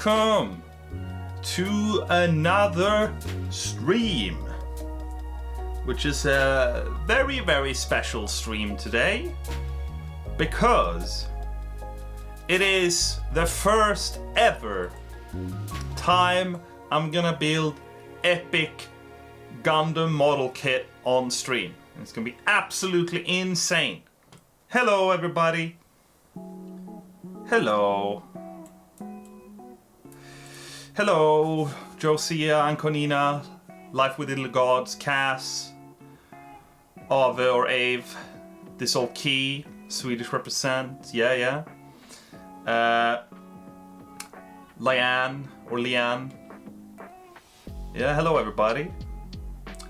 welcome to another stream, which is a very, very special stream today because it is the first ever time I'm gonna build epic Gundam model kit on stream. It's gonna be absolutely insane. Hello everybody. Hello. Hello, Josia, Anconina, Life with Little Gods, Cass, Ave or Ave, This Old Key, Swedish represent, yeah. Liane or Liane. Yeah, hello everybody.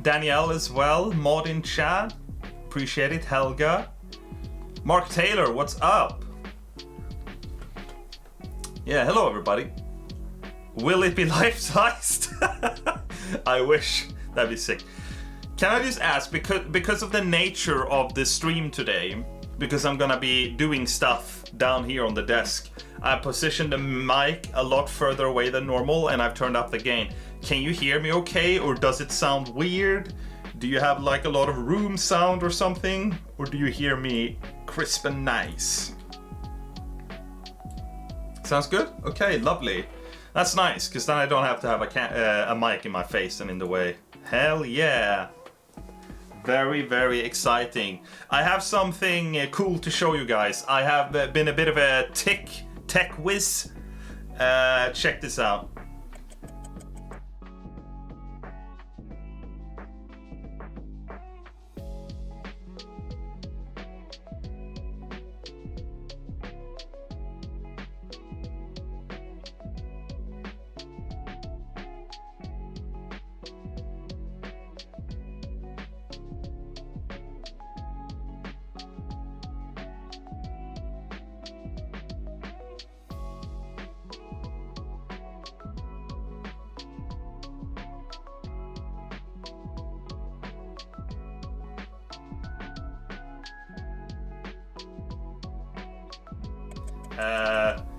Danielle as well, mod in chat, appreciate it. Helga. Mark Taylor, what's up? Yeah, hello everybody. Will it be life-sized? I wish. That'd be sick. Can I just ask, because of the nature of the stream today, because I'm gonna be doing stuff down here on the desk, I positioned the mic a lot further away than normal and I've turned up the gain. Can you hear me okay, or does it sound weird? Do you have like a lot of room sound or something? Or do you hear me crisp and nice? Sounds good? Okay, lovely. That's nice, because then I don't have to have a mic in my face and in the way. Hell yeah. Very, very exciting. I have something cool to show you guys. I have been a bit of a tech whiz. Check this out.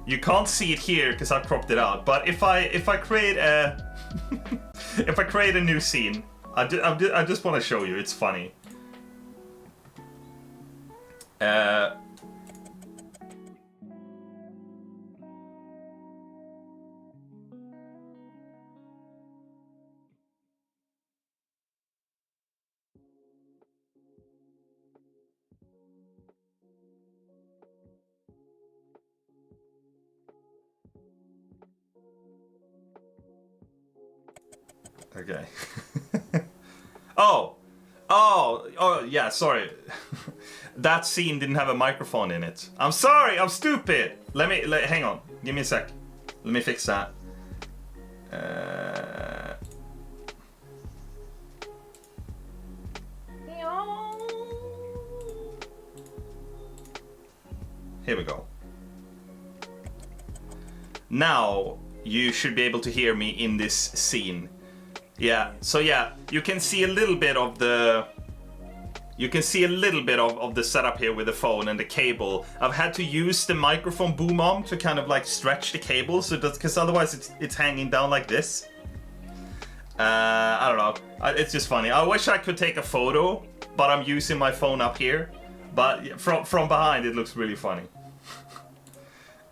You can't see it here because I cropped it out. But if I create a if I create a new scene, I just want to show you. It's funny. Okay. Oh, yeah, sorry. That scene didn't have a microphone in it. I'm sorry, I'm stupid. Hang on, give me a sec. Let me fix that. Here we go. Now you should be able to hear me in this scene. Yeah, so yeah, you can see a little bit of the setup here with the phone and the cable. I've had to use the microphone boom arm to kind of like stretch the cable, so because otherwise it's hanging down like this. I don't know. It's just funny. I wish I could take a photo, but I'm using my phone up here. But from behind, it looks really funny.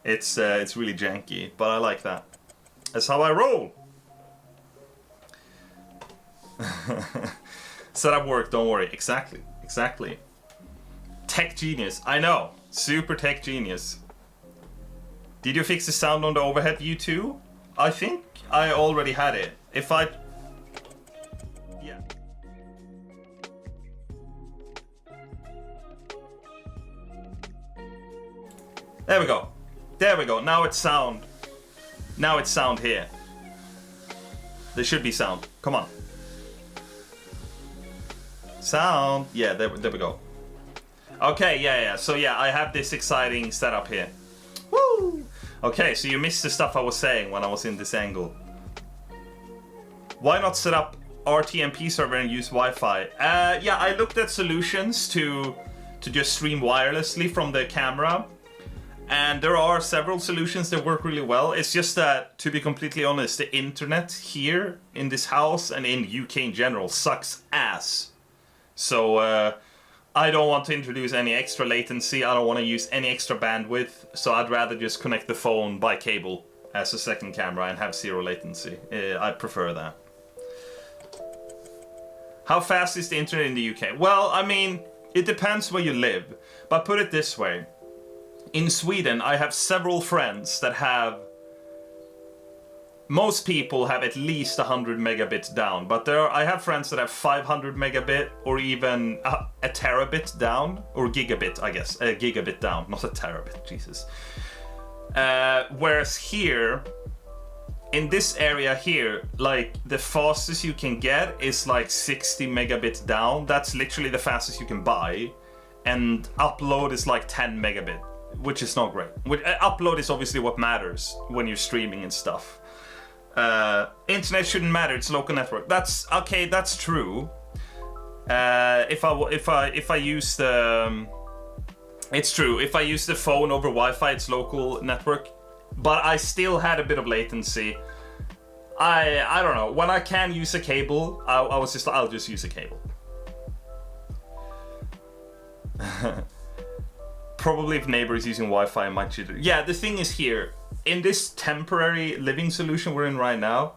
It's really janky, but I like that. That's how I roll. Setup work, don't worry. Exactly. Tech genius. I know. Super tech genius. Did you fix the sound on the overhead view too? I think I already had it. Yeah. There we go. Now it's sound. Here. There should be sound. Come on. Sound. Yeah, there we go. Okay, yeah. So yeah, I have this exciting setup here. Woo! Okay, so you missed the stuff I was saying when I was in this angle. Why not set up RTMP server and use Wi-Fi? Yeah, I looked at solutions to just stream wirelessly from the camera. And there are several solutions that work really well. It's just that, to be completely honest, the internet here in this house and in UK in general sucks ass. So I don't want to introduce any extra latency. I don't want to use any extra bandwidth. So I'd rather just connect the phone by cable as a second camera and have zero latency. I prefer that. How fast is the internet in the UK? Well, I mean, it depends where you live. But put it this way. In Sweden, I have several friends that have... Most people have at least 100 megabits down. But I have friends that have 500 megabit or even a terabit down. Or gigabit, I guess. A gigabit down, not a terabit, Jesus. Whereas here... In this area here, like, the fastest you can get is like 60 megabits down. That's literally the fastest you can buy. And upload is like 10 megabit, which is not great. Upload is obviously what matters when you're streaming and stuff. Internet shouldn't matter, it's local network. That's okay, that's true. If I use the... It's true, if I use the phone over Wi-Fi, it's local network. But I still had a bit of latency. I don't know. When I can use a cable, I'll just use a cable. Probably if neighbor is using Wi-Fi, I might cheat. Yeah, the thing is here, in this temporary living solution we're in right now,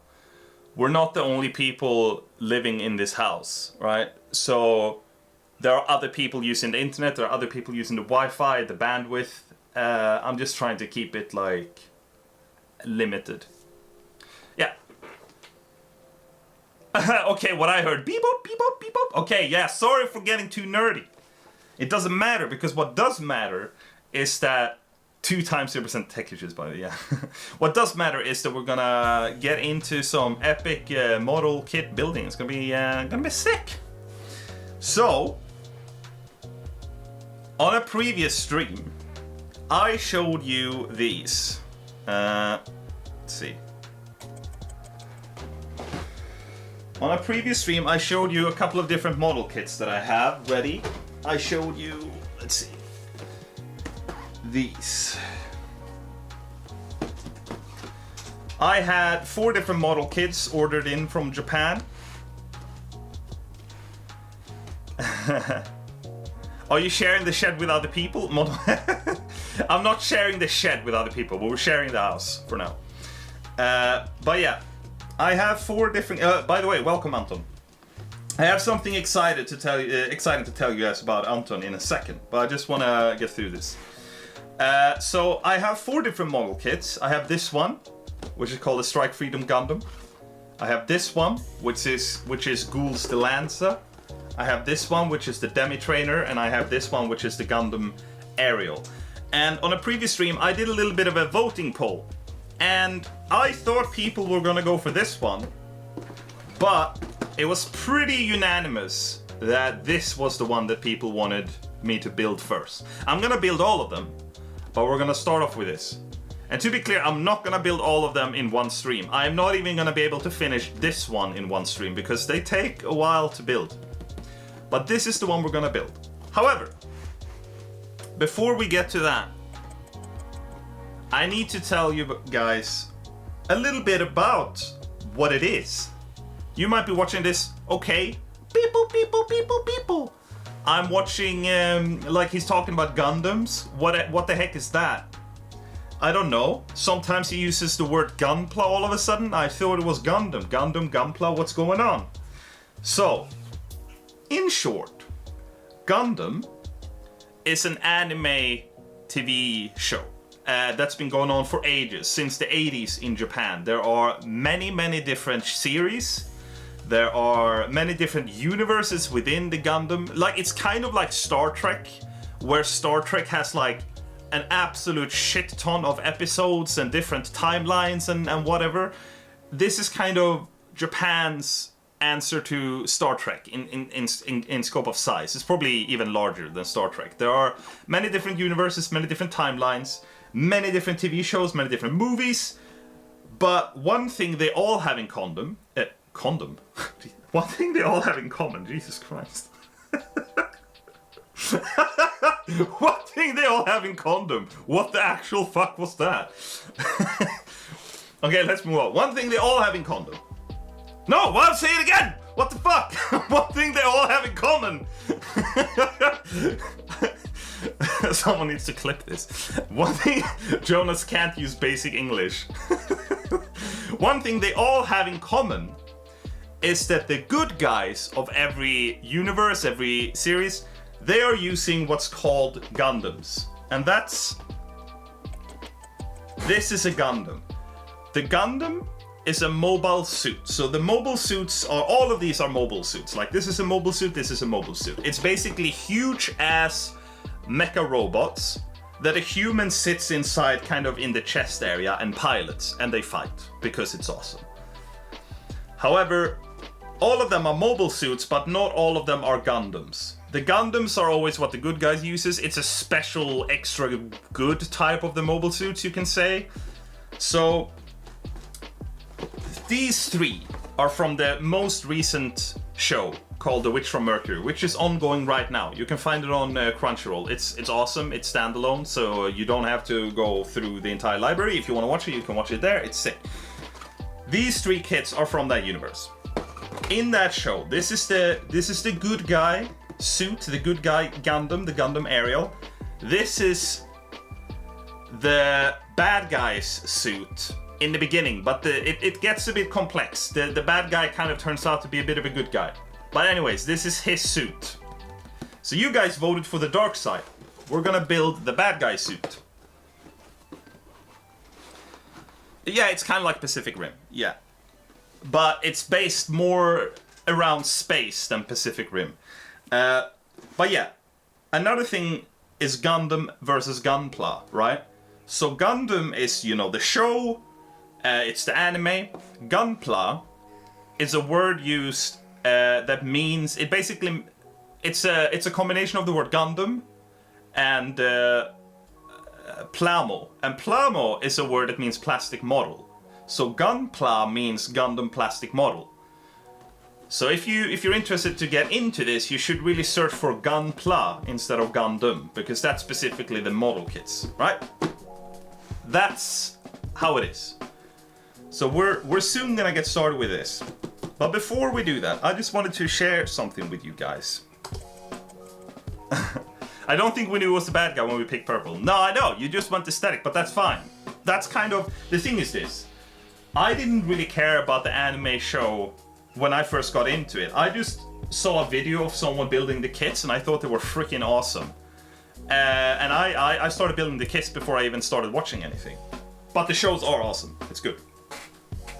we're not the only people living in this house, right? So there are other people using the internet, there are other people using the Wi-Fi, the bandwidth. I'm just trying to keep it, like, limited. Yeah. Okay, what I heard. Beep boop, beep boop, beep boop. Okay, yeah, sorry for getting too nerdy. It doesn't matter, because what does matter is that 2 times 0% tech issues, by the way, yeah. What does matter is that we're gonna get into some epic model kit building. It's gonna be sick. So, on a previous stream, I showed you these. Let's see. On a previous stream, I showed you a couple of different model kits that I have ready. I showed you, let's see, these. I had 4 different model kits ordered in from Japan. Are you sharing the shed with other people? I'm not sharing the shed with other people, but we're sharing the house for now. But yeah, I have 4 different... by the way, welcome, Anton. I have something exciting to tell you guys about Anton in a second, but I just want to get through this. So I have 4 different model kits. I have this one, which is called the Strike Freedom Gundam. I have this one, which is Ghoul's the Lancer. I have this one, which is the Demi Trainer, and I have this one, which is the Gundam Aerial. And on a previous stream, I did a little bit of a voting poll. And I thought people were gonna go for this one. But it was pretty unanimous that this was the one that people wanted me to build first. I'm gonna build all of them, but we're gonna start off with this. And to be clear, I'm not gonna build all of them in one stream. I'm not even gonna be able to finish this one in one stream, because they take a while to build. But this is the one we're gonna build. However, before we get to that, I need to tell you guys a little bit about what it is. You might be watching this, okay, people. I'm watching, like he's talking about Gundams. What the heck is that? I don't know. Sometimes he uses the word gunpla all of a sudden. I thought it was Gundam. Gundam, gunpla, what's going on? So, in short, Gundam is an anime TV show that's been going on for ages, since the 80s in Japan. There are many different series. There are many different universes within the Gundam. Like, it's kind of like Star Trek, where Star Trek has like an absolute shit ton of episodes and different timelines and whatever. This is kind of Japan's answer to Star Trek in scope of size. It's probably even larger than Star Trek. There are many different universes, many different timelines, many different TV shows, many different movies. But one thing they all have in common... One thing they all have in common, Jesus Christ. One thing they all have in common. What the actual fuck was that? Okay, let's move on. One thing they all have in common. No, well, say it again. What the fuck? One thing they all have in common. Someone needs to clip this. One thing, Jonas can't use basic English. One thing they all have in common is that the good guys of every universe, every series, they are using what's called Gundams. And this is a Gundam. The Gundam is a mobile suit. So the mobile suits are, all of these are mobile suits. Like this is a mobile suit, this is a mobile suit. It's basically huge ass mecha robots that a human sits inside kind of in the chest area and pilots, and they fight because it's awesome. However, all of them are mobile suits, but not all of them are Gundams. The Gundams are always what the good guys uses. It's a special, extra good type of the mobile suits, you can say. So these three are from the most recent show called The Witch from Mercury, which is ongoing right now. You can find it on Crunchyroll. It's awesome. It's standalone, so you don't have to go through the entire library. If you want to watch it, you can watch it there. It's sick. These three kids are from that universe. In that show, this is the good guy suit, the good guy Gundam, the Gundam Ariel. This is the bad guy's suit in the beginning, but it gets a bit complex. The bad guy kind of turns out to be a bit of a good guy. But anyways, this is his suit. So you guys voted for the dark side. We're gonna build the bad guy suit. Yeah, it's kind of like Pacific Rim, yeah. But it's based more around space than Pacific Rim. But yeah, another thing is Gundam versus Gunpla, right? So Gundam is, you know, the show, it's the anime. Gunpla is a word used that means, it basically, it's a combination of the word Gundam and plamo. And plamo is a word that means plastic model. So Gunpla means Gundam plastic model. So if you're interested to get into this, you should really search for Gunpla instead of Gundam, because that's specifically the model kits, right? That's how it is. So we're soon gonna get started with this. But before we do that, I just wanted to share something with you guys. I don't think we knew it was the bad guy when we picked purple. No, I know, you just went aesthetic, but that's fine. That's kind of, the thing is this. I didn't really care about the anime show when I first got into it. I just saw a video of someone building the kits and I thought they were freaking awesome. And I started building the kits before I even started watching anything. But the shows are awesome, it's good.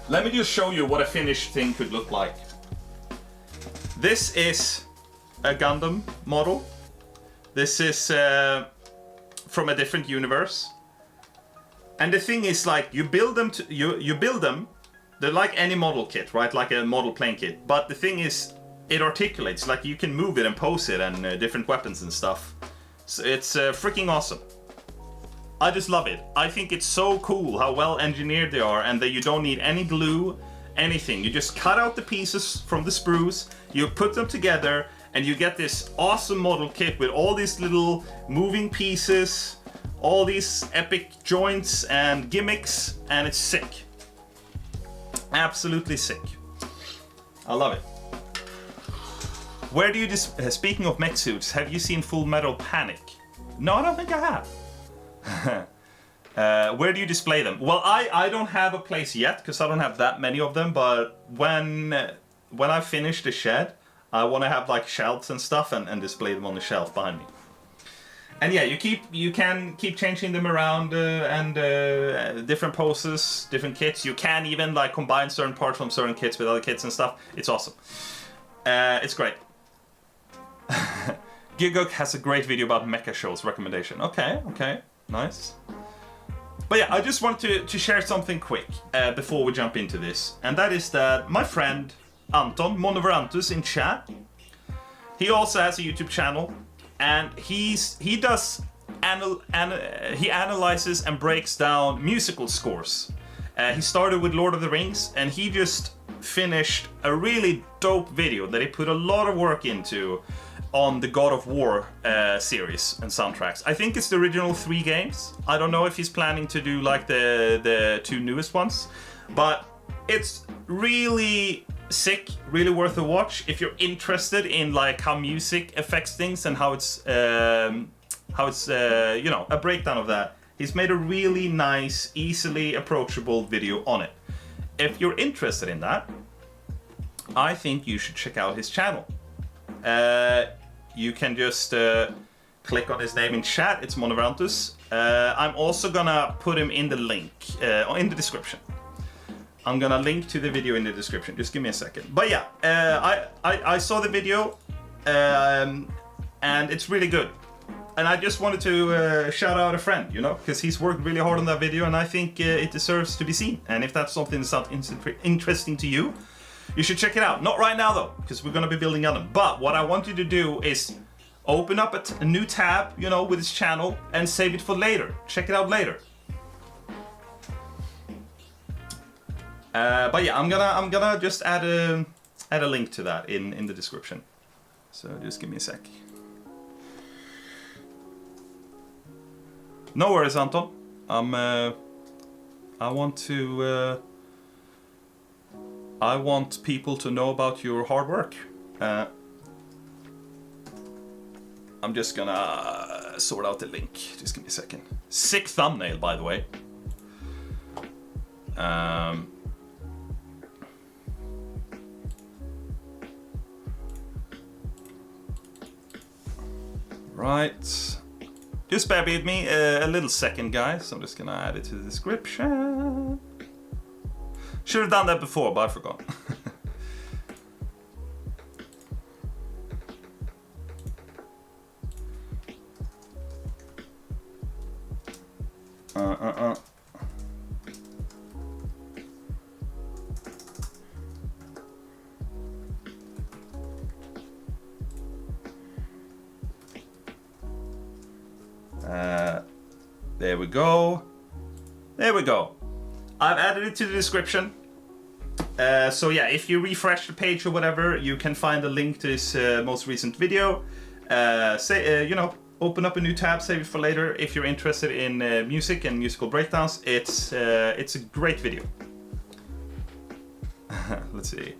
Let me just show you what a finished thing could look like. This is a Gundam model. This is from a different universe. And the thing is, like, you build them, you build them, they're like any model kit, right? Like a model plane kit. But the thing is, it articulates, like you can move it and pose it and different weapons and stuff. So it's freaking awesome. I just love it. I think it's so cool how well engineered they are and that you don't need any glue, anything. You just cut out the pieces from the sprues, you put them together, and you get this awesome model kit with all these little moving pieces, all these epic joints and gimmicks, and it's sick. Absolutely sick. I love it. Where do you speaking of mech suits, have you seen Full Metal Panic? No, I don't think I have. Where do you display them? Well, I don't have a place yet because I don't have that many of them, but when I finish the shed, I want to have like shelves and stuff and display them on the shelf behind me. And yeah, you can keep changing them around and different poses, different kits. You can even like combine certain parts from certain kits with other kits and stuff. It's awesome. It's great. Gigok has a great video about mecha shows recommendation. Okay, nice. But yeah, I just wanted to share something quick before we jump into this. And that is that my friend Anton Monoverantus in chat, he also has a YouTube channel. And he analyzes and breaks down musical scores. He started with Lord of the Rings, and he just finished a really dope video that he put a lot of work into on the God of War series and soundtracks. I think it's the original 3 games. I don't know if he's planning to do like the 2 newest ones, but it's really sick, really worth a watch if you're interested in like how music affects things and how it's you know, a breakdown of that. He's made a really nice, easily approachable video on it. If you're interested in that, I think you should check out his channel. You can just click on his name in chat. It's Monoverantus. I'm also gonna put him in the link in the description. I'm gonna link to the video in the description. Just give me a second. But yeah, I saw the video and it's really good. And I just wanted to shout out a friend, you know, because he's worked really hard on that video, and I think it deserves to be seen. And if that's something that sounds interesting to you, you should check it out. Not right now though, because we're gonna be building Gundam. But what I want you to do is open up a new tab, you know, with his channel and save it for later. Check it out later. But yeah, I'm gonna just add a link to that in the description. So just give me a sec. No worries, Anton. I want people to know about your hard work. I'm just gonna sort out the link. Just give me a second. Sick thumbnail, by the way. Right. Just bear with me a little second, guys. I'm just gonna add it to the description. Should have done that before, but I forgot. There we go. There we go. I've added it to the description. So yeah, if you refresh the page or whatever, you can find a link to this most recent video. You know, open up a new tab, save it for later. If you're interested in music and musical breakdowns, it's a great video. Let's see.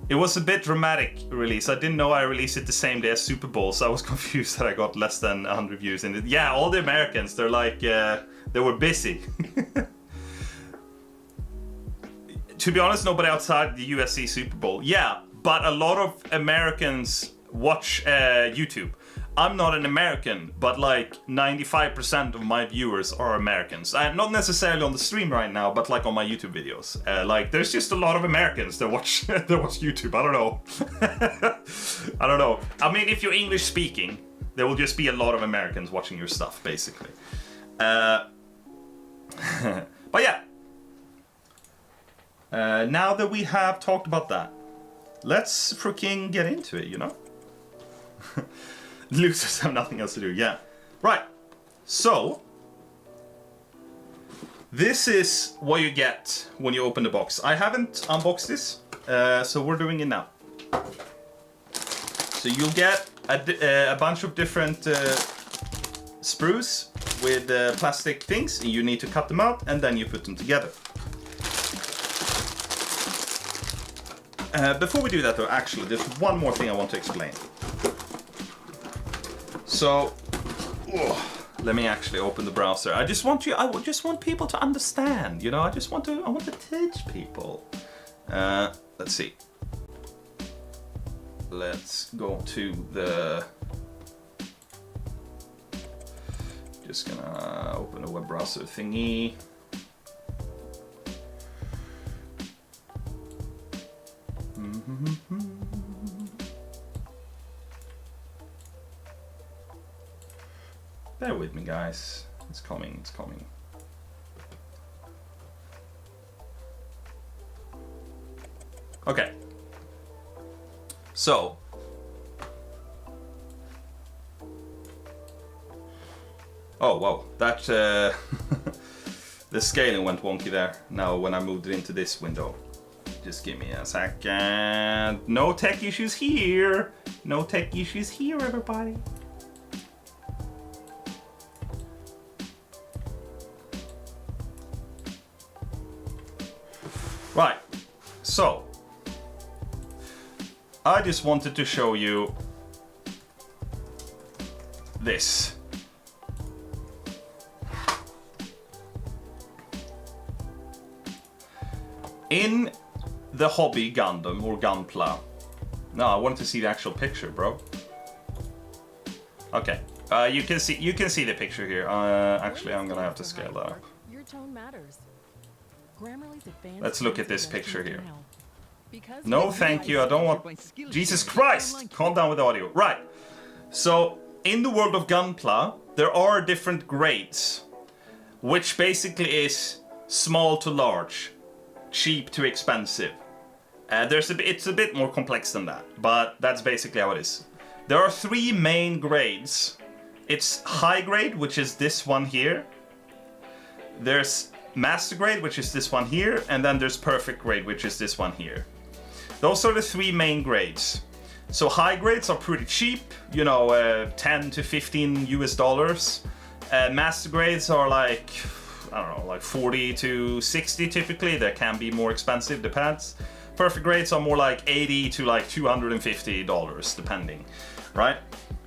It was a bit dramatic release. I didn't know I released it the same day as Super Bowl, so I was confused that I got less than 100 views. And yeah, all the Americans, they're like, they were busy. To be honest, nobody outside the USC Super Bowl. Yeah, but a lot of Americans watch YouTube. I'm not an American, but like 95% of my viewers are Americans. Not necessarily on the stream right now, but like on my YouTube videos. Like there's just a lot of Americans that watch that watch YouTube. I don't know. I don't know. I mean, if you're English speaking, there will just be a lot of Americans watching your stuff, basically. But yeah. Now that we have talked about that, let's freaking get into it, you know? Losers have nothing else to do, yeah. Right, so this is what you get when you open the box. I haven't unboxed this, so we're doing it now. So you'll get a bunch of different sprues with plastic things. You need to cut them out and then you put them together. Before we do that though, actually, there's one more thing I want to explain. So, let me actually open the browser. I just want people to understand, you know, I want to teach people. Let's see. Let's go to the, just gonna open a web browser thingy. Bear with me, guys. It's coming, it's coming. Okay. So. Oh, wow. That, the scaling went wonky there. Now, when I moved it into this window. Just give me a second. No tech issues here. No tech issues here, everybody. Right, so I just wanted to show you this. In the hobby Gundam or Gunpla. No, I wanted to see the actual picture, bro. Okay, you can see the picture here. Actually, I'm gonna have to scale that up. Your tone matters. Let's look at this picture here. No, thank you. I don't want. Jesus Christ! Calm down with the audio. Right. So, in the world of Gunpla, there are different grades, which basically is small to large, cheap to expensive. It's a bit more complex than that, but that's basically how it is. There are 3 main grades. It's high grade, which is this one here. There's master grade, which is this one here, and then there's perfect grade, which is this one here. Those are the 3 main grades. So high grades are pretty cheap, you know, 10 to 15 US dollars. Master grades are like, I don't know, like 40 to 60 typically. They can be more expensive, depends. Perfect grades are more like 80 to like $250, depending, right?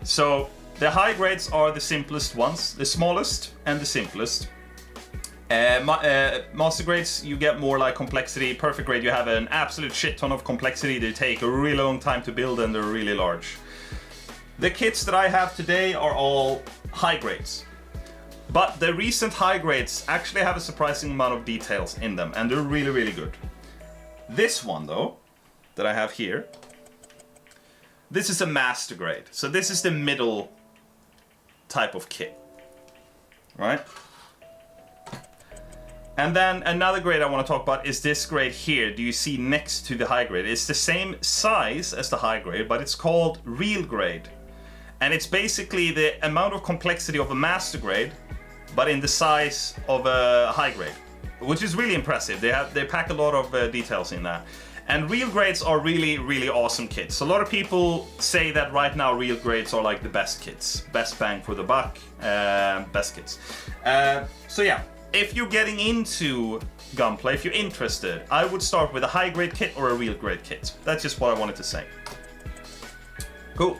So the high grades are the simplest ones, the smallest and the simplest. Master grades, you get more like complexity. Perfect grade, you have an absolute shit ton of complexity. They take a really long time to build and they're really large. The kits that I have today are all high grades. But the recent high grades actually have a surprising amount of details in them and they're really, really good. This one though, that I have here, this is a master grade. So this is the middle type of kit, right? And then another grade I want to talk about is this grade here. Do you see next to the high grade? It's the same size as the high grade, but it's called real grade. And it's basically the amount of complexity of a master grade, but in the size of a high grade, which is really impressive. They pack a lot of details in that. And real grades are really, really awesome kits. A lot of people say that right now real grades are like the best kits. Best bang for the buck, best kits. So yeah. If you're getting into Gunpla, if you're interested, I would start with a high grade kit or a real grade kit. That's just what I wanted to say. Cool.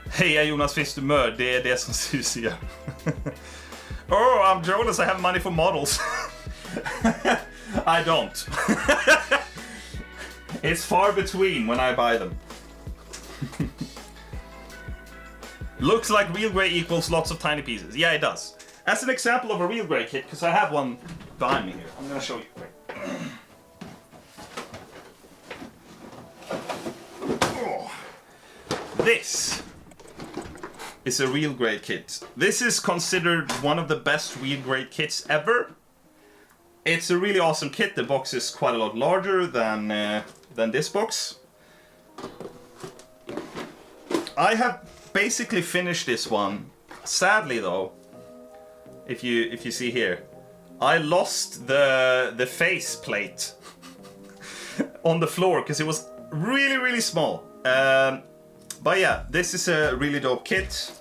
Heja Jonas Fistumör, det är det som suger. Oh, I'm Jonas, I have money for models. I don't. It's far between when I buy them. Looks like real grade equals lots of tiny pieces. Yeah, it does. As an example of a real grade kit, because I have one behind me here. I'm gonna show you. Oh. This is a real grade kit. This is considered one of the best real grade kits ever. It's a really awesome kit. The box is quite a lot larger than this box. I have basically finished this one. Sadly though, if you see here, I lost the face plate on the floor because it was really, really small. But yeah, this is a really dope kit.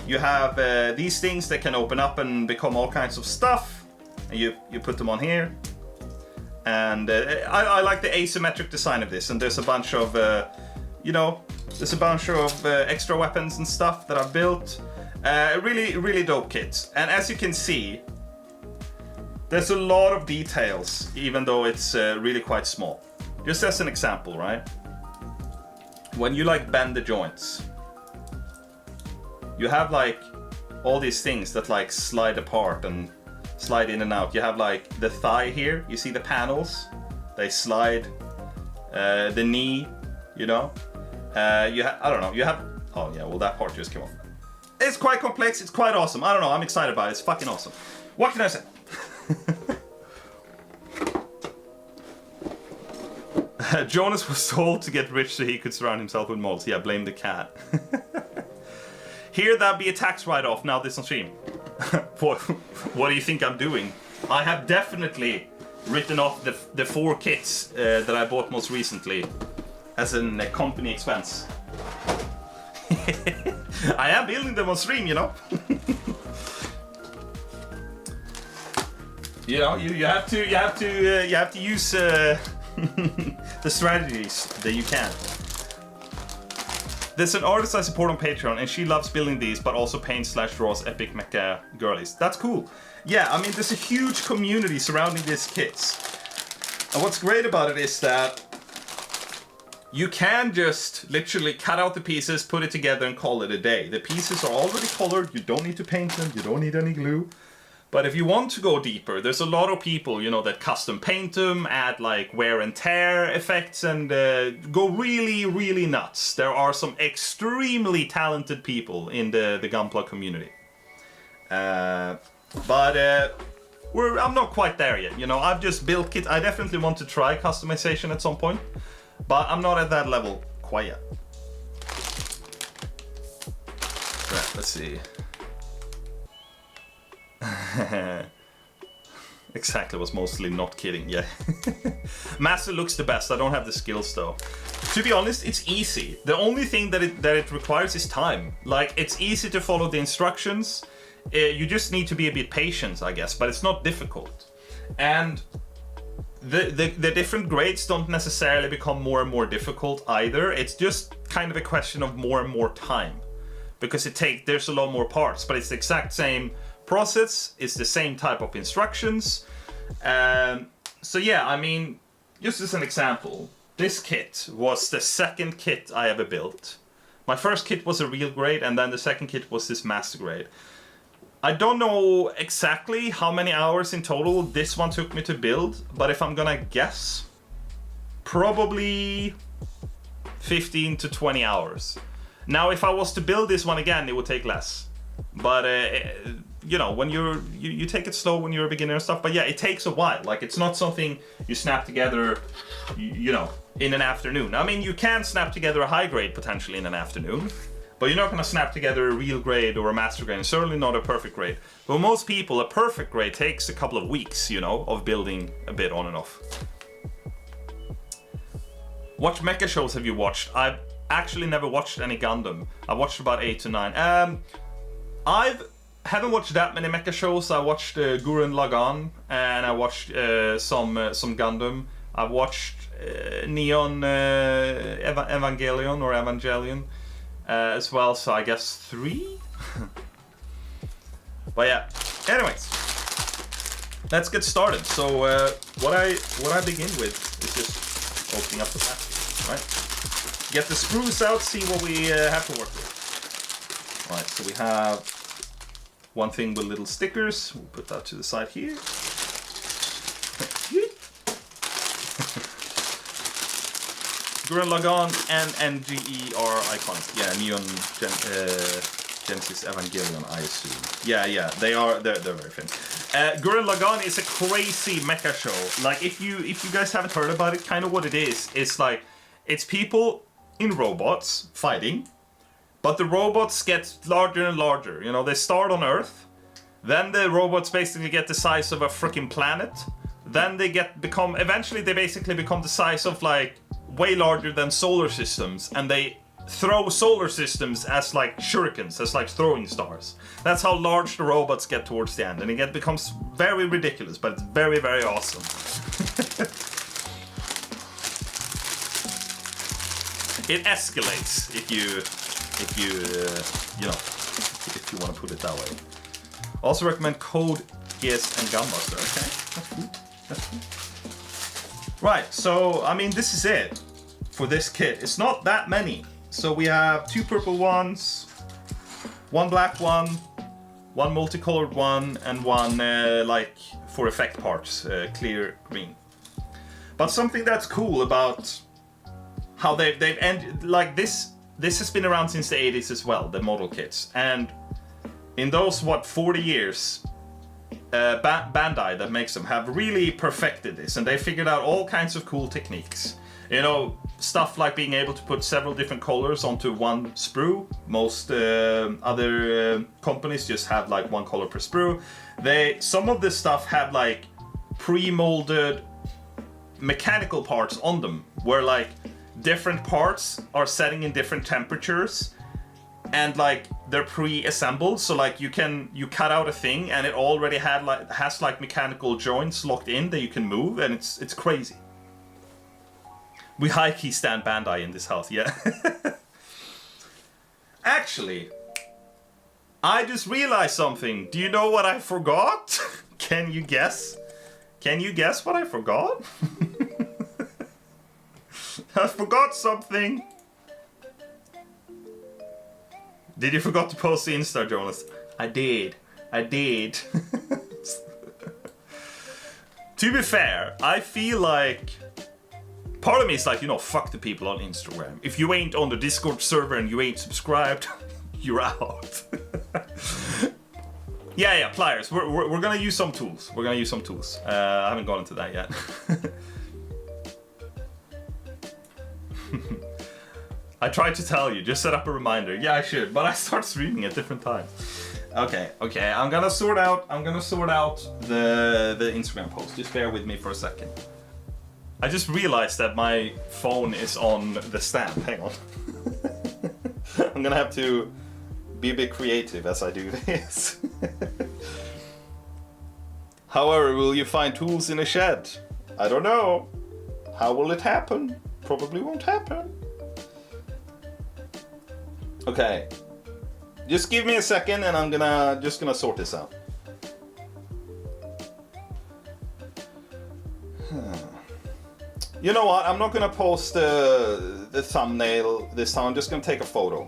You have these things that can open up and become all kinds of stuff. And you put them on here. And I like the asymmetric design of this. And there's a bunch of, there's a bunch of extra weapons and stuff that I've built. Really, really dope kit. And as you can see, there's a lot of details, even though it's really quite small. Just as an example, right? When you like bend the joints, you have like all these things that like slide apart and slide in and out. You have like the thigh here, you see the panels, they slide, the knee, you know. I don't know, you have, oh yeah, well that part just came off. It's quite complex, it's quite awesome. I don't know, I'm excited about it, it's fucking awesome. What can I say? Jonas was told to get rich so he could surround himself with moles. Yeah, blame the cat. Here, that'd be a tax write-off now this on stream. What do you think I'm doing? I have definitely written off the 4 kits that I bought most recently as a company expense. I am building them on stream, you know. You know, you have to use the strategies that you can. There's an artist I support on Patreon, and she loves building these, but also paints/draws epic mecha girlies. That's cool. Yeah, I mean, there's a huge community surrounding these kits. And what's great about it is that you can just literally cut out the pieces, put it together, and call it a day. The pieces are already colored, you don't need to paint them, you don't need any glue. But if you want to go deeper, there's a lot of people, you know, that custom paint them, add like wear and tear effects, and go really, really nuts. There are some extremely talented people in the Gunpla community. But I'm not quite there yet, you know. I've just built kits. I definitely want to try customization at some point, but I'm not at that level quite yet. Right, let's see. Exactly, was mostly not kidding, yeah. Master looks the best. I don't have the skills though. To be honest, it's easy. The only thing that it requires is time. Like, it's easy to follow the instructions. You just need to be a bit patient, I guess, but it's not difficult. And the different grades don't necessarily become more and more difficult either. It's just kind of a question of more and more time, because there's a lot more parts, but it's the exact same process, it's the same type of instructions. So yeah, I mean, just as an example, this kit was the second kit I ever built. My first kit was a real grade, and then the second kit was this master grade. I don't know exactly how many hours in total this one took me to build, but if I'm gonna guess, probably 15 to 20 hours. Now, if I was to build this one again, it would take less. But you know, when you take it slow when you're a beginner and stuff. But yeah, it takes a while. Like, it's not something you snap together, you know, in an afternoon. I mean, you can snap together a high grade potentially in an afternoon, but you're not going to snap together a real grade or a master grade, and certainly not a perfect grade. For most people, a perfect grade takes a couple of weeks, you know, of building a bit on and off. What mecha shows have you watched? I've actually never watched any Gundam. I watched about 8 to 9. I haven't watched that many mecha shows. I watched Gurren Lagann, and I watched some Gundam. I watched Neon Evangelion as well, so I guess 3? But yeah, anyways, let's get started. So what I begin with is just opening up the package, right? Get the sprues out, see what we have to work with. Right, so we have one thing with little stickers. We'll put that to the side here. Gurren Lagann and NGE are iconic. Yeah, Neon Genesis Evangelion, I assume. Yeah, they're very famous. Gurren Lagann is a crazy mecha show. Like, if you guys haven't heard about it, kind of what it is, it's like, it's people in robots fighting, but the robots get larger and larger. You know, they start on Earth, then the robots basically get the size of a freaking planet, then they eventually they basically become the size of, like, way larger than solar systems, and they throw solar systems as like shurikens, as like throwing stars. That's how large the robots get towards the end, and it becomes very ridiculous, but it's very, very awesome. It escalates if you want to put it that way. Also recommend Code Geass and Gunbuster. Okay, that's cool. Right, so I mean, this is it for this kit. It's not that many. So we have 2 purple ones, 1 black one, 1 multicolored one, and 1 like for effect parts, clear green. But something that's cool about how they've ended, like this has been around since the 80s as well, the model kits, and in those 40 years, Bandai that makes them have really perfected this, and they figured out all kinds of cool techniques. You know, stuff like being able to put several different colors onto one sprue. Most other companies just have like 1 color per sprue. Some of this stuff have like pre-molded mechanical parts on them, where like different parts are setting in different temperatures, and like they're pre-assembled, so like you cut out a thing and it already has like mechanical joints locked in that you can move, and it's crazy. We high-key stand Bandai in this house, yeah. Actually, I just realized something. Do you know what I forgot? Can you guess? Can you guess what I forgot? I forgot something. Did you forgot to post the Insta, Jonas? I did. To be fair, I feel like part of me is like, fuck the people on Instagram. If you ain't on the Discord server and you ain't subscribed, you're out. Yeah, pliers. We're gonna use some tools. I haven't gone into that yet. I tried to tell you, just set up a reminder. Yeah, I should, but I start streaming at different times. Okay. I'm gonna sort out the Instagram post. Just bear with me for a second. I just realized that my phone is on the stand. Hang on. I'm gonna have to be a bit creative as I do this. However, will you find tools in a shed? I don't know. How will it happen? Probably won't happen. Okay. Just give me a second and I'm just gonna sort this out. You know what? I'm not gonna post the thumbnail this time. I'm just gonna take a photo.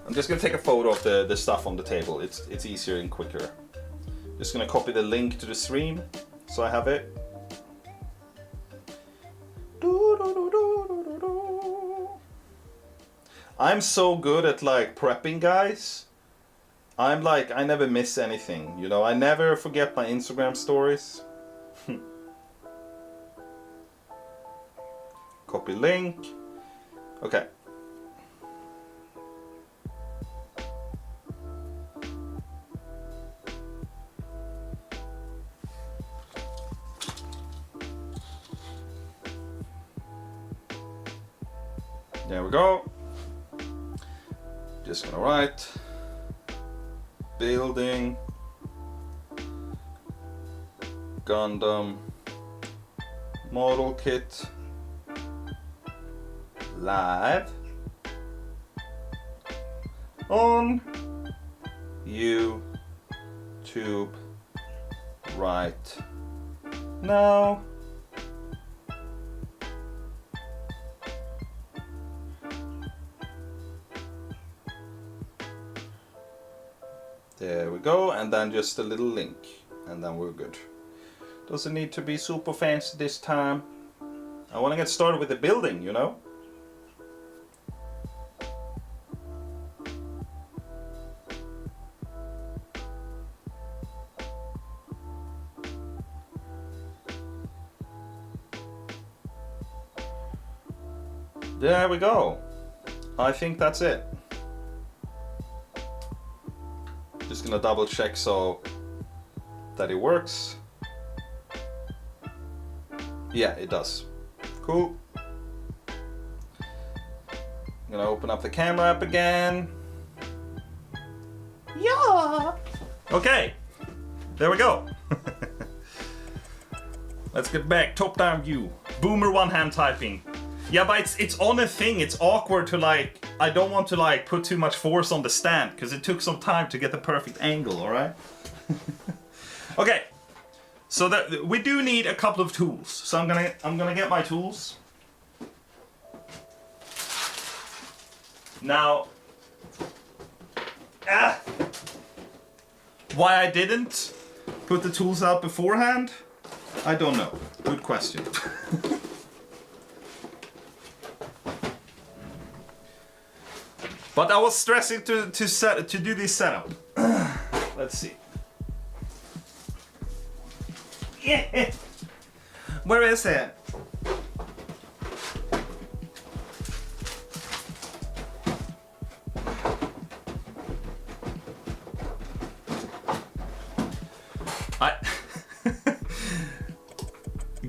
I'm just gonna take a photo of the stuff on the table. It's easier and quicker. Just gonna copy the link to the stream so I have it. I'm so good at like prepping, guys. I'm like, I never miss anything, I never forget my Instagram stories. Copy link. Okay. There we go. Just gonna write building Gundam model kit live on YouTube right now. There we go, and then just a little link, and then we're good. Doesn't need to be super fancy this time. I want to get started with the building, There we go. I think that's it. Just gonna double check so that it works. Yeah, it does. Cool. I'm gonna open up the camera app again. Yeah. Okay. There we go. Let's get back. Top-down view. Boomer one-hand typing. Yeah, but it's on a thing. It's awkward to like. I don't want to like put too much force on the stand because it took some time to get the perfect angle. All right. Okay. So that we do need a couple of tools. So I'm gonna get my tools. Now. Why I didn't put the tools out beforehand, I don't know. Good question. But I was stressing to do this setup. Let's see. Yeah. Where is it?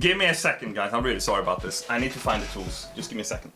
Give me a second, guys. I'm really sorry about this. I need to find the tools. Just give me a second.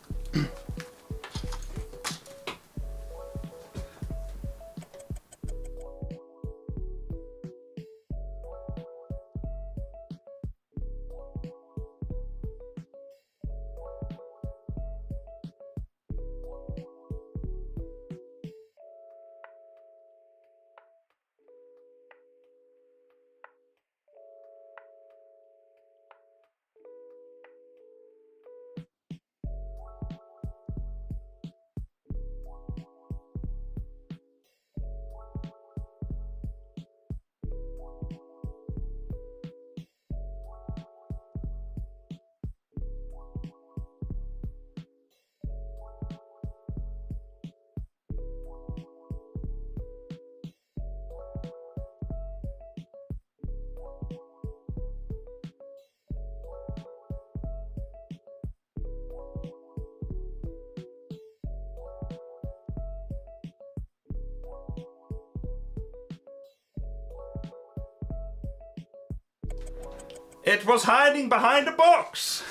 It was hiding behind a box!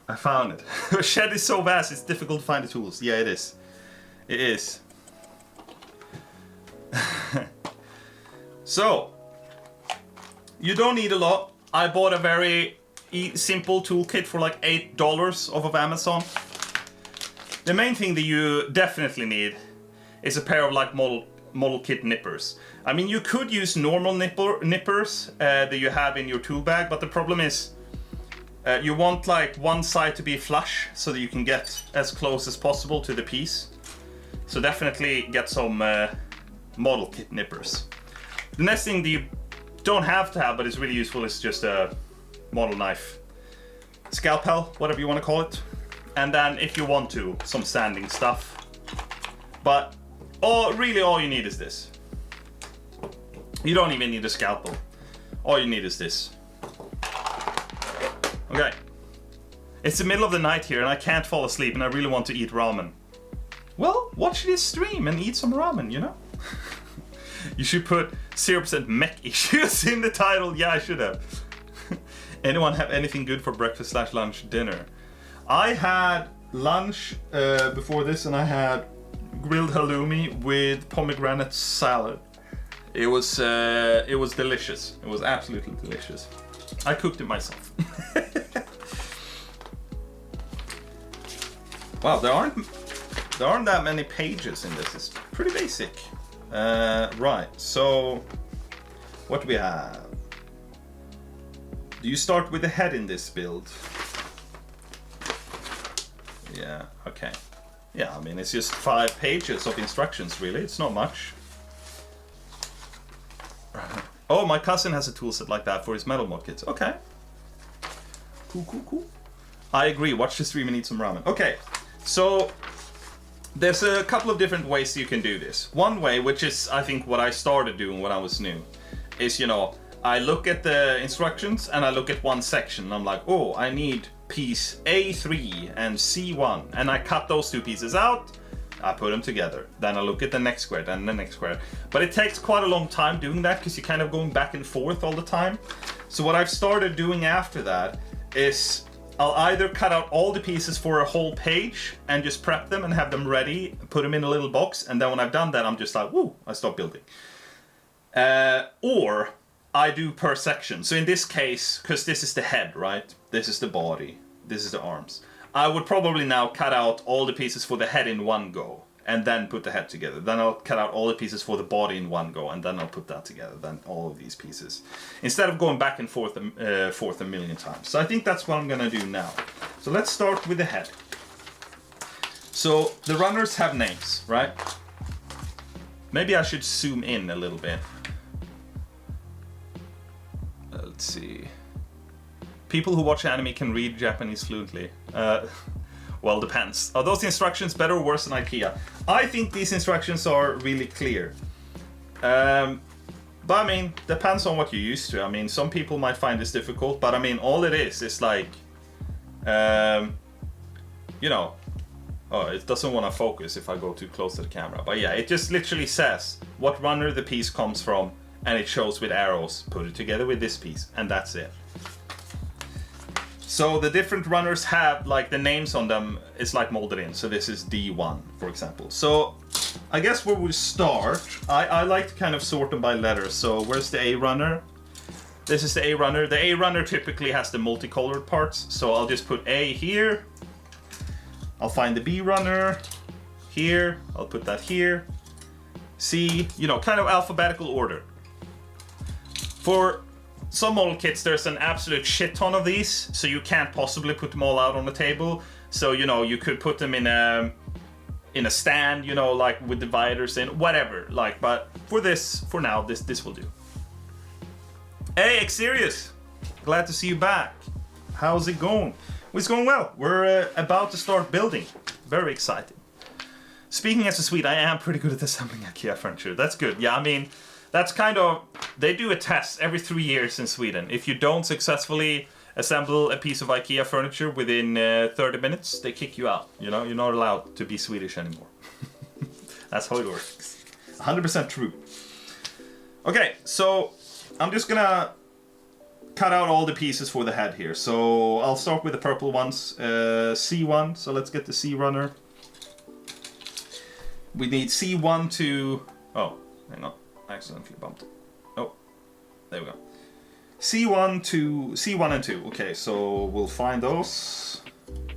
I found it. The shed is so vast, it's difficult to find the tools. Yeah, it is. It is. So, you don't need a lot. I bought a very simple toolkit for like $8 off of Amazon. The main thing that you definitely need is a pair of like model kit nippers. I mean, you could use normal nippers that you have in your tool bag, but the problem is you want like one side to be flush so that you can get as close as possible to the piece. So definitely get some model kit nippers. The next thing that you don't have to have, but is really useful, is just a model knife. Scalpel, whatever you want to call it. And then if you want to, some sanding stuff. But really all you need is this. You don't even need a scalpel. All you need is this. Okay. It's the middle of the night here and I can't fall asleep and I really want to eat ramen. Well, watch this stream and eat some ramen, you know? You should put 0% mech issues in the title. Yeah, I should have. Anyone have anything good for breakfast / lunch, dinner? I had lunch before this and I had grilled halloumi with pomegranate salad. It was delicious. It was absolutely delicious. I cooked it myself. Wow, there aren't that many pages in this. It's pretty basic. Right, so what do we have? Do you start with the head in this build? Yeah, okay. Yeah, I mean, it's just 5 pages of instructions, really. It's not much. Oh, my cousin has a toolset like that for his metal mod kits. Okay. Cool, cool, cool. I agree. Watch the stream and eat some ramen. Okay, so there's a couple of different ways you can do this. One way, which is, I think, what I started doing when I was new, is, you know, I look at the instructions and I look at one section and I'm like, oh, I need piece A3 and C1, and I cut those 2 pieces out. I put them together. Then I look at the next square, then the next square. But it takes quite a long time doing that because you're kind of going back and forth all the time. So what I've started doing after that is I'll either cut out all the pieces for a whole page and just prep them and have them ready, put them in a little box, and then when I've done that, I'm just like, woo, I stop building. Or I do per section. So in this case, because this is the head, right? This is the body, this is the arms. I would probably now cut out all the pieces for the head in one go and then put the head together. Then I'll cut out all the pieces for the body in one go and then I'll put that together. Then all of these pieces. Instead of going back and forth a million times. So I think that's what I'm gonna do now. So let's start with the head. So the runners have names, right? Maybe I should zoom in a little bit. Let's see. People who watch anime can read Japanese fluently. Well, depends. Are those instructions better or worse than IKEA? I think these instructions are really clear. But I mean, depends on what you're used to. I mean, some people might find this difficult, but I mean, all it is like, you know, oh, it doesn't want to focus if I go too close to the camera. But yeah, it just literally says what runner the piece comes from and it shows with arrows. Put it together with this piece, and that's it. So the different runners have like the names on them. It's like molded in. So this is D1, for example. So I guess where we start, I like to kind of sort them by letters. So where's the A runner? This is the A runner. The A runner typically has the multicolored parts. So I'll just put A here. I'll find the B runner here. I'll put that here. C, you know, kind of alphabetical order. For some model kits, there's an absolute shit ton of these, so you can't possibly put them all out on the table. So, you know, you could put them in a stand, you know, like with dividers in, whatever. Like, but for this, for now, this will do. Hey, Xerius! Glad to see you back. How's it going? Well, it's going well. We're about to start building. Very excited. Speaking as a Swede, I am pretty good at assembling IKEA furniture. That's good. Yeah, I mean, that's kind of... They do a test every 3 years in Sweden. If you don't successfully assemble a piece of IKEA furniture within 30 minutes, they kick you out. You know, you're not allowed to be Swedish anymore. That's how it works. 100% true. Okay, so I'm just gonna cut out all the pieces for the head here. So I'll start with the purple ones. C1, so let's get the C runner. We need C1 to... Oh, hang on. I accidentally bumped it. Oh, there we go. C1 and 2. Okay, so we'll find those.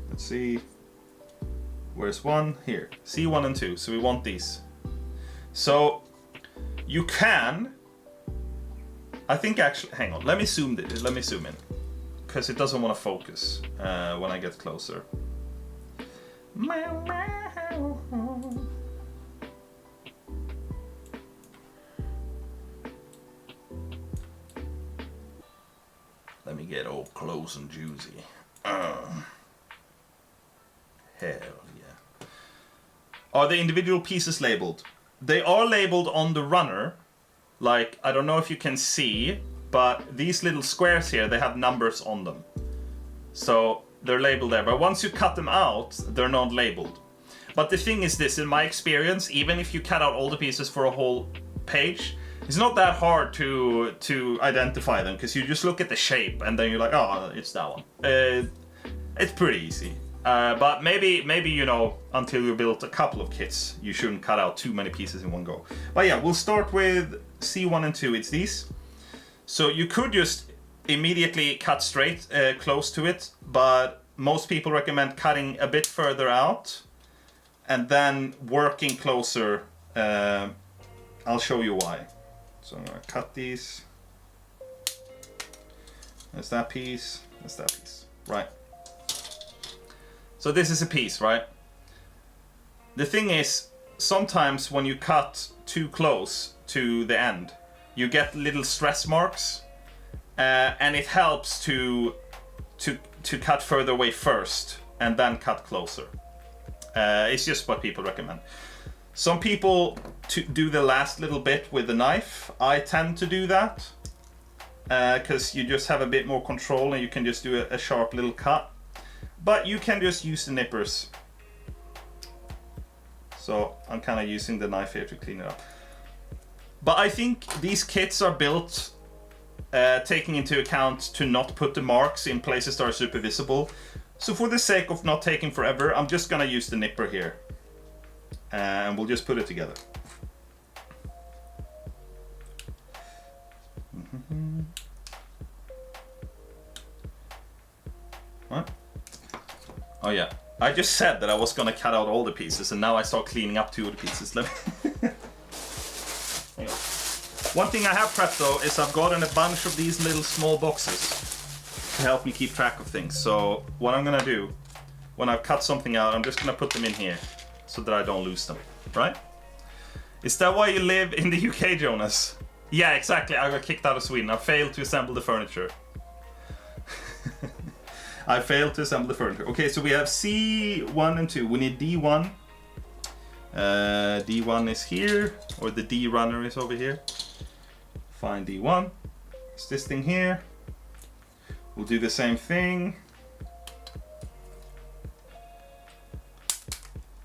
Let's see. Where's 1? Here. C1 and 2. So we want these. So you can... I think actually... Hang on. Let me zoom in. Because it doesn't want to focus when I get closer. Let me get all close and juicy. Hell yeah. Are the individual pieces labeled? They are labeled on the runner. Like, I don't know if you can see, but these little squares here, they have numbers on them. So they're labeled there. But once you cut them out, they're not labeled. But the thing is this, in my experience, even if you cut out all the pieces for a whole page, it's not that hard to identify them, because you just look at the shape and then you're like, oh, it's that one. It's pretty easy. But maybe you know, until you built a couple of kits, you shouldn't cut out too many pieces in one go. But yeah, we'll start with C1 and 2. It's these. So you could just immediately cut straight close to it, but most people recommend cutting a bit further out and then working closer. I'll show you why. So I'm gonna cut these. There's that piece. There's that piece. Right. So this is a piece, right? The thing is, sometimes when you cut too close to the end, you get little stress marks, and it helps to cut further away first and then cut closer. It's just what people recommend. Some people do the last little bit with the knife. I tend to do that because you just have a bit more control and you can just do a sharp little cut. But you can just use the nippers. So I'm kind of using the knife here to clean it up. But I think these kits are built taking into account to not put the marks in places that are super visible. So for the sake of not taking forever, I'm just gonna use the nipper here. And we'll just put it together. What? Oh yeah, I just said that I was gonna cut out all the pieces, and now I start cleaning up 2 of the pieces. Let me One thing I have prepped though is I've gotten a bunch of these little small boxes to help me keep track of things. So what I'm gonna do, when I've cut something out, I'm just gonna put them in here so that I don't lose them, right? Is that why you live in the UK, Jonas? Yeah, exactly. I got kicked out of Sweden. I failed to assemble the furniture. I failed to assemble the furniture. Okay, so we have C1 and 2. We need D1. D1 is here, or the D runner is over here. Find D1. It's this thing here. We'll do the same thing.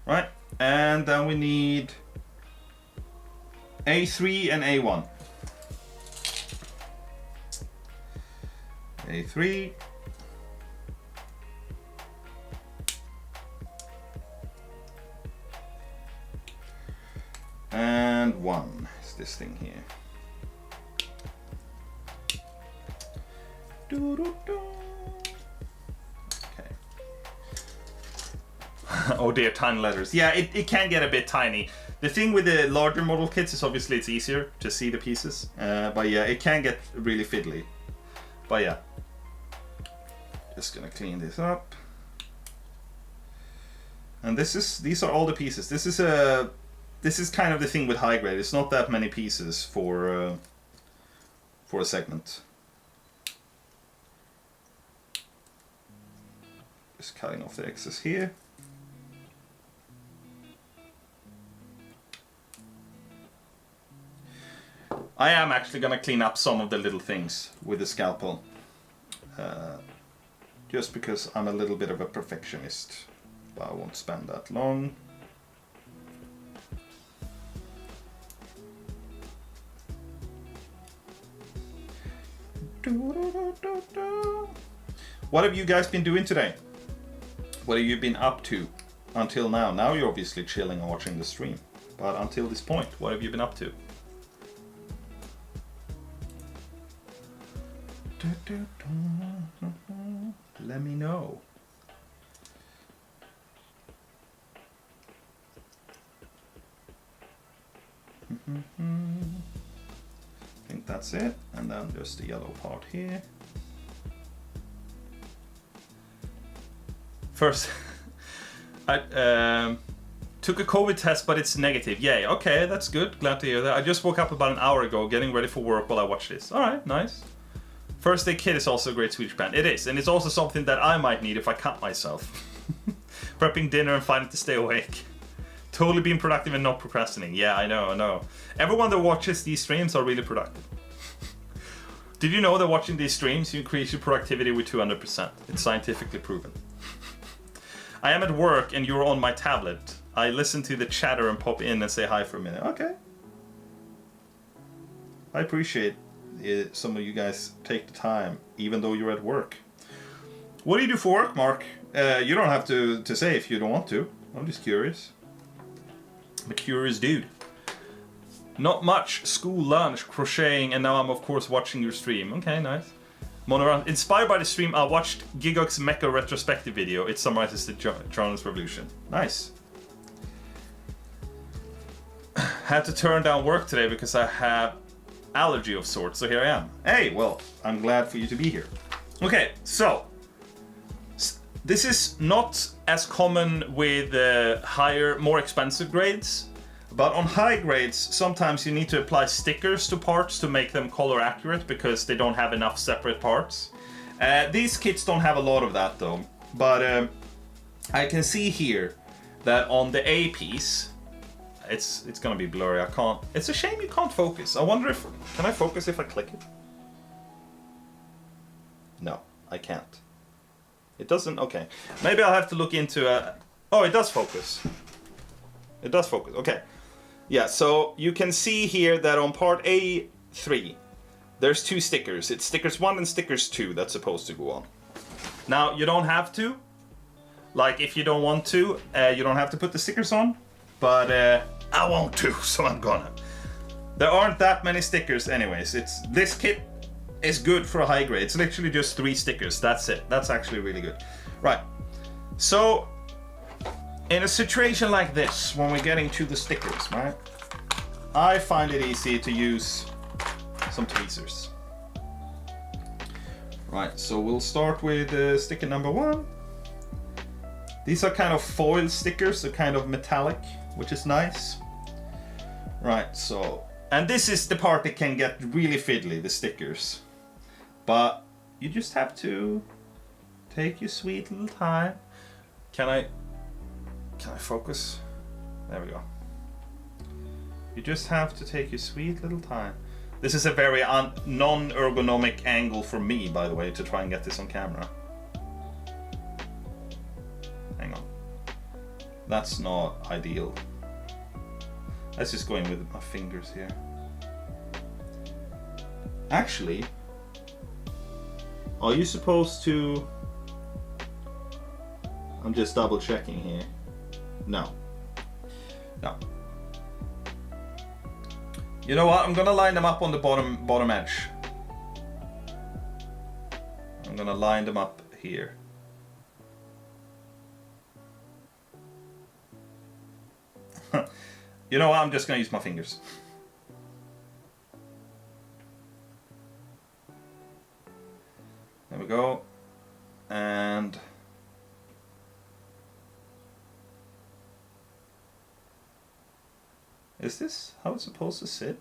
Right, and then we need A3 and A1. A3. And 1 is this thing here. Okay. Oh dear, tiny letters. Yeah, it can get a bit tiny. The thing with the larger model kits is obviously it's easier to see the pieces. But yeah, it can get really fiddly. But yeah. Just gonna clean this up. And these are all the pieces. This is kind of the thing with high grade. It's not that many pieces for a segment. Just cutting off the excess here. I am actually gonna clean up some of the little things with the scalpel. Just because I'm a little bit of a perfectionist. But I won't spend that long. What have you guys been doing today? What have you been up to until now? Now you're obviously chilling and watching the stream. But until this point, what have you been up to? Let me know. I think that's it, and then just the yellow part here. First, I took a COVID test, but it's negative. Yay, okay, that's good. Glad to hear that. I just woke up about an hour ago, getting ready for work while I watch this. Alright, nice. First Aid Kit is also a great Swedish band. It is, and it's also something that I might need if I cut myself. Prepping dinner and finding to stay awake. Totally being productive and not procrastinating. Yeah, I know. Everyone that watches these streams are really productive. Did you know that watching these streams, you increase your productivity with 200%? It's scientifically proven. I am at work and you're on my tablet. I listen to the chatter and pop in and say hi for a minute. Okay. I appreciate it. Some of you guys take the time, even though you're at work. What do you do for work, Mark? You don't have to say if you don't want to. I'm just curious. I'm a curious dude. Not much. School, lunch, crocheting, and now I'm of course watching your stream. Okay, nice. Monoran, inspired by the stream, I watched Gigok's Mecha retrospective video. It summarizes the Jonas Revolution. Nice. Had to turn down work today because I have allergy of sorts, so here I am. Hey, well, I'm glad for you to be here. Okay, so this is not as common with higher, more expensive grades, but on high grades, sometimes you need to apply stickers to parts to make them color accurate because they don't have enough separate parts. These kits don't have a lot of that though, but I can see here that on the A piece, it's gonna be blurry. I can't. It's a shame you can't focus. I wonder if can I focus if I click it? No, I can't. It doesn't. Okay, maybe I'll have to look into a. Oh, it does focus. It does focus. Okay, yeah. So you can see here that on part A3, there's 2 stickers. It's stickers 1 and stickers 2 that's supposed to go on. Now you don't have to. Like if you don't want to, you don't have to put the stickers on. But I want to, so I'm gonna. There aren't that many stickers anyways. This kit is good for a high grade. It's literally just 3 stickers. That's it. That's actually really good. Right. So, in a situation like this, when we're getting to the stickers, right? I find it easy to use some tweezers. Right, so we'll start with sticker number 1. These are kind of foil stickers, so kind of metallic, which is nice. Right, so, and this is the part that can get really fiddly, the stickers. But you just have to take your sweet little time. Can I focus? There we go. You just have to take your sweet little time. This is a very non-ergonomic angle for me, by the way, to try and get this on camera. Hang on. That's not ideal. Let's just go in with my fingers here. Actually, Are you supposed to... I'm just double checking here. No. No. You know what? I'm gonna line them up on the bottom edge. I'm gonna line them up here. You know what? I'm just gonna use my fingers. There we go. And is this how it's supposed to sit?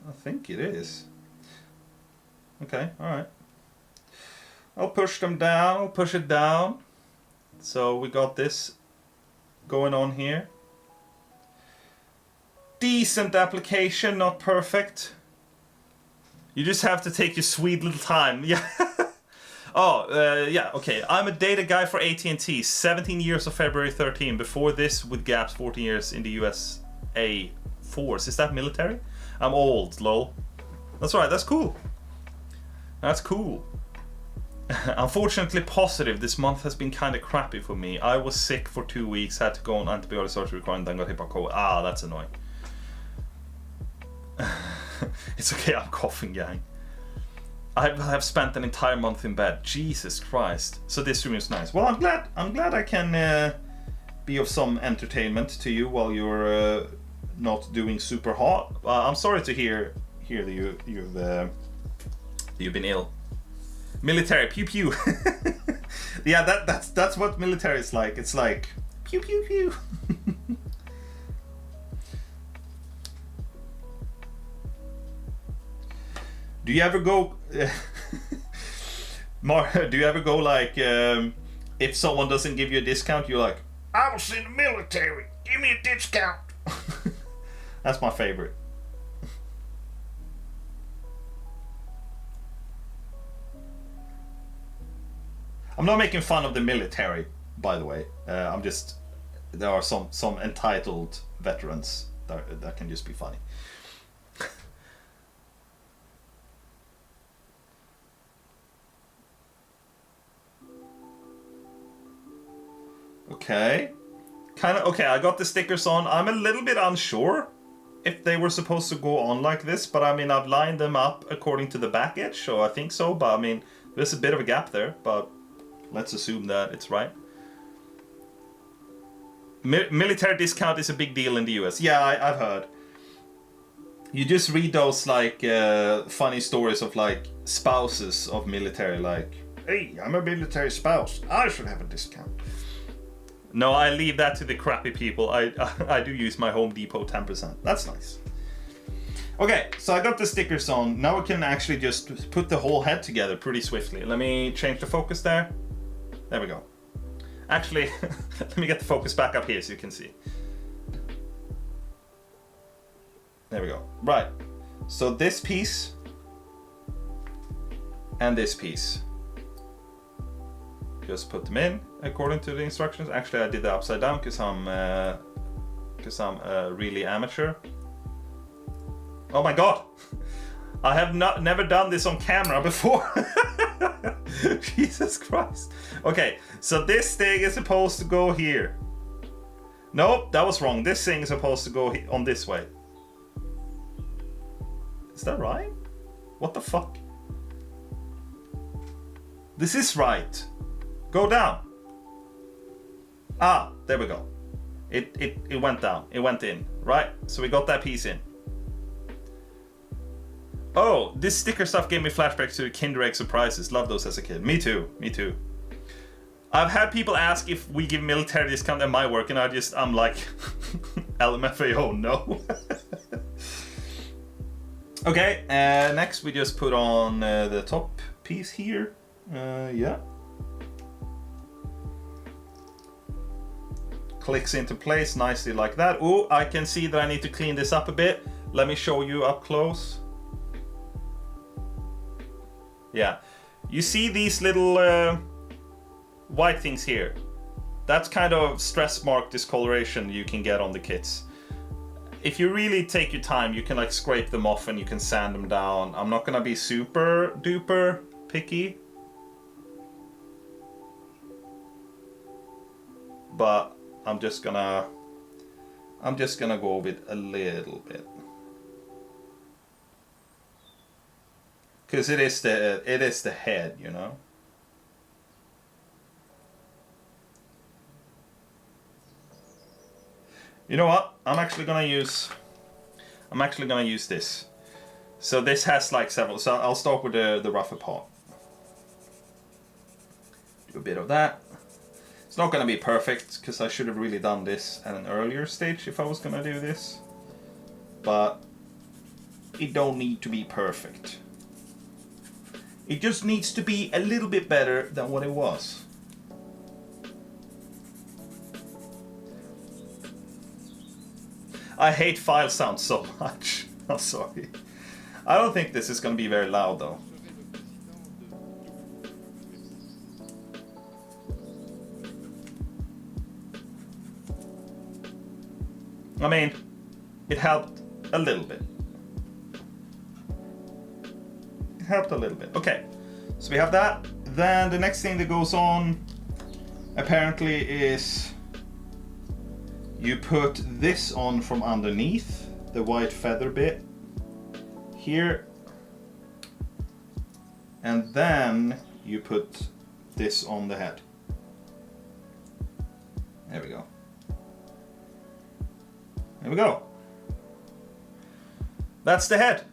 I think it is. Okay, alright. I'll push them down, I'll push it down. So we got this going on here. Decent application, not perfect. You just have to take your sweet little time. Yeah. Yeah, okay. I'm a data guy for AT&T. 17 years of February 13. Before this, with gaps, 14 years in the USA Force. Is that military? I'm old, lol. That's right, that's cool. That's cool. Unfortunately positive, this month has been kind of crappy for me. I was sick for 2 weeks, had to go on antibiotic surgery requiring, then got hit by COVID. Ah, that's annoying. It's okay, I'm coughing, gang. I have spent an entire month in bed. Jesus Christ. So this room is nice. Well, I'm glad I can be of some entertainment to you while you're not doing super hot. I'm sorry to hear that you've been ill. Military, pew pew. Yeah, that's what military is like. It's like pew pew pew. Do you ever go do you ever go like if someone doesn't give you a discount, you're like, I was in the military, give me a discount. That's my favorite. I'm not making fun of the military, by the way. I'm just, there are some entitled veterans that can just be funny. Okay. Okay, I got the stickers on. I'm a little bit unsure if they were supposed to go on like this, but I mean, I've lined them up according to the back edge, so I think so, but I mean, there's a bit of a gap there, but let's assume that it's right. Military discount is a big deal in the US. Yeah, I've heard. You just read those like funny stories of like spouses of military, like, hey, I'm a military spouse, I should have a discount. No, I leave that to the crappy people. I do use my Home Depot 10%. That's nice. Okay, so I got the stickers on. Now we can actually just put the whole head together pretty swiftly. Let me change the focus there. There we go. Actually, let me get the focus back up here so you can see. There we go. Right. So this piece and this piece. Just put them in according to the instructions. Actually, I did that upside down because I'm really amateur. Oh my god! I have never done this on camera before. Jesus Christ. Okay, so this thing is supposed to go here. Nope, that was wrong. This thing is supposed to go on this way. Is that right? What the fuck? This is right. Go down. Ah, there we go. It went down. It went in. Right? So we got that piece in. Oh, this sticker stuff gave me flashbacks to Kinder Egg surprises. Love those as a kid. Me too. Me too. I've had people ask if we give military discount at my work, and I'm like, LMFAO, no. Okay, next we just put on the top piece here. Yeah. Clicks into place nicely like that. Oh, I can see that I need to clean this up a bit. Let me show you up close. Yeah. You see these little white things here? That's kind of stress mark discoloration you can get on the kits. if you really take your time, you can like scrape them off and you can sand them down. I'm not gonna be super duper picky, but I'm just gonna go with a little bit, because it is the head, you know. You know what? I'm actually gonna use this. So this has like several. So I'll start with the rougher part. Do a bit of that. It's not gonna be perfect because I should have really done this at an earlier stage if I was gonna do this. But it don't need to be perfect. It just needs to be a little bit better than what it was. I hate file sounds so much. I'm sorry. I don't think this is going to be very loud though. I mean, it helped a little bit. It helped a little bit. Okay, so we have that. Then the next thing that goes on apparently is you put this on from underneath, the white feather bit here, and then you put this on the head. There we go. There we go. That's the head.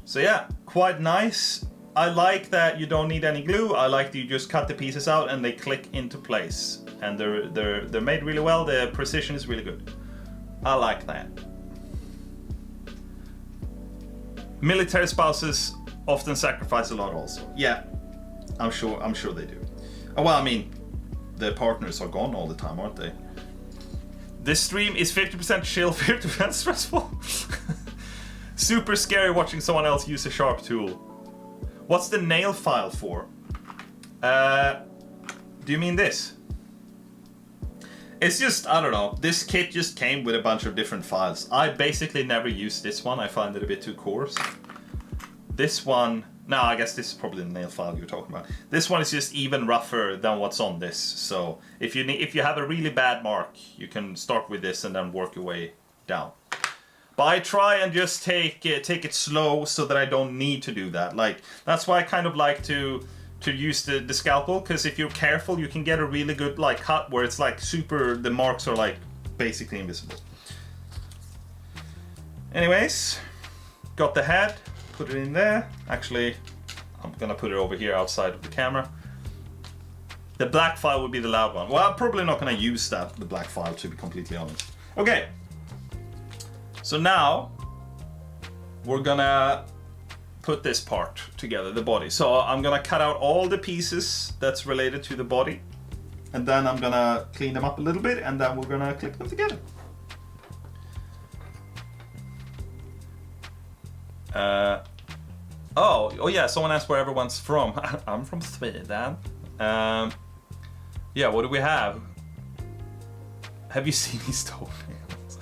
So yeah, quite nice. I like that you don't need any glue. I like that you just cut the pieces out and they click into place. And they're made really well. The precision is really good. I like that. Military spouses often sacrifice a lot also. Yeah, I'm sure they do. Oh, well, I mean, their partners are gone all the time, aren't they? This stream is 50% chill, 50% stressful. Super scary watching someone else use a sharp tool. What's the nail file for? Do you mean this? It's just, I don't know, this kit just came with a bunch of different files. I basically never use this one, I find it a bit too coarse. This one, no, I guess this is probably the nail file you're talking about. This one is just even rougher than what's on this. So if you have a really bad mark, you can start with this and then work your way down. But I try and just take it slow so that I don't need to do that. Like, that's why I kind of like to use the scalpel, because if you're careful you can get a really good like cut where it's like super, the marks are like basically invisible. Anyways, got the head, put it in there. Actually, I'm gonna put it over here outside of the camera. The black file would be the loud one. Well, I'm probably not gonna use the black file, to be completely honest. Okay, so now we're gonna put this part together, the body. So I'm gonna cut out all the pieces that's related to the body, and then I'm gonna clean them up a little bit, and then we're gonna clip them together. Oh yeah, someone asked where everyone's from. I'm from Sweden. Yeah, what do we have? Have you seen these toenails?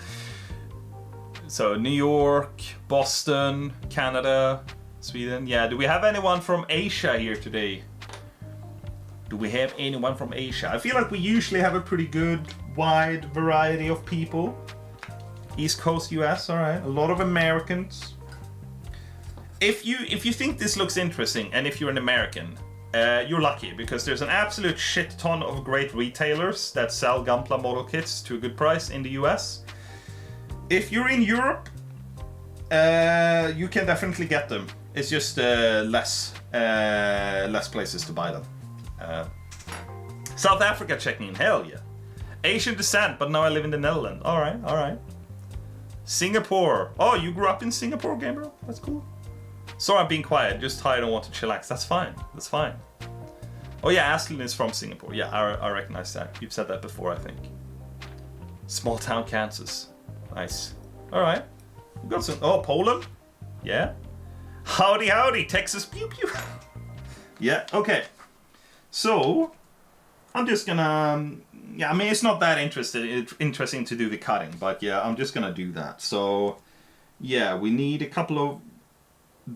So New York, Boston, Canada, Sweden. Yeah, do we have anyone from Asia here today? Do we have anyone from Asia? I feel like we usually have a pretty good wide variety of people. East Coast US, all right. A lot of Americans. If you think this looks interesting, and if you're an American, you're lucky, because there's an absolute shit ton of great retailers that sell Gunpla model kits to a good price in the US. If you're in Europe, you can definitely get them. It's just less places to buy them. South Africa checking in, hell yeah. Asian descent, but now I live in the Netherlands. All right. Singapore. Oh, you grew up in Singapore, Gabriel? That's cool. Sorry, I'm being quiet. Just tired and want to chillax. That's fine. Oh yeah, Ashlyn is from Singapore. Yeah, I recognize that. You've said that before, I think. Small town Kansas. Nice. All right. We've got some. Oh, Poland. Yeah. Howdy, Texas. Pew pew. Yeah. Okay. So I'm just gonna yeah, I mean, it's not that interesting to do the cutting, but yeah, I'm just gonna do that. So yeah, we need a couple of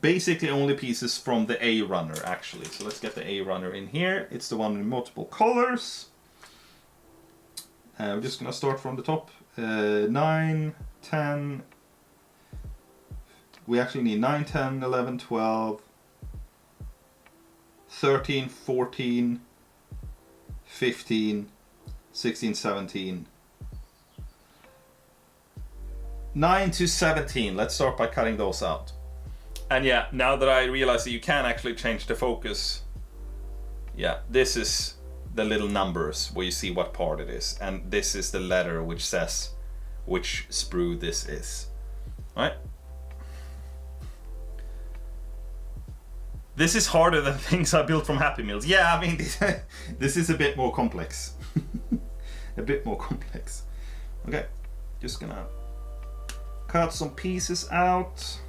basically only pieces from the A runner actually. So let's get the A runner in here. It's the one in multiple colors. We're just gonna start from the top. 9, 10. We actually need 9, 10, 11, 12, 13, 14, 15, 16, 17. 9 to 17. Let's start by cutting those out. And yeah, now that I realize that you can actually change the focus, yeah, this is the little numbers where you see what part it is, and this is the letter which says which sprue this is. All right. This is harder than things I built from Happy Meals. Yeah, I mean, this is a bit more complex. A bit more complex. Okay, just gonna cut some pieces out.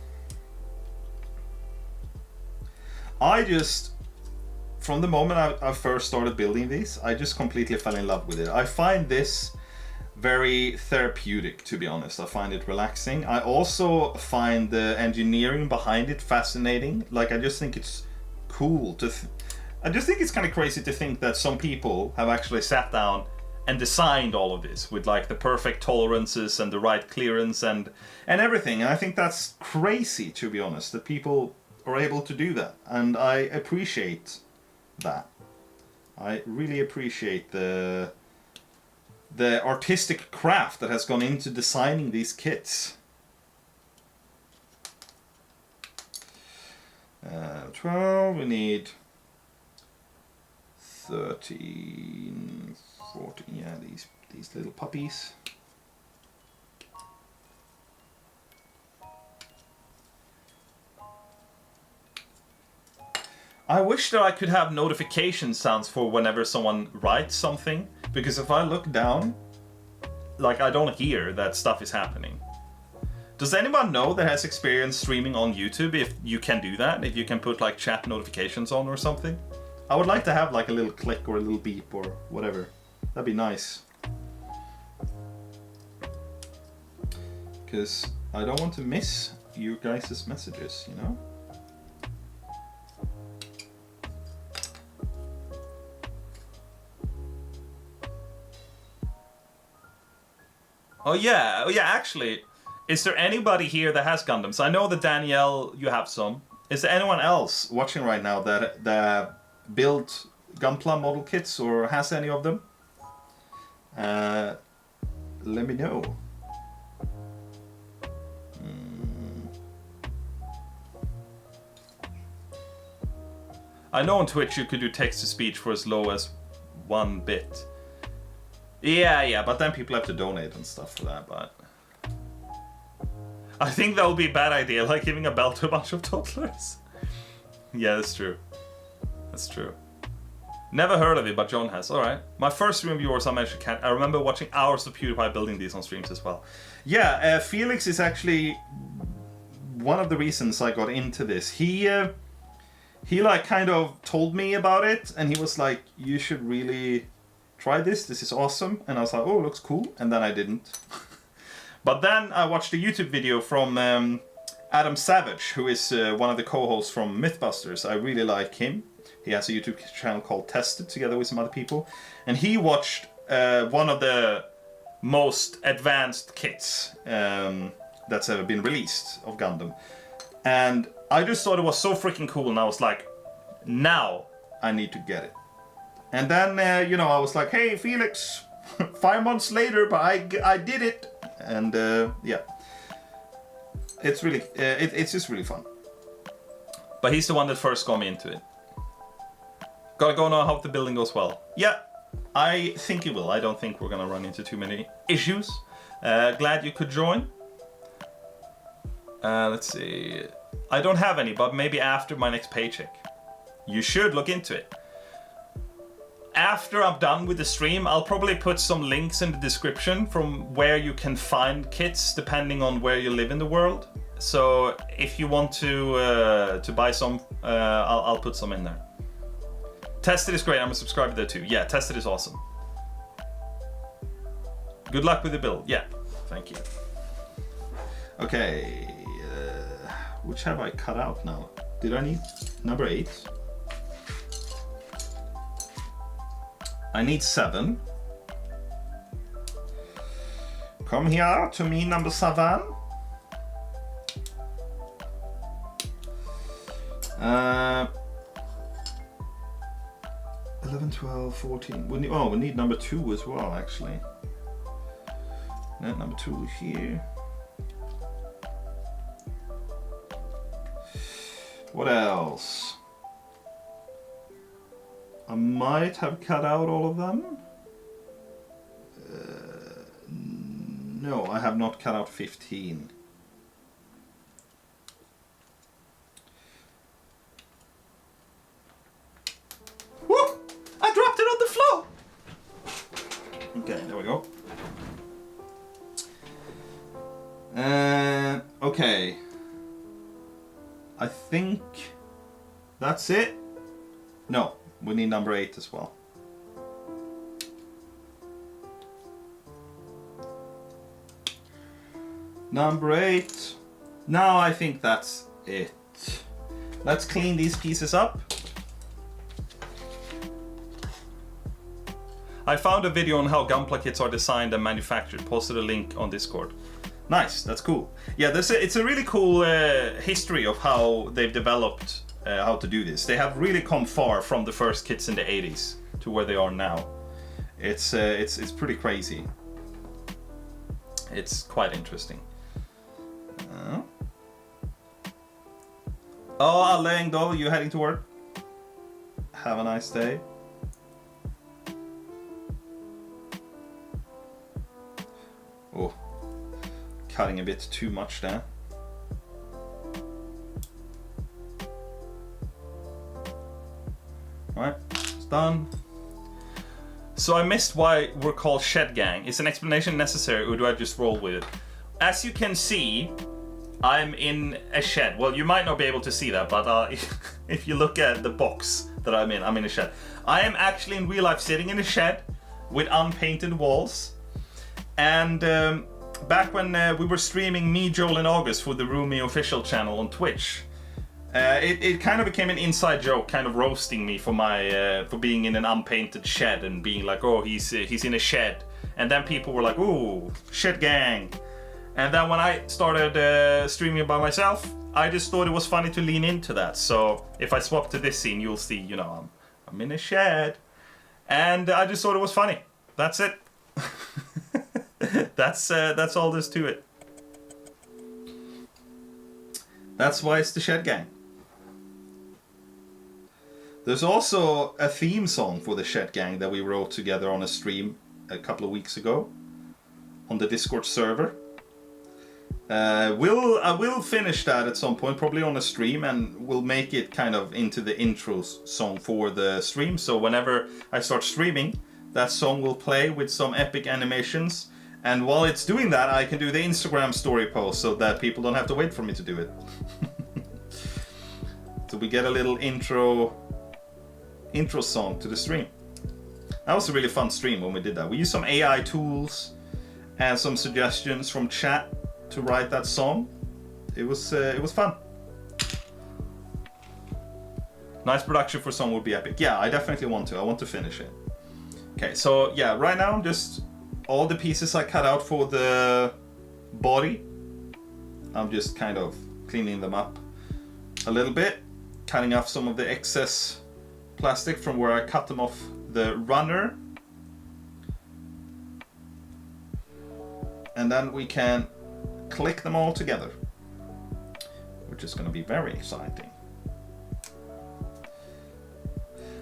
I just, from the moment I first started building these, I just completely fell in love with it. I find this very therapeutic, to be honest. I find it relaxing. I also find the engineering behind it fascinating. Like, I just think it's cool to... I just think it's kind of crazy to think that some people have actually sat down and designed all of this with like the perfect tolerances and the right clearance and everything. And I think that's crazy, to be honest, that people are able to do that. And I appreciate that. I really appreciate the artistic craft that has gone into designing these kits. 12, we need 13, 14, yeah, these little puppies. I wish that I could have notification sounds for whenever someone writes something, because if I look down, like, I don't hear that stuff is happening. Does anyone know that has experience streaming on YouTube if you can do that? If you can put like chat notifications on or something? I would like to have like a little click or a little beep or whatever. That'd be nice. Because I don't want to miss you guys' messages, you know? Oh yeah, actually, is there anybody here that has Gundams? I know that Danielle, you have some. Is there anyone else watching right now that built Gunpla model kits or has any of them? Let me know. I know on Twitch you could do text-to-speech for as low as 1 bit. Yeah, but then people have to donate and stuff for that, but... I think that would be a bad idea, like giving a belt to a bunch of toddlers. Yeah, that's true. That's true. Never heard of it, but John has. Alright. My first stream viewers, I remember watching hours of PewDiePie building these on streams as well. Yeah, Felix is actually one of the reasons I got into this. He like kind of told me about it, and he was like, you should really try this. This is awesome. And I was like, oh, it looks cool. And then I didn't. But then I watched a YouTube video from Adam Savage, who is one of the co-hosts from Mythbusters. I really like him. He has a YouTube channel called Tested, together with some other people. And he watched one of the most advanced kits that's ever been released of Gundam. And I just thought it was so freaking cool, and I was like, now I need to get it. And then, you know, I was like, hey, Felix, 5 months later, but I did it. And yeah, it's really, it's just really fun. But he's the one that first got me into it. Gotta go now, hope the building goes well. Yeah, I think it will. I don't think we're gonna run into too many issues. Glad you could join. Let's see. I don't have any, but maybe after my next paycheck. You should look into it. After I'm done with the stream, I'll probably put some links in the description from where you can find kits, depending on where you live in the world. So if you want to buy some, I'll put some in there. Tested is great. I'm a subscriber there too. Yeah, Tested is awesome. Good luck with the build. Yeah, thank you. Okay, which have I cut out now? Did I need number 8? I need 7. Come here to me, number 7. 11, 12, 14. We need number 2 as well, actually. Number 2 here. What else? I might have cut out all of them. No, I have not cut out 15. Woo! I dropped it on the floor! Okay, there we go. Okay. I think that's it. No, we need number 8 as well. Number 8. Now I think that's it. Let's clean these pieces up. I found a video on how gunpla kits are designed and manufactured. Posted a link on Discord. Nice, that's cool. Yeah, it's a really cool history of how they've developed how to do this. They have really come far from the first kits in the 80s to where they are now. It's pretty crazy. It's quite interesting. Oh, Lengdal, you heading to work? Have a nice day. Oh, cutting a bit too much there. Alright, it's done. So I missed why we're called Shed Gang. Is an explanation necessary, or do I just roll with it? As you can see, I'm in a shed. Well, you might not be able to see that, but if you look at the box that I'm in a shed. I am actually in real life sitting in a shed with unpainted walls. And back when we were streaming me, Joel, and August for the Rumi official channel on Twitch, it kind of became an inside joke, kind of roasting me for my for being in an unpainted shed and being like, oh, he's in a shed. And then people were like, ooh, Shed Gang. And then when I started streaming by myself, I just thought it was funny to lean into that. So if I swap to this scene, you'll see, you know, I'm in a shed. And I just thought it was funny. That's it. That's all there's to it. That's why it's the Shed Gang. There's also a theme song for the Shed Gang that we wrote together on a stream a couple of weeks ago on the Discord server. I will finish that at some point, probably on a stream, and we'll make it kind of into the intro song for the stream. So whenever I start streaming, that song will play with some epic animations. And while it's doing that, I can do the Instagram story post so that people don't have to wait for me to do it. So we get a little intro song to the stream. That was a really fun stream when we did that. We used some AI tools and some suggestions from chat to write that song. It was fun. Nice production for a song would be epic. Yeah, I definitely want to. I want to finish it. Okay, so yeah, right now I'm just all the pieces I cut out for the body. I'm just kind of cleaning them up a little bit, cutting off some of the excess plastic from where I cut them off the runner. And then we can click them all together, which is going to be very exciting.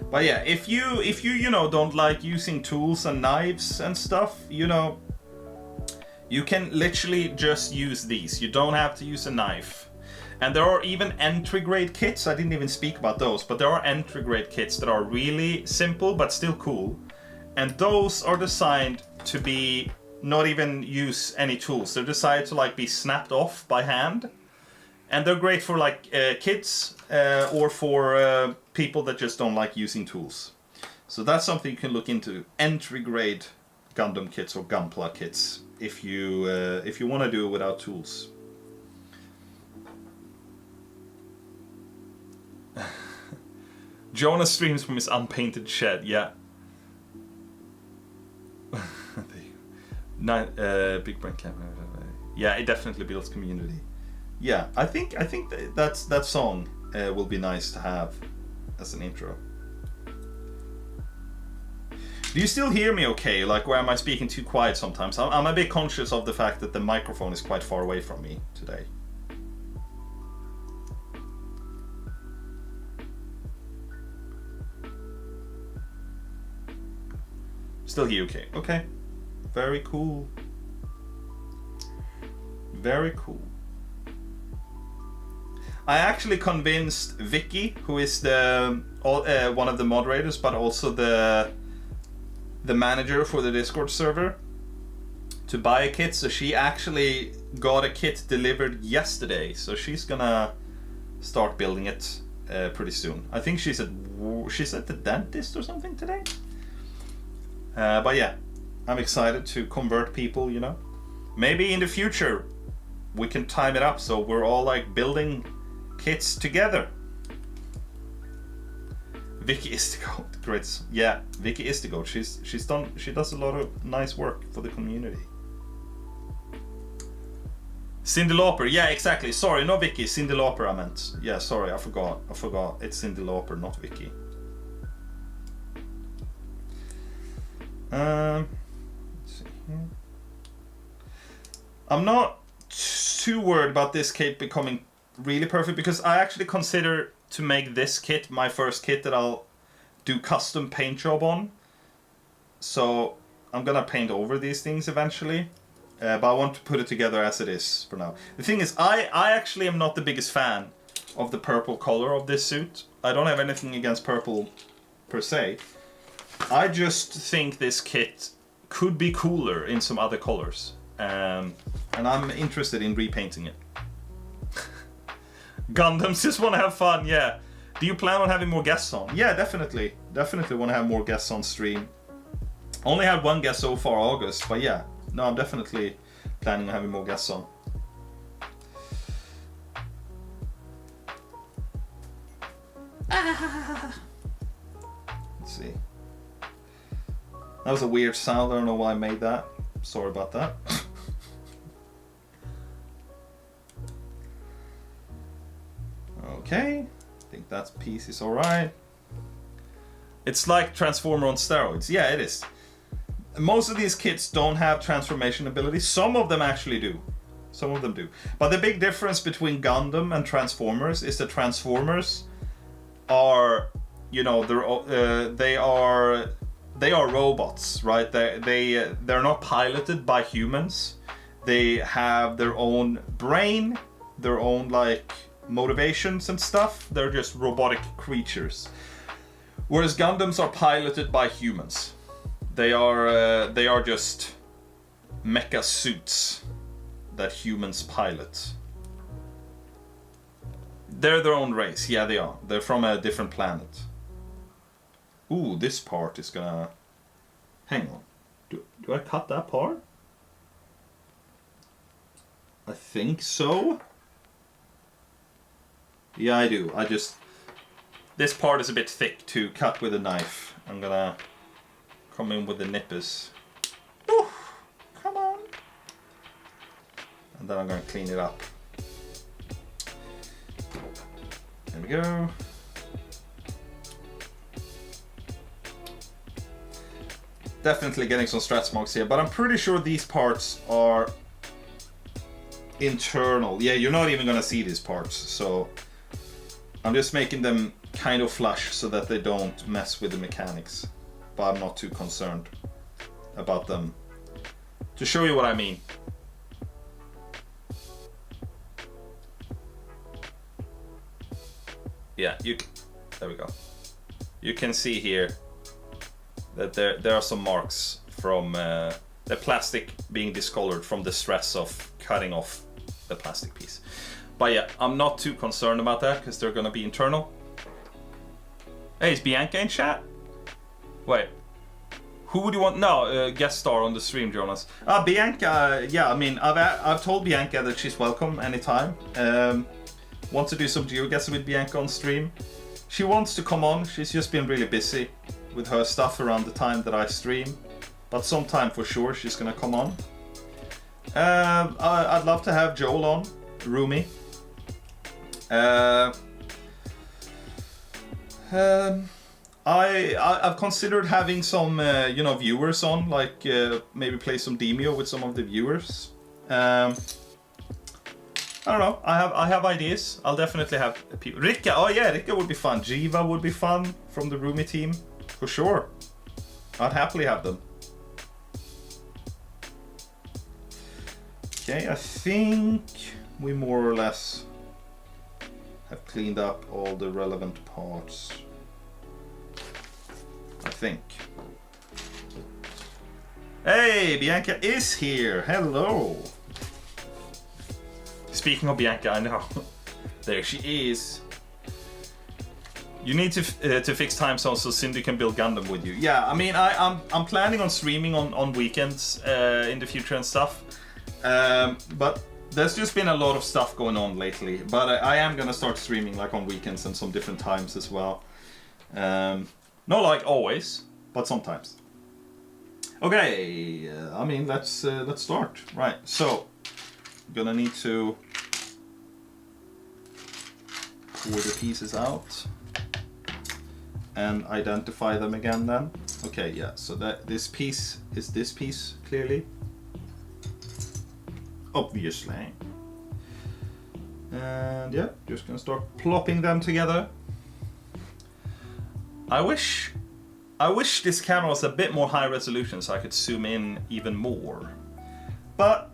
But yeah, if you don't like using tools and knives and stuff, you can literally just use these. You don't have to use a knife. And there are even entry grade kits. I didn't even speak about those, but there are entry grade kits that are really simple but still cool. And those are designed to be not even use any tools. They're designed to like be snapped off by hand. And they're great for like kids or for people that just don't like using tools. So that's something you can look into. Entry grade Gundam kits or gunpla kits if you want to do it without tools. Jonas streams from his unpainted shed. Yeah. Big brain camera. Yeah, it definitely builds community. Yeah, I think that song will be nice to have as an intro. Do you still hear me okay? Like, where am I speaking too quiet sometimes? I'm a bit conscious of the fact that the microphone is quite far away from me today. Still hear okay. Okay. Very cool. Very cool. I actually convinced Vicky, who is the one of the moderators, but also the manager for the Discord server, to buy a kit. So she actually got a kit delivered yesterday. So she's gonna start building it pretty soon. I think she's at the dentist or something today. But yeah, I'm excited to convert people, you know. Maybe in the future we can time it up so we're all like building kits together. Vicky is the goat. Great. Yeah, Vicky is the goat. She does a lot of nice work for the community. Cyndi Lauper. Yeah, exactly. Sorry, not Vicky. Cyndi Lauper I meant. Yeah, sorry, I forgot. It's Cyndi Lauper, not Vicky. Let's see here. I'm not too worried about this kit becoming really perfect, because I actually consider to make this kit my first kit that I'll do custom paint job on. So I'm gonna paint over these things eventually, but I want to put it together as it is for now. The thing is, I actually am not the biggest fan of the purple color of this suit. I don't have anything against purple per se. I just think this kit could be cooler in some other colors, and I'm interested in repainting it. Gundams just want to have fun, yeah. Do you plan on having more guests on? Yeah, definitely. Definitely want to have more guests on stream. Only had one guest so far, August, but yeah. No, I'm definitely planning on having more guests on. Let's see. That was a weird sound. I don't know why I made that. Sorry about that. Okay. I think that piece is alright. It's like Transformer on steroids. Yeah, it is. Most of these kits don't have transformation abilities. Some of them actually do. Some of them do. But the big difference between Gundam and Transformers is that Transformers are, you know, they are robots, right? They're not piloted by humans. They have their own brain, their own like motivations and stuff. They're just robotic creatures. Whereas Gundams are piloted by humans. They are just mecha suits that humans pilot. They're their own race. Yeah, they are. They're from a different planet. Ooh, this part is gonna... Hang on. Do I cut that part? I think so. Yeah, I do. This part is a bit thick to cut with a knife. I'm gonna come in with the nippers. Ooh, come on. And then I'm gonna clean it up. There we go. Definitely getting some stretch marks here, but I'm pretty sure these parts are internal. Yeah, you're not even gonna see these parts, so I'm just making them kind of flush so that they don't mess with the mechanics, but I'm not too concerned about them. To show you what I mean. Yeah, there we go. You can see here that there are some marks from the plastic being discolored from the stress of cutting off the plastic piece. But yeah, I'm not too concerned about that because they're gonna be internal. Hey, is Bianca in chat? Wait. Who would you want? No, guest star on the stream, Jonas. Bianca. Yeah, I mean, I've told Bianca that she's welcome anytime. Want to do some GeoGuessr with Bianca on stream? She wants to come on. She's just been really busy with her stuff around the time that I stream. But sometime for sure she's gonna come on. I'd love to have Joel on, Rumi. I've considered having some, viewers on, like maybe play some Demio with some of the viewers. I don't know. I have ideas. I'll definitely have people. Rika, oh yeah, Rika would be fun. Jiva would be fun from the Rumi team, for sure. I'd happily have them. Okay, I think we more or less have cleaned up all the relevant parts. I think. Hey, Bianca is here. Hello. Speaking of Bianca, I know. There she is. You need to fix time zones so Cindy can build Gundam with you. Yeah, I mean, I'm planning on streaming on weekends in the future and stuff. But there's just been a lot of stuff going on lately. But I am gonna start streaming like on weekends and some different times as well. Not like always, but sometimes. Okay, I mean, let's start. Right, so gonna need to pour the pieces out and identify them again then. Okay, yeah, so that this piece is this piece, clearly. Obviously. And yeah, just gonna start plopping them together. I wish this camera was a bit more high resolution so I could zoom in even more. But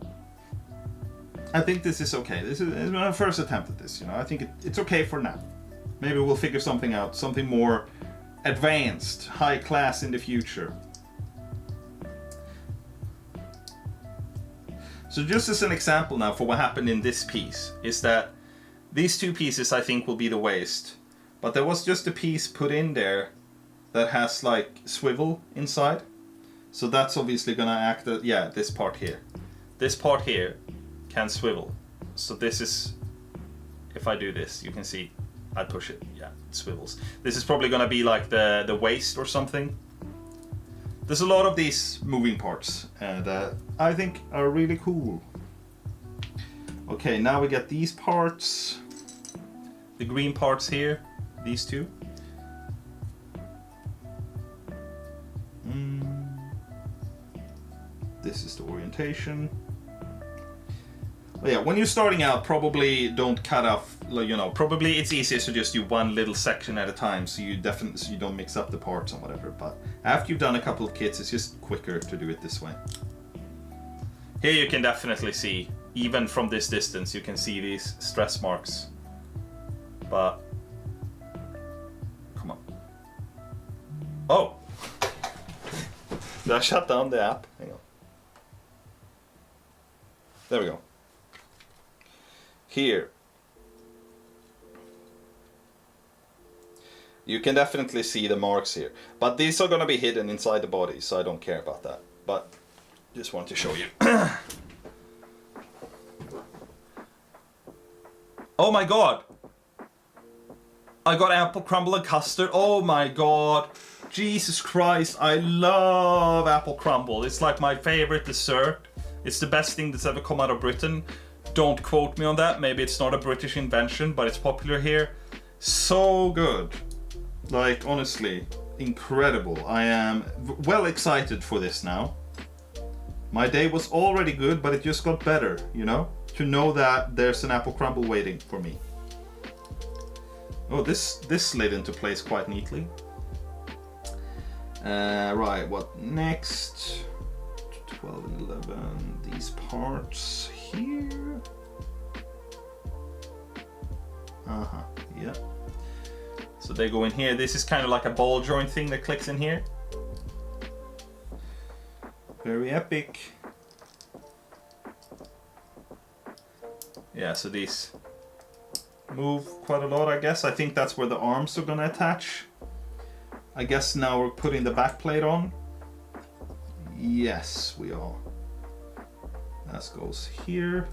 I think this is okay. This is my first attempt at this, you know. I think it's okay for now. Maybe we'll figure something out, something more advanced, high class in the future. So just as an example now for what happened in this piece, is that these two pieces I think will be the waist. But there was just a piece put in there that has like swivel inside. So that's obviously gonna act as, yeah, this part here. This part here can swivel. So this is, if I do this, you can see, I push it, yeah, it swivels. This is probably gonna be like the waist or something. There's a lot of these moving parts that I think are really cool. Okay, now we get these parts. The green parts here, these two. This is the orientation. But yeah, when you're starting out, probably don't cut off, you know, probably it's easiest to just do one little section at a time so you don't mix up the parts and whatever. But after you've done a couple of kits, it's just quicker to do it this way. Here you can definitely see, even from this distance, you can see these stress marks. But, come on. Oh! Did I shut down the app? Hang on. There we go. Here. You can definitely see the marks here. But these are gonna be hidden inside the body, so I don't care about that. But, just want to show you. Oh my god! I got apple crumble and custard. Oh my god. Jesus Christ, I love apple crumble. It's like my favorite dessert. It's the best thing that's ever come out of Britain. Don't quote me on that. Maybe it's not a British invention, but it's popular here. So good. Like, honestly, incredible. I am well excited for this now. My day was already good, but it just got better, you know? To know that there's an apple crumble waiting for me. Oh, this slid into place quite neatly. Right, what next? 12 and 11, these parts here. Yeah. So they go in here. This is kind of like a ball joint thing that clicks in here. Very epic. Yeah, so these move quite a lot, I guess. I think that's where the arms are gonna attach. I guess now we're putting the back plate on. Yes, we are. That goes here.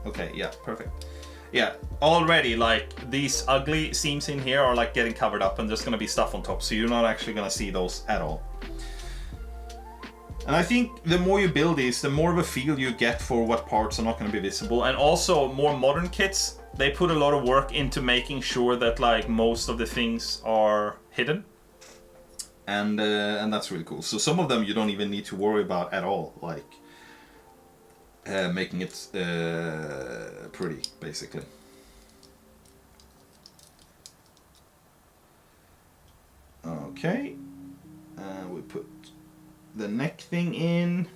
Okay, yeah, perfect. Yeah, already like these ugly seams in here are like getting covered up and there's gonna be stuff on top, so you're not actually gonna see those at all. And I think the more you build these, the more of a feel you get for what parts are not gonna be visible. And also more modern kits, they put a lot of work into making sure that like most of the things are hidden. And that's really cool. So some of them you don't even need to worry about at all, like making it pretty, basically. Okay, we put the neck thing in.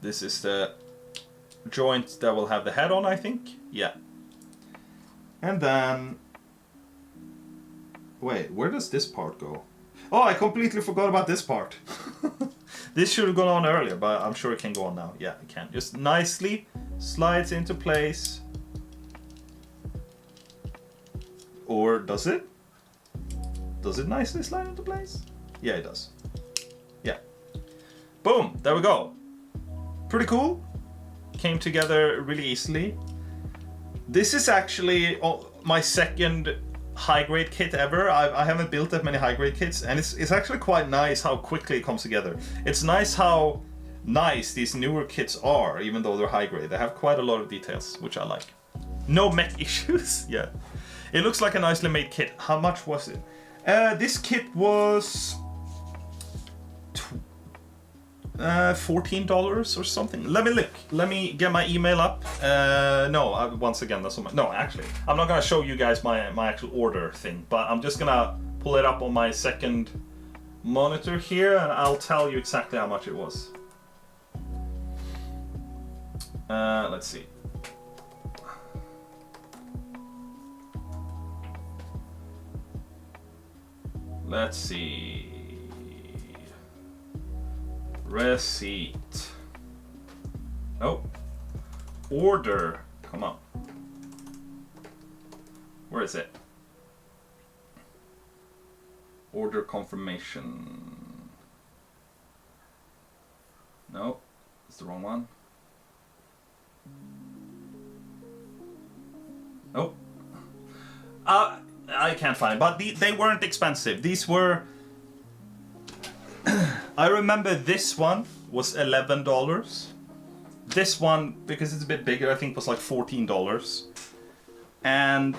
This is the joint that will have the head on, I think. Yeah. And then... Wait, where does this part go? Oh, I completely forgot about this part. This should have gone on earlier, but I'm sure it can go on now. Yeah, it can. Just nicely slides into place. Or does it? Does it nicely slide into place? Yeah, it does. Yeah. Boom, there we go. Pretty cool. Came together really easily. This is actually my second high-grade kit ever. I haven't built that many high-grade kits, and it's actually quite nice how quickly it comes together. It's nice how nice these newer kits are, even though they're high-grade. They have quite a lot of details, which I like. No mech issues. Yeah. It looks like a nicely made kit. How much was it? This kit was $14 or something. Let me look. Let me get my email up. No, once again, that's not my... No, actually, I'm not gonna show you guys my actual order thing, but I'm just gonna pull it up on my second monitor here, and I'll tell you exactly how much it was. Let's see. Let's see. Receipt. Oh. Order. Come on. Where is it? Order confirmation. No, it's the wrong one. Oh. I can't find it, but they weren't expensive. These were... I remember this one was $11. This one, because it's a bit bigger, I think was like $14. And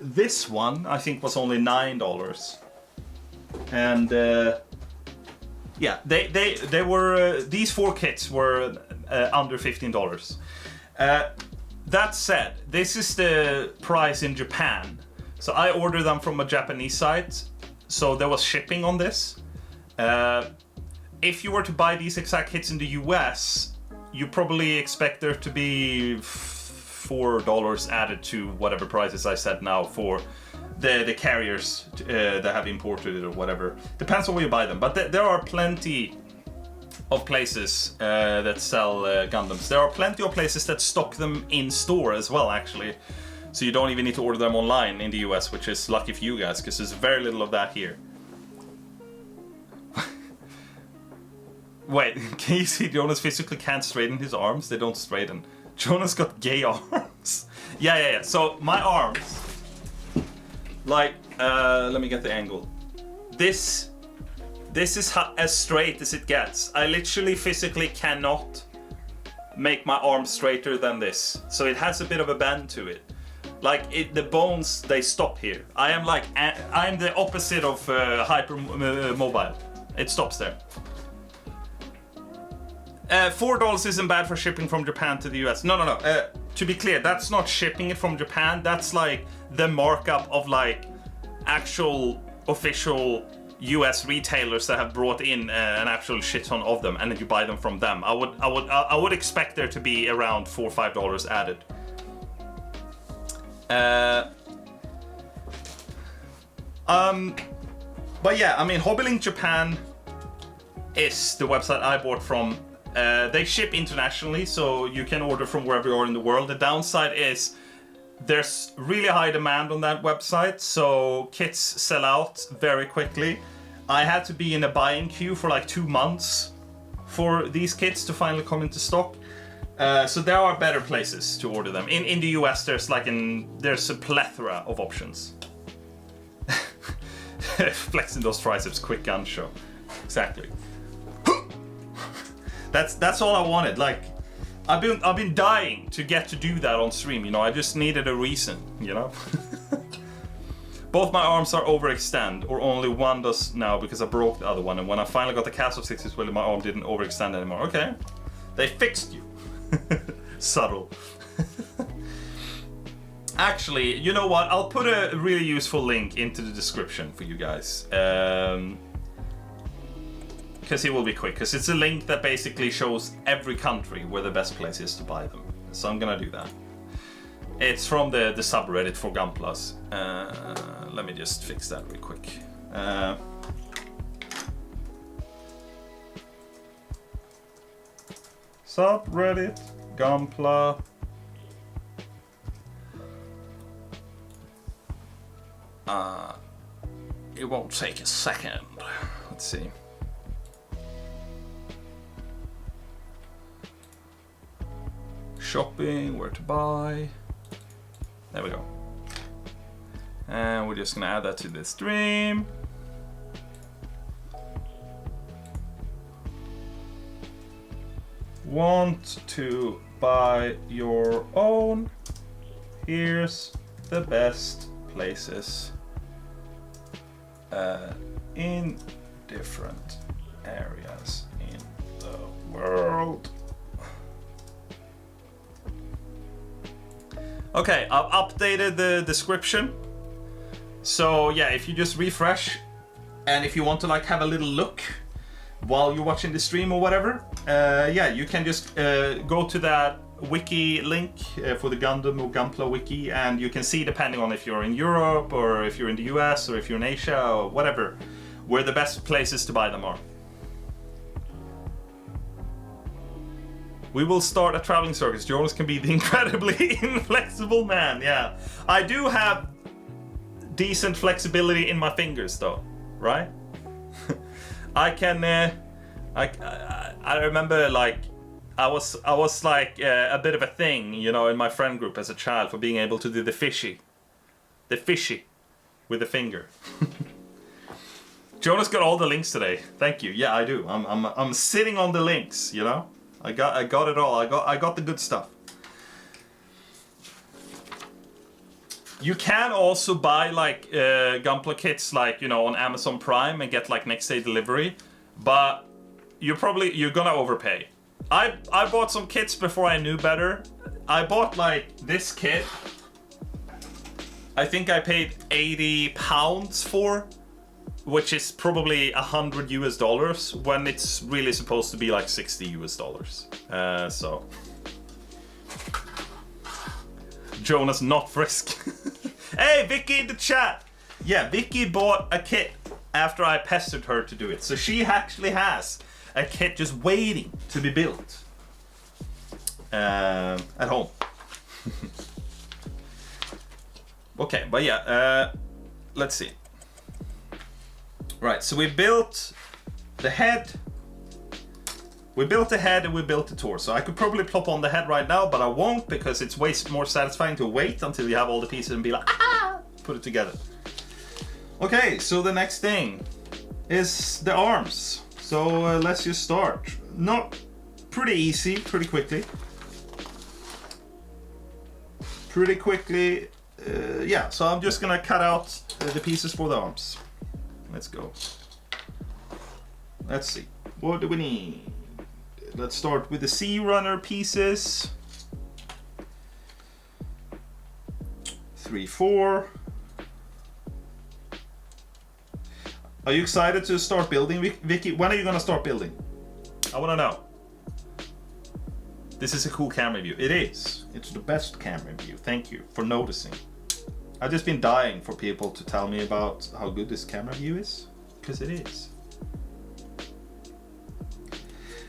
this one, I think, was only $9. And yeah, they were... these four kits were under $15. That said, this is the price in Japan. So I ordered them from a Japanese site, so there was shipping on this. If you were to buy these exact kits in the US, you probably expect there to be $4 added to whatever prices I said now for the carriers that have imported it or whatever. Depends on where you buy them, but there are plenty of places that sell Gundams. There are plenty of places that stock them in store as well, actually. So you don't even need to order them online in the US, which is lucky for you guys, because there's very little of that here. Wait, can you see Jonas physically can't straighten his arms? They don't straighten. Jonas got gay arms. Yeah. So my arms, like, let me get the angle. This is as straight as it gets. I literally physically cannot make my arm straighter than this. So it has a bit of a bend to it. Like, the bones, they stop here. I'm the opposite of hypermobile. It stops there. $4 isn't bad for shipping from Japan to the US. No. To be clear, that's not shipping it from Japan. That's like the markup of like actual official US retailers that have brought in an actual shit ton of them, and then you buy them from them. I would expect there to be around $4 or $5 added. But yeah, I mean, Hobbylink Japan is the website I bought from. They ship internationally, so you can order from wherever you are in the world. The downside is there's really high demand on that website, so kits sell out very quickly. I had to be in a buying queue for like 2 months for these kits to finally come into stock. So there are better places to order them. In the US, there's a plethora of options. Flexing those triceps, quick gun show. Exactly. That's all I wanted. Like, I've been dying to get to do that on stream. You know, I just needed a reason. You know. Both my arms are overextend, or only one does now because I broke the other one. And when I finally got the cast of 6s, well, my arm didn't overextend anymore. Okay, they fixed you. Subtle. Actually, you know what? I'll put a really useful link into the description for you guys. Because it will be quick. Because it's a link that basically shows every country where the best place is to buy them. So I'm gonna do that. It's from the subreddit for Gunplas. Let me just fix that real quick. Subreddit Gunpla. It won't take a second. Let's see. Shopping, where to buy. There we go. And we're just gonna add that to the stream. Want to buy your own? Here's the best places in different areas in the world. Okay, I've updated the description. So yeah, if you just refresh, and if you want to like have a little look while you're watching the stream or whatever, yeah, you can just go to that wiki link for the Gundam or Gunpla wiki, and you can see, depending on if you're in Europe or if you're in the US or if you're in Asia or whatever, where the best places to buy them are. We will start a traveling circus. Jonas can be the incredibly inflexible man. Yeah, I do have decent flexibility in my fingers, though, right? I can. I remember, like, I was like a bit of a thing, you know, in my friend group as a child for being able to do the fishy with the finger. Jonas got all the links today. Thank you. Yeah, I do. I'm sitting on the links, you know. I got it all. I got the good stuff. You can also buy like Gunpla kits, like, you know, on Amazon Prime and get like next day delivery, but you're gonna overpay. I bought some kits before I knew better. I bought like this kit. I think I paid £80 for, which is probably $100 when it's really supposed to be like $60. So Jonas not frisk. Hey, Vicky in the chat. Yeah, Vicky bought a kit after I pestered her to do it. So she actually has a kit just waiting to be built at home. Okay, but yeah, let's see. Right, so we built the head. We built the head and we built the torso. I could probably plop on the head right now, but I won't, because it's way more satisfying to wait until you have all the pieces and be like, ah, put it together. Okay, so the next thing is the arms. So let's just start. Not pretty easy, pretty quickly. Yeah, so I'm just gonna cut out the pieces for the arms. Let's go. Let's see. What do we need? Let's start with the Sea Runner pieces. 3, 4. Are you excited to start building, Vicky? When are you gonna start building? I wanna know. This is a cool camera view. It is. It's the best camera view. Thank you for noticing. I've just been dying for people to tell me about how good this camera view is, because it is.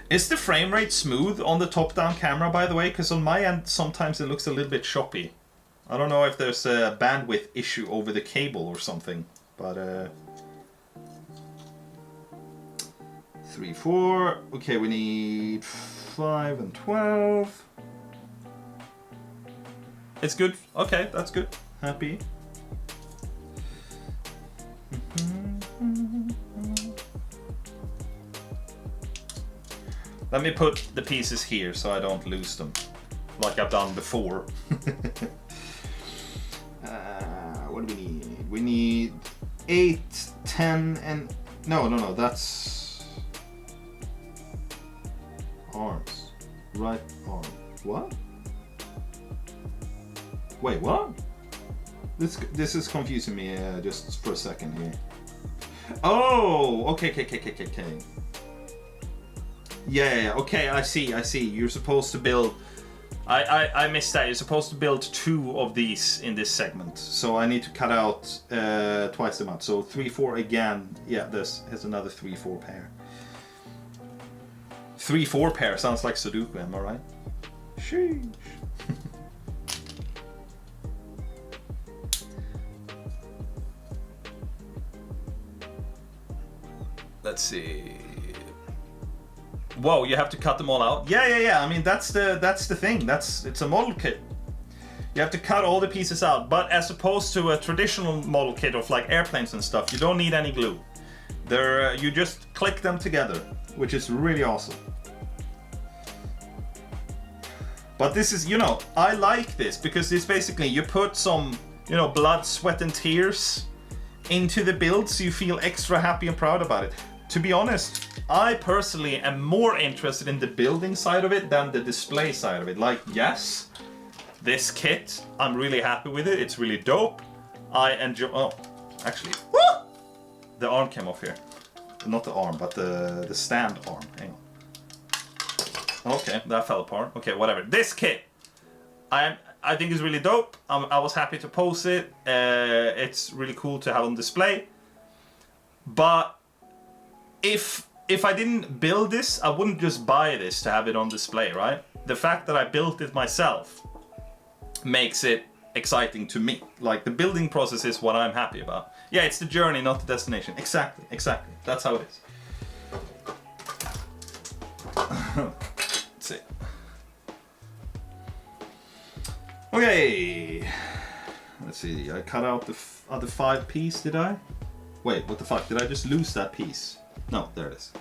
Is the frame rate smooth on the top-down camera, by the way? Because on my end, sometimes it looks a little bit choppy. I don't know if there's a bandwidth issue over the cable or something, but 3, 4. Okay, we need 5 and 12. It's good. Okay, that's good. Happy. Let me put the pieces here so I don't lose them, like I've done before. What do we need? We need 8, 10, and... No, that's... arms. Right arm. What? Wait, what? This is confusing me just for a second here. Oh, okay. Yeah, okay, I see. You're supposed to build... I missed that. You're supposed to build 2 of these in this segment. So I need to cut out twice the amount. So 3, 4 again. Yeah, here's another 3, 4 pair. 3, 4 pair sounds like Sudoku, am I right? Sheesh. Let's see. Whoa, you have to cut them all out? Yeah. I mean, that's the thing. It's a model kit. You have to cut all the pieces out. But as opposed to a traditional model kit of like airplanes and stuff, you don't need any glue. You just click them together, which is really awesome. But this is, I like this because it's basically you put some, blood, sweat, and tears into the build, so you feel extra happy and proud about it. To be honest, I personally am more interested in the building side of it than the display side of it. Like, yes, this kit, I'm really happy with it. It's really dope. I enjoy... Oh, actually, the arm came off here. Not the arm, but the stand arm. Hang on. Okay, that fell apart. Okay, whatever. This kit, I think is really dope. I was happy to post it. It's really cool to have on display. But if I didn't build this, I wouldn't just buy this to have it on display, right? The fact that I built it myself makes it exciting to me. Like, the building process is what I'm happy about. Yeah, it's the journey, not the destination. Exactly. That's how it is. Let's see. Okay. Let's see. I cut out the other 5 piece, did I? Wait, what the fuck? Did I just lose that piece? No, there it is.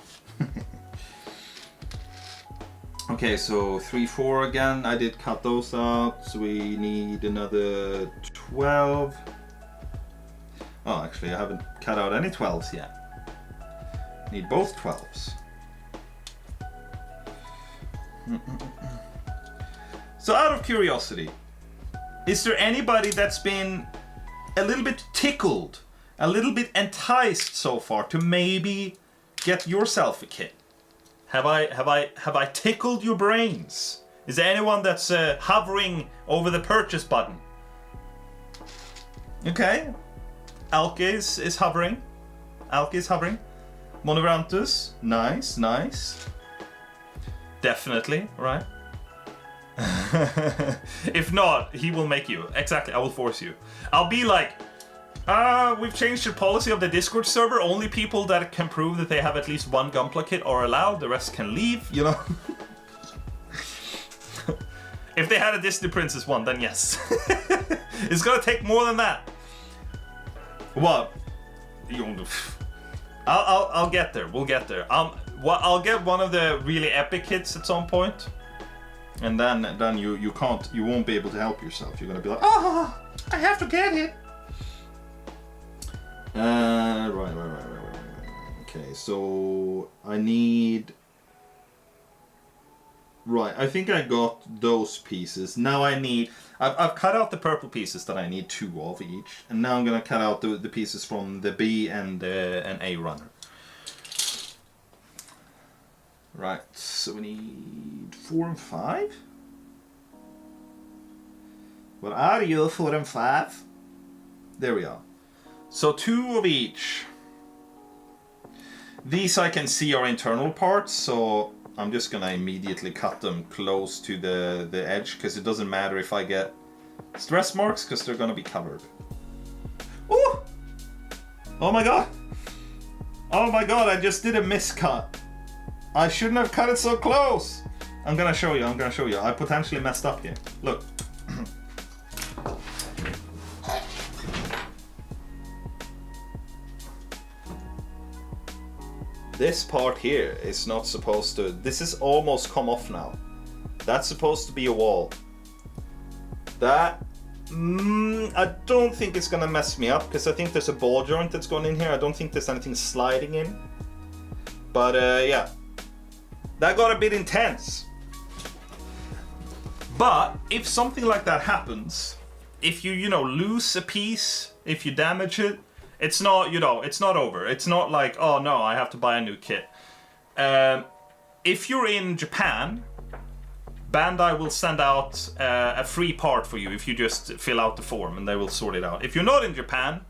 Okay, so 3, 4 again. I did cut those out. So we need another 12. Oh, actually, I haven't cut out any 12s yet. Need both 12s. So out of curiosity, is there anybody that's been a little bit tickled, a little bit enticed so far to maybe get yourself a kit? Have I tickled your brains? Is there anyone that's hovering over the purchase button? Okay, Alke is hovering. Alke is hovering. Monograntus, nice. Definitely, right? If not, he will make you. Exactly, I will force you. I'll be like, we've changed the policy of the Discord server. Only people that can prove that they have at least 1 Gunpla kit are allowed. The rest can leave, If they had a Disney Princess one, then yes. It's gonna take more than that. What? I'll get there. We'll get there. I'll get one of the really epic kits at some point. And then you won't be able to help yourself. You're gonna be like, oh, I have to get it. Right. Okay, so I need... Right, I think I got those pieces. Now I need... I've cut out the purple pieces that I need 2 of each. And now I'm gonna cut out the pieces from the B and an A runner. Right, so we need 4 and 5? What are you, 4 and 5? There we are. So 2 of each. These I can see are internal parts, so I'm just gonna immediately cut them close to the edge, because it doesn't matter if I get Stress marks, because they're gonna be covered. Ooh! Oh my god! Oh my god, I just did a miscut. I shouldn't have cut it so close! I'm gonna show you. I potentially messed up here. Look. This part here is not supposed to... This is almost come off now. That's supposed to be a wall. That... I don't think it's gonna mess me up, because I think there's a ball joint that's gone in here. I don't think there's anything sliding in. But yeah. That got a bit intense. But if something like that happens, if you lose a piece, if you damage it, it's not, it's not over. It's not like, oh no, I have to buy a new kit. If you're in Japan, Bandai will send out a free part for you if you just fill out the form, and they will sort it out. If you're not in Japan,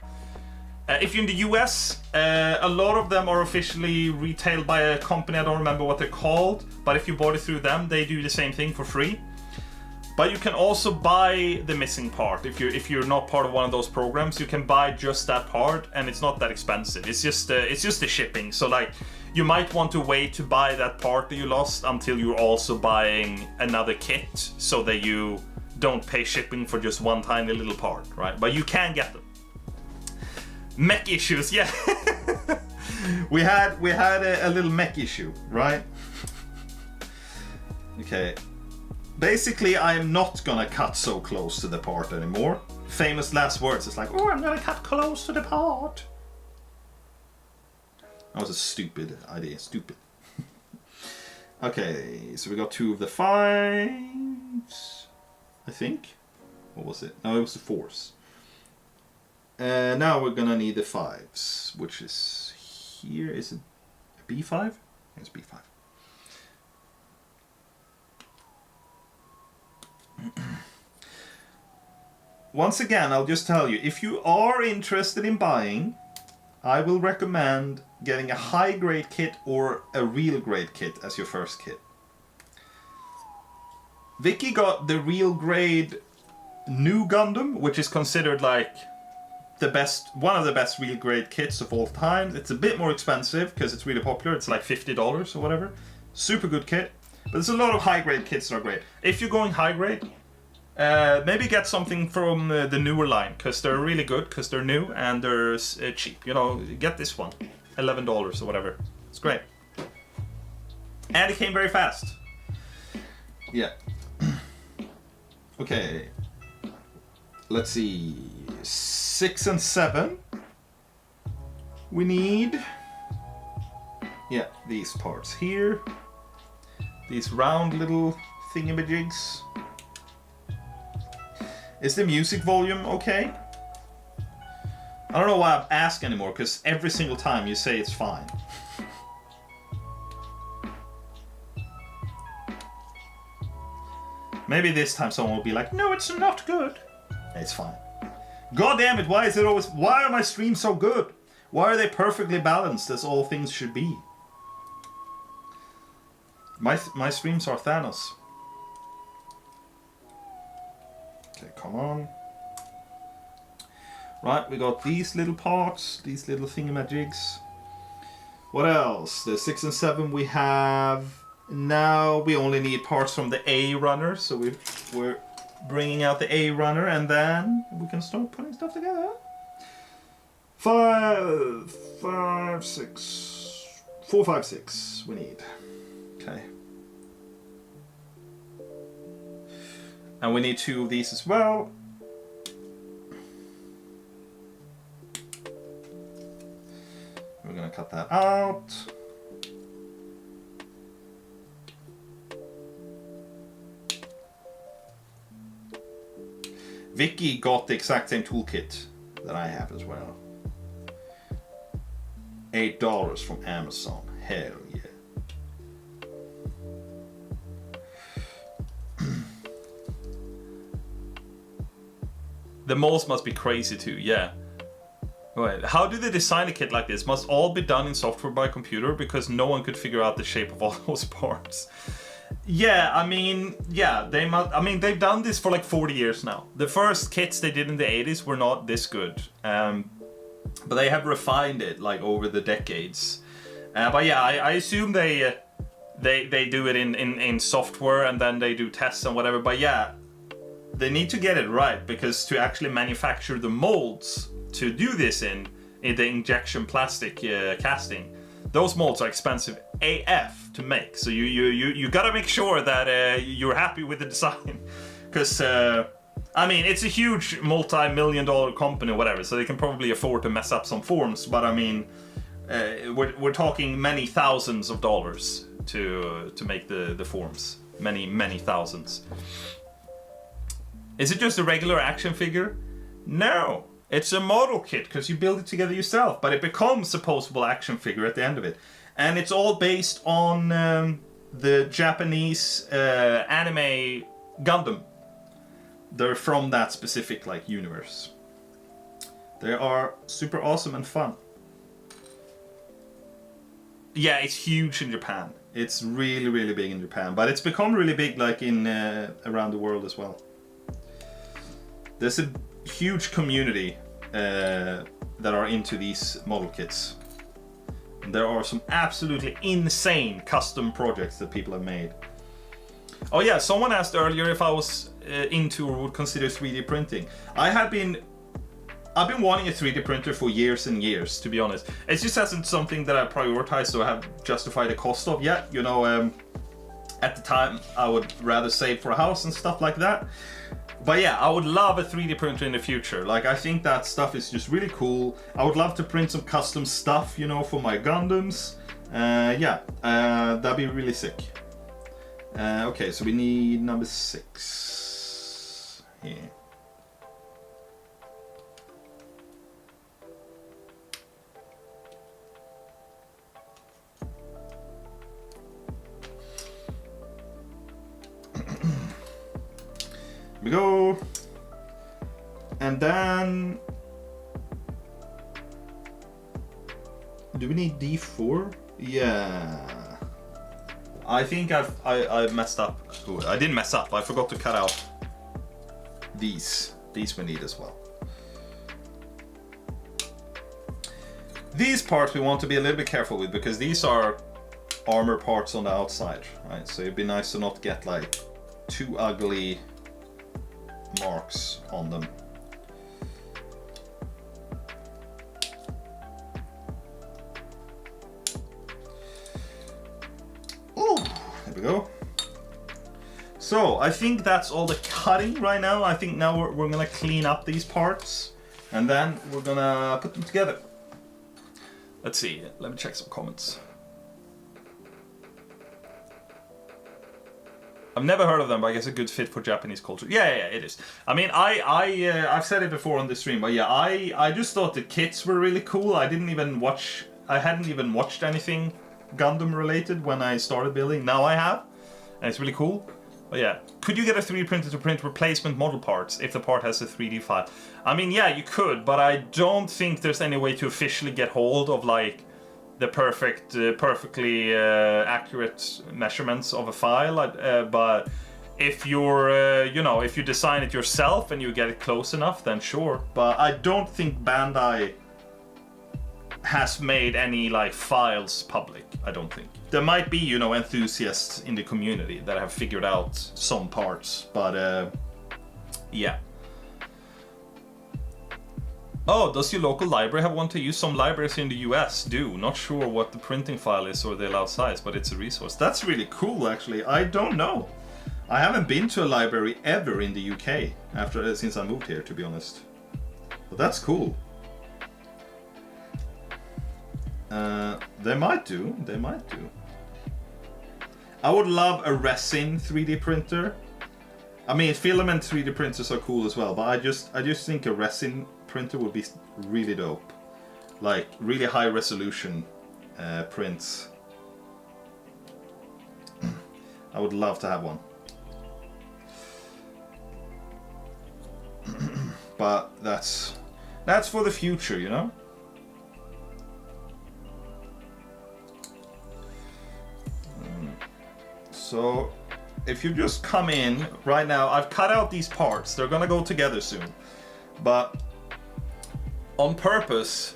if you're in the US, a lot of them are officially retailed by a company, I don't remember what they're called, but if you bought it through them, they do the same thing for free. But you can also buy the missing part. If you're not part of one of those programs, you can buy just that part, and it's not that expensive. It's just the shipping. So like, you might want to wait to buy that part that you lost until you're also buying another kit, so that you don't pay shipping for just one tiny little part, right? But you can get them. Mech issues, yeah. we had a little mech issue, right? Okay. Basically, I am not gonna cut so close to the part anymore. Famous last words. It's like, oh, I'm gonna cut close to the part. That was a stupid idea. Stupid. Okay, so we got 2 of the 5s, I think. What was it? No, it was the 4s. Now we're gonna need the 5s, which is here. Is it a B5? It's B5. Once again, I'll just tell you, if you are interested in buying, I will recommend getting a high-grade kit or a real grade kit as your first kit. Vicky got the real grade new Gundam, which is considered like one of the best real grade kits of all time. It's a bit more expensive because it's really popular. It's like $50 or whatever. Super good kit. But there's a lot of high-grade kits that are great. If you're going high-grade, maybe get something from the newer line, because they're really good, because they're new and they're cheap. Get this one, $11 or whatever. It's great. And it came very fast. Yeah. Okay. Let's see. 6 and 7. We need... Yeah, these parts here. These round little thingamajigs. Is the music volume okay? I don't know why I ask anymore, because every single time you say it's fine. Maybe this time someone will be like, no, it's not good. It's fine. God damn it, why are my streams so good? Why are they perfectly balanced as all things should be? My streams are Thanos. Okay, come on. Right, we got these little parts, these little thingamajigs. What else? The 6 and 7 we have. Now we only need parts from the A runner, so we're bringing out the A runner, and then we can start putting stuff together. 4, 5, 6 we need. Okay. And we need 2 of these as well. We're gonna cut that out. Vicky got the exact same toolkit that I have as well. $8 from Amazon. Hell yeah. The molds must be crazy too, yeah. Wait, how do they design a kit like this? Must all be done in software by computer, because no one could figure out the shape of all those parts. Yeah, I mean, yeah, they must. I mean, they've done this for like 40 years now. The first kits they did in the 80s were not this good, but they have refined it like over the decades. But yeah, I assume they do it in software and then they do tests and whatever. But yeah, they need to get it right, because to actually manufacture the molds to do this in the injection plastic casting, those molds are expensive AF to make. So you gotta make sure that you're happy with the design, because I mean, it's a huge multi-million-dollar company or whatever, so they can probably afford to mess up some forms. But I mean, we're talking many thousands of dollars to make the forms, many thousands. Is it just a regular action figure? No. It's a model kit, because you build it together yourself, but it becomes a posable action figure at the end of it. And it's all based on the Japanese anime Gundam. They're from that specific like universe. They are super awesome and fun. Yeah, it's huge in Japan. It's really, really big in Japan, but it's become really big like in around the world as well. There's a huge community that are into these model kits. There are some absolutely insane custom projects that people have made. Oh yeah, someone asked earlier if I was into or would consider 3D printing. I've been wanting a 3D printer for years and years, to be honest. It just hasn't something that I prioritize or have justified the cost of yet. You know, at the time I would rather save for a house and stuff like that. But yeah, I would love a 3D printer in the future. Like, I think that stuff is just really cool. I would love to print some custom stuff, you know, for my Gundams. That'd be really sick. Okay, so we need number 6 here. We go, and then do we need D4? Yeah, I think I messed up. Ooh, I didn't mess up. I forgot to cut out these. These we need as well. These parts we want to be a little bit careful with, because these are armor parts on the outside, right? So it'd be nice to not get like too ugly marks on them. Oh, there we go. So I think that's all the cutting right now. I think now we're gonna clean up these parts, and then we're gonna put them together. Let's see, let me check some comments. I've never heard of them, but I guess a good fit for Japanese culture. Yeah, it is. I mean, I've said it before on the stream, but yeah, I just thought the kits were really cool. I hadn't even watched anything Gundam related when I started building. Now I have, and it's really cool. But yeah, could you get a 3D printer to print replacement model parts if the part has a 3D file? I mean, yeah, you could, but I don't think there's any way to officially get hold of like the perfectly accurate measurements of a file. But if you're, if you design it yourself and you get it close enough, then sure. But I don't think Bandai has made any like files public. I don't think. There might be, enthusiasts in the community that have figured out some parts, but yeah. Oh, does your local library have one to use? Some libraries in the US do. Not sure what the printing file is or the allowed size, but it's a resource. That's really cool, actually. I don't know. I haven't been to a library ever in the UK since I moved here, to be honest. But that's cool. They might do. They might do. I would love a resin 3D printer. I mean, filament 3D printers are cool as well, but I just think a resin printer would be really dope. Like really high resolution prints. I would love to have one. But that's for the future, you know? So if you just come in right now, I've cut out these parts. They're gonna go together soon. But on purpose,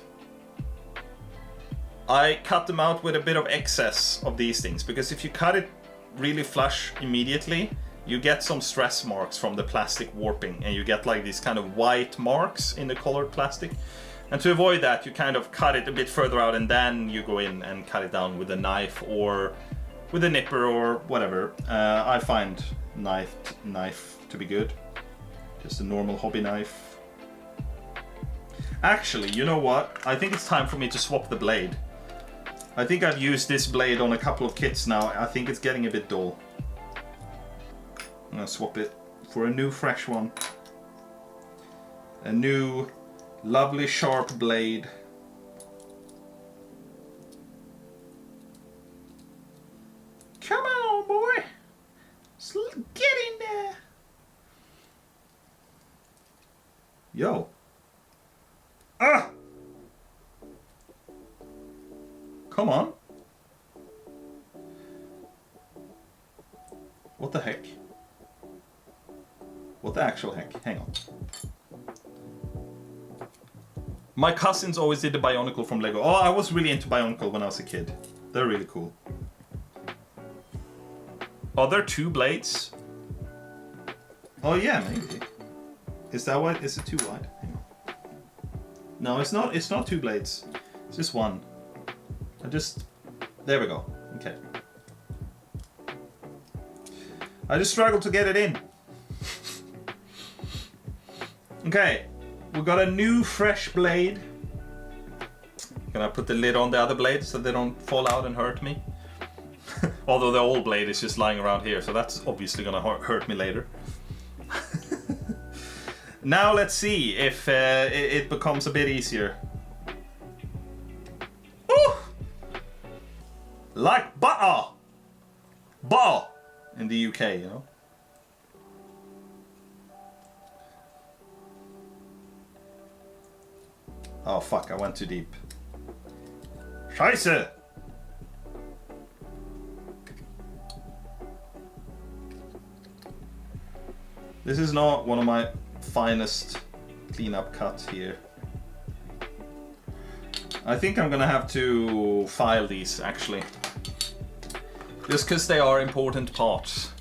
I cut them out with a bit of excess of these things, because if you cut it really flush immediately, you get some stress marks from the plastic warping, and you get like these kind of white marks in the colored plastic. And to avoid that, you kind of cut it a bit further out, and then you go in and cut it down with a knife or with a nipper or whatever. I find knife to be good. Just a normal hobby knife. Actually, you know what? I think it's time for me to swap the blade. I think I've used this blade on a couple of kits now. I think it's getting a bit dull. I'm gonna swap it for a new fresh one. A new lovely sharp blade. Come on, boy. Get in there. Yo. Ah! Come on. What the heck? What the actual heck? Hang on. My cousins always did the Bionicle from Lego. Oh, I was really into Bionicle when I was a kid. They're really cool. Are there two blades? Oh yeah, maybe. Is that wide? Is it too wide? Hang on. No, it's not. It's not two blades. It's just one. There we go. Okay. I just struggled to get it in. Okay, we got a new fresh blade. Can I put the lid on the other blade so they don't fall out and hurt me? Although the old blade is just lying around here, so that's obviously gonna hurt me later. Now let's see if it becomes a bit easier. Woo! Like butter! Butter! In the UK, you know? Oh fuck, I went too deep. Scheiße! This is not one of my finest cleanup cuts here. I think I'm gonna have to file these actually. Just because they are important parts.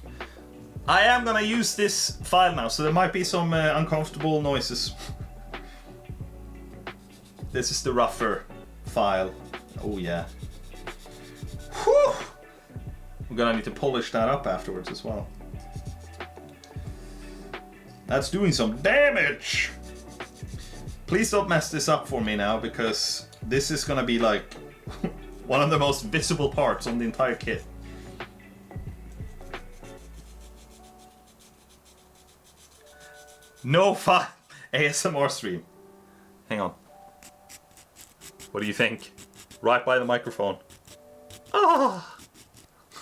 I am gonna use this file now, so there might be some uncomfortable noises. This is the rougher file. Oh yeah. Whew! We're gonna need to polish that up afterwards as well. That's doing some damage! Please don't mess this up for me now, because this is gonna be like one of the most visible parts on the entire kit. No fun! ASMR stream. Hang on. What do you think? Right by the microphone. Ah!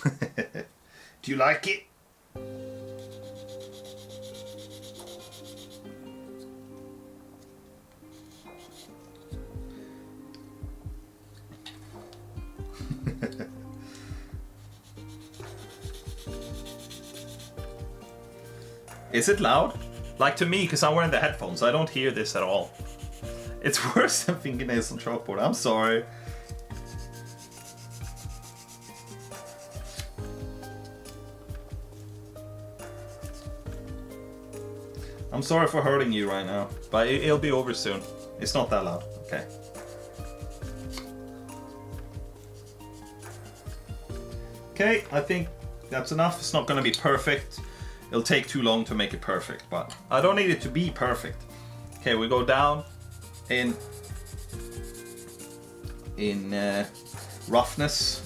Do you like it? Is it loud? Like to me, because I'm wearing the headphones, I don't hear this at all. It's worse than fingernails on chalkboard, I'm sorry. I'm sorry for hurting you right now, but it'll be over soon. It's not that loud, okay. Okay, I think that's enough. It's not gonna be perfect. It'll take too long to make it perfect, but I don't need it to be perfect. Okay, we go down in roughness.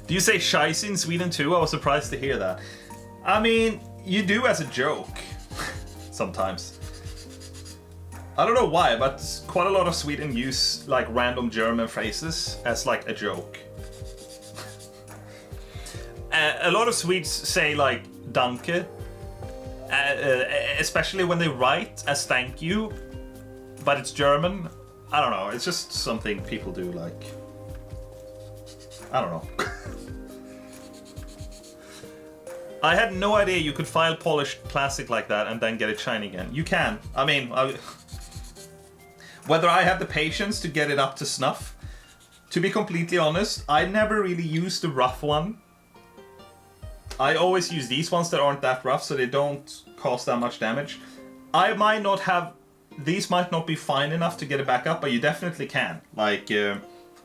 Do you say scheisse in Sweden too? I was surprised to hear that. I mean, you do as a joke sometimes. I don't know why, but quite a lot of Sweden use like random German phrases as like a joke. A lot of Swedes say like danke, especially when they write as thank you, but it's German. I don't know, it's just something people do, like, I don't know. I had no idea you could file polished plastic like that and then get it shiny again. You can. I mean, whether I have the patience to get it up to snuff, to be completely honest, I never really used the rough one. I always use these ones that aren't that rough, so they don't cause that much damage. I might not have... These might not be fine enough to get it back up, but you definitely can. Like,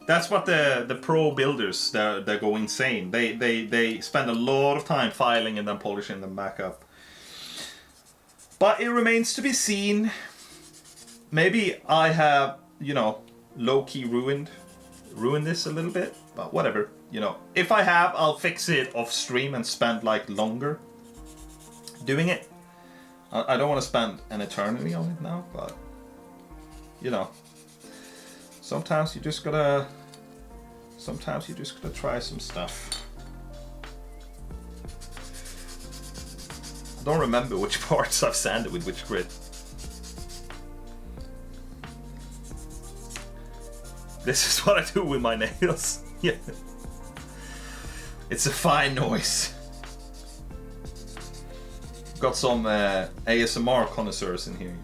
that's what the pro builders, they go insane. They spend a lot of time filing and then polishing them back up. But it remains to be seen. Maybe I have, you know, low-key ruined this a little bit, but whatever. You know, if I have, I'll fix it off stream and spend like longer doing it. I don't want to spend an eternity on it now, but you know, sometimes you just gotta try some stuff. I don't remember which parts I've sanded with which grit. This is what I do with my nails. Yeah. It's a fine noise. Got some ASMR connoisseurs in here, you know.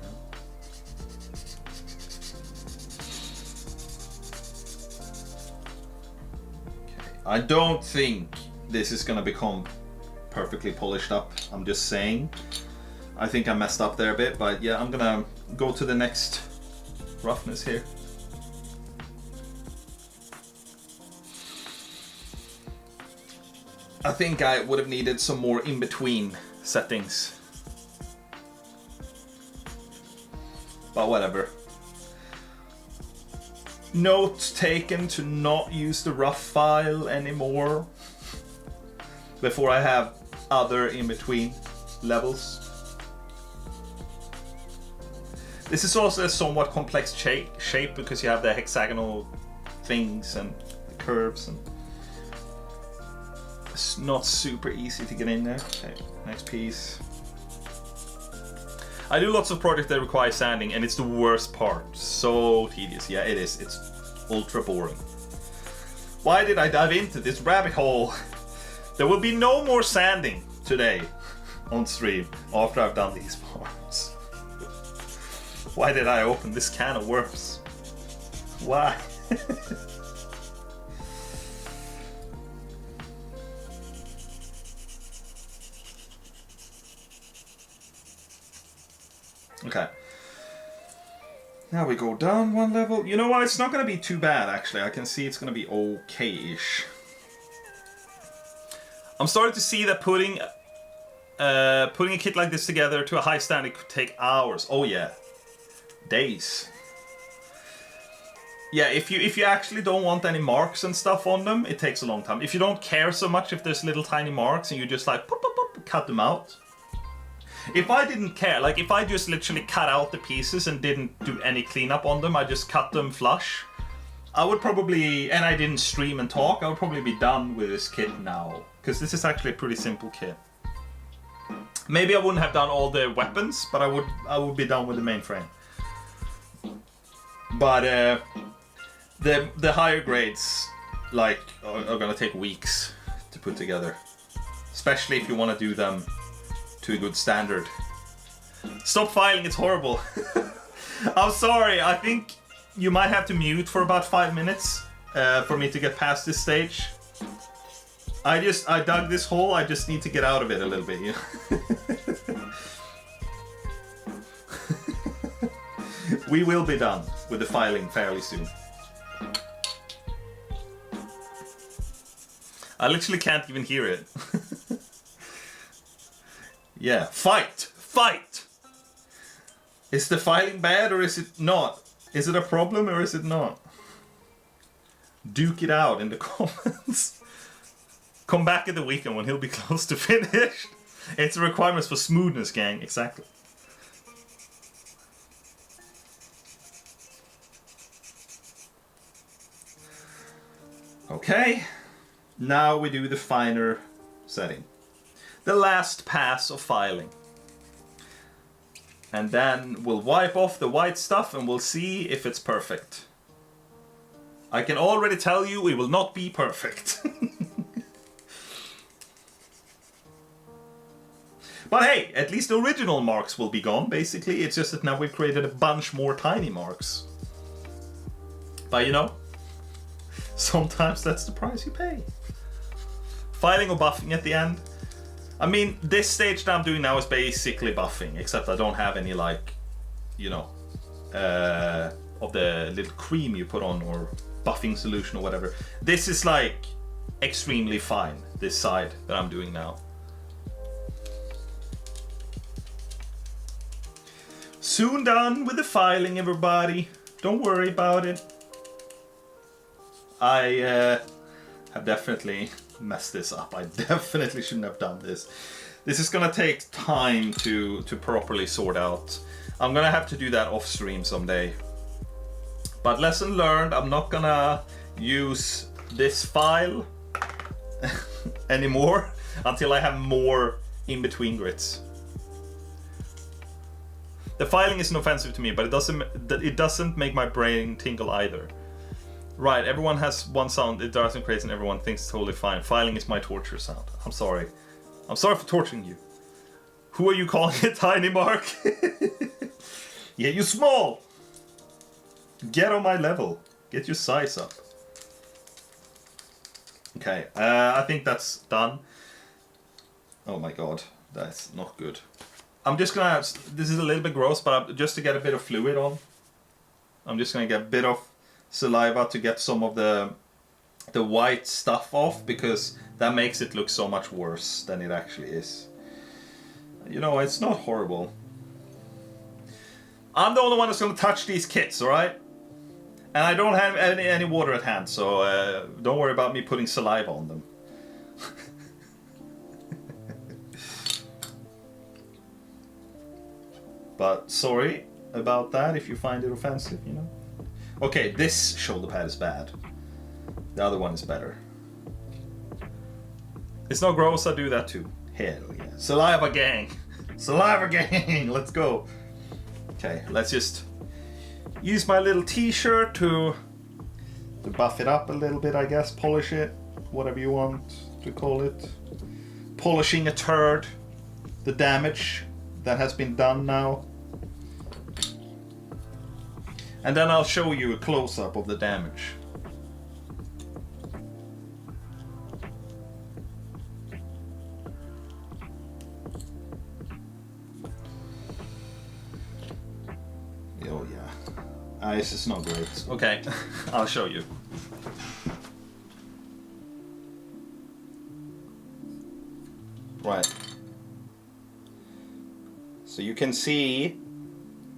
Okay. I don't think this is gonna become perfectly polished up. I'm just saying. I think I messed up there a bit, but yeah, I'm gonna go to the next roughness here. I think I would have needed some more in-between settings. But whatever. Note taken to not use the rough file anymore before I have other in-between levels. This is also a somewhat complex shape because you have the hexagonal things and the curves, and it's not super easy to get in there. Okay, next piece. I do lots of projects that require sanding, and it's the worst part. So tedious. Yeah, it is. It's ultra boring. Why did I dive into this rabbit hole? There will be no more sanding today on stream after I've done these parts. Why did I open this can of worms? Why? Okay. Now we go down one level. You know what? It's not going to be too bad, actually. I can see it's going to be okay-ish. I'm starting to see that putting a kit like this together to a high standard could take hours. Oh yeah, days. Yeah, if you actually don't want any marks and stuff on them, it takes a long time. If you don't care so much if there's little tiny marks and you just like pop, pop, pop, cut them out. If I didn't care, like if I just literally cut out the pieces and didn't do any cleanup on them, I just cut them flush, I would probably, and I didn't stream and talk, I would probably be done with this kit now. Because this is actually a pretty simple kit. Maybe I wouldn't have done all the weapons, but I would be done with the main frame. But the higher grades like are gonna take weeks to put together. Especially if you want to do them to a good standard. Stop filing, it's horrible. I'm sorry, I think you might have to mute for about 5 minutes for me to get past this stage. I dug this hole, I just need to get out of it a little bit, you know? We will be done with the filing fairly soon. I literally can't even hear it. Yeah, fight! Fight! Is the filing bad or is it not? Is it a problem or is it not? Duke it out in the comments. Come back at the weekend when he'll be close to finished. It's a requirement for smoothness, gang. Exactly. Okay. Now we do the finer setting. The last pass of filing. And then we'll wipe off the white stuff and we'll see if it's perfect. I can already tell you it will not be perfect. But hey, at least the original marks will be gone, basically. It's just that now we've created a bunch more tiny marks. But you know, sometimes that's the price you pay. Filing or buffing at the end. I mean, this stage that I'm doing now is basically buffing, except I don't have any, like, you know, of the little cream you put on or buffing solution or whatever. This is like extremely fine, this side that I'm doing now. Soon done with the filing, everybody. Don't worry about it. I have definitely messed this up. I definitely shouldn't have done this. This is gonna take time to properly sort out. I'm gonna have to do that off stream someday. But lesson learned, I'm not gonna use this file anymore until I have more in-between grits. The filing isn't offensive to me, but it doesn't make my brain tingle either. Right, everyone has one sound it doesn't create and everyone thinks it's totally fine. Filing is my torture sound. I'm sorry. I'm sorry for torturing you. Who are you calling a tiny mark? Yeah, you small! Get on my level. Get your size up. Okay, I think that's done. Oh my god, that's not good. I'm just gonna have, this is a little bit gross, but just to get a bit of fluid on, I'm just gonna get a bit of saliva to get some of the white stuff off, because that makes it look so much worse than it actually is. You know, it's not horrible. I'm the only one that's gonna touch these kits, alright? And I don't have any water at hand, so don't worry about me putting saliva on them. But sorry about that if you find it offensive, you know. Okay, this shoulder pad is bad. The other one is better. It's not gross, I do that too. Hell yeah. Saliva gang! Saliva gang! Let's go! Okay, let's just use my little t-shirt to buff it up a little bit, I guess. Polish it, whatever you want to call it. Polishing a turd. The damage that has been done now. And then I'll show you a close-up of the damage. Oh yeah. This is not great. Okay, I'll show you. Right. So you can see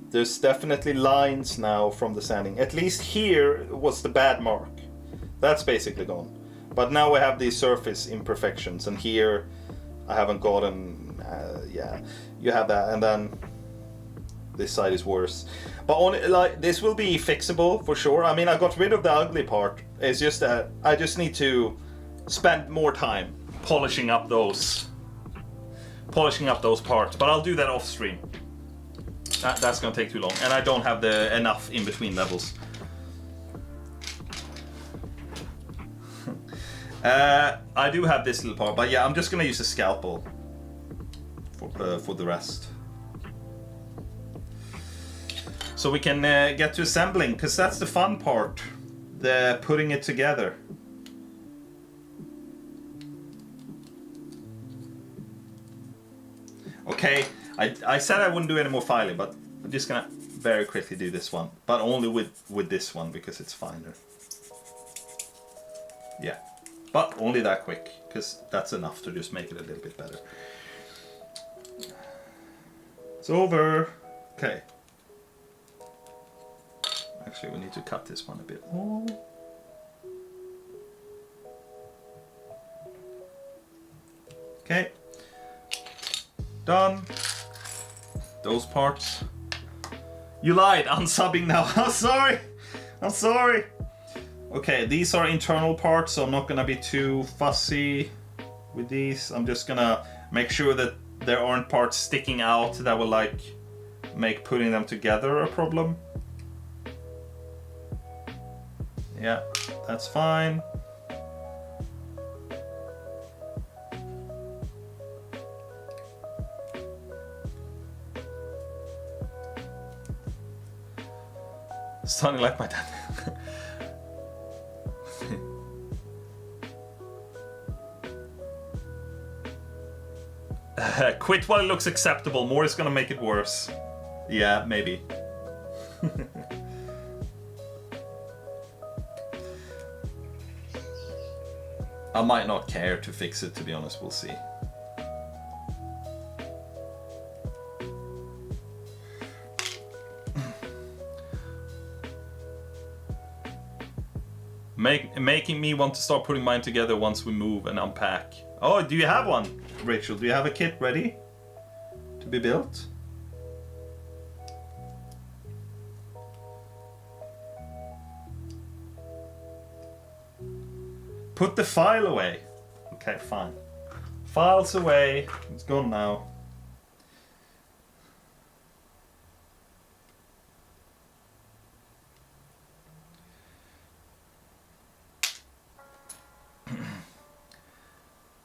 there's definitely lines now from the sanding. At least here was the bad mark. That's basically gone. But now we have these surface imperfections, and here I haven't gotten, yeah, you have that, and then this side is worse. But on, like, this will be fixable for sure. I mean, I got rid of the ugly part. It's just that I just need to spend more time polishing up those parts. But I'll do that off stream. That's gonna take too long, and I don't have enough in between levels. I do have this little part, but yeah, I'm just gonna use a scalpel for the rest, so we can get to assembling, because that's the fun part, the putting it together. Okay. I said I wouldn't do any more filing, but I'm just gonna very quickly do this one, but only with this one because it's finer. Yeah, but only that quick, because that's enough to just make it a little bit better. It's over. Okay. Actually, we need to cut this one a bit more. Okay. Done. Those parts. You lied, unsubbing now. I'm sorry. I'm sorry. Okay, these are internal parts, so I'm not gonna be too fussy with these. I'm just gonna make sure that there aren't parts sticking out that will, like, make putting them together a problem. Yeah, that's fine. Sounding like my dad. Quit while it looks acceptable. More is gonna make it worse. Yeah, maybe. I might not care to fix it, to be honest. We'll see. Making me want to start putting mine together once we move and unpack. Oh, do you have one, Rachel? Do you have a kit ready to be built? Put the file away. Okay, fine. File's away. It's gone now.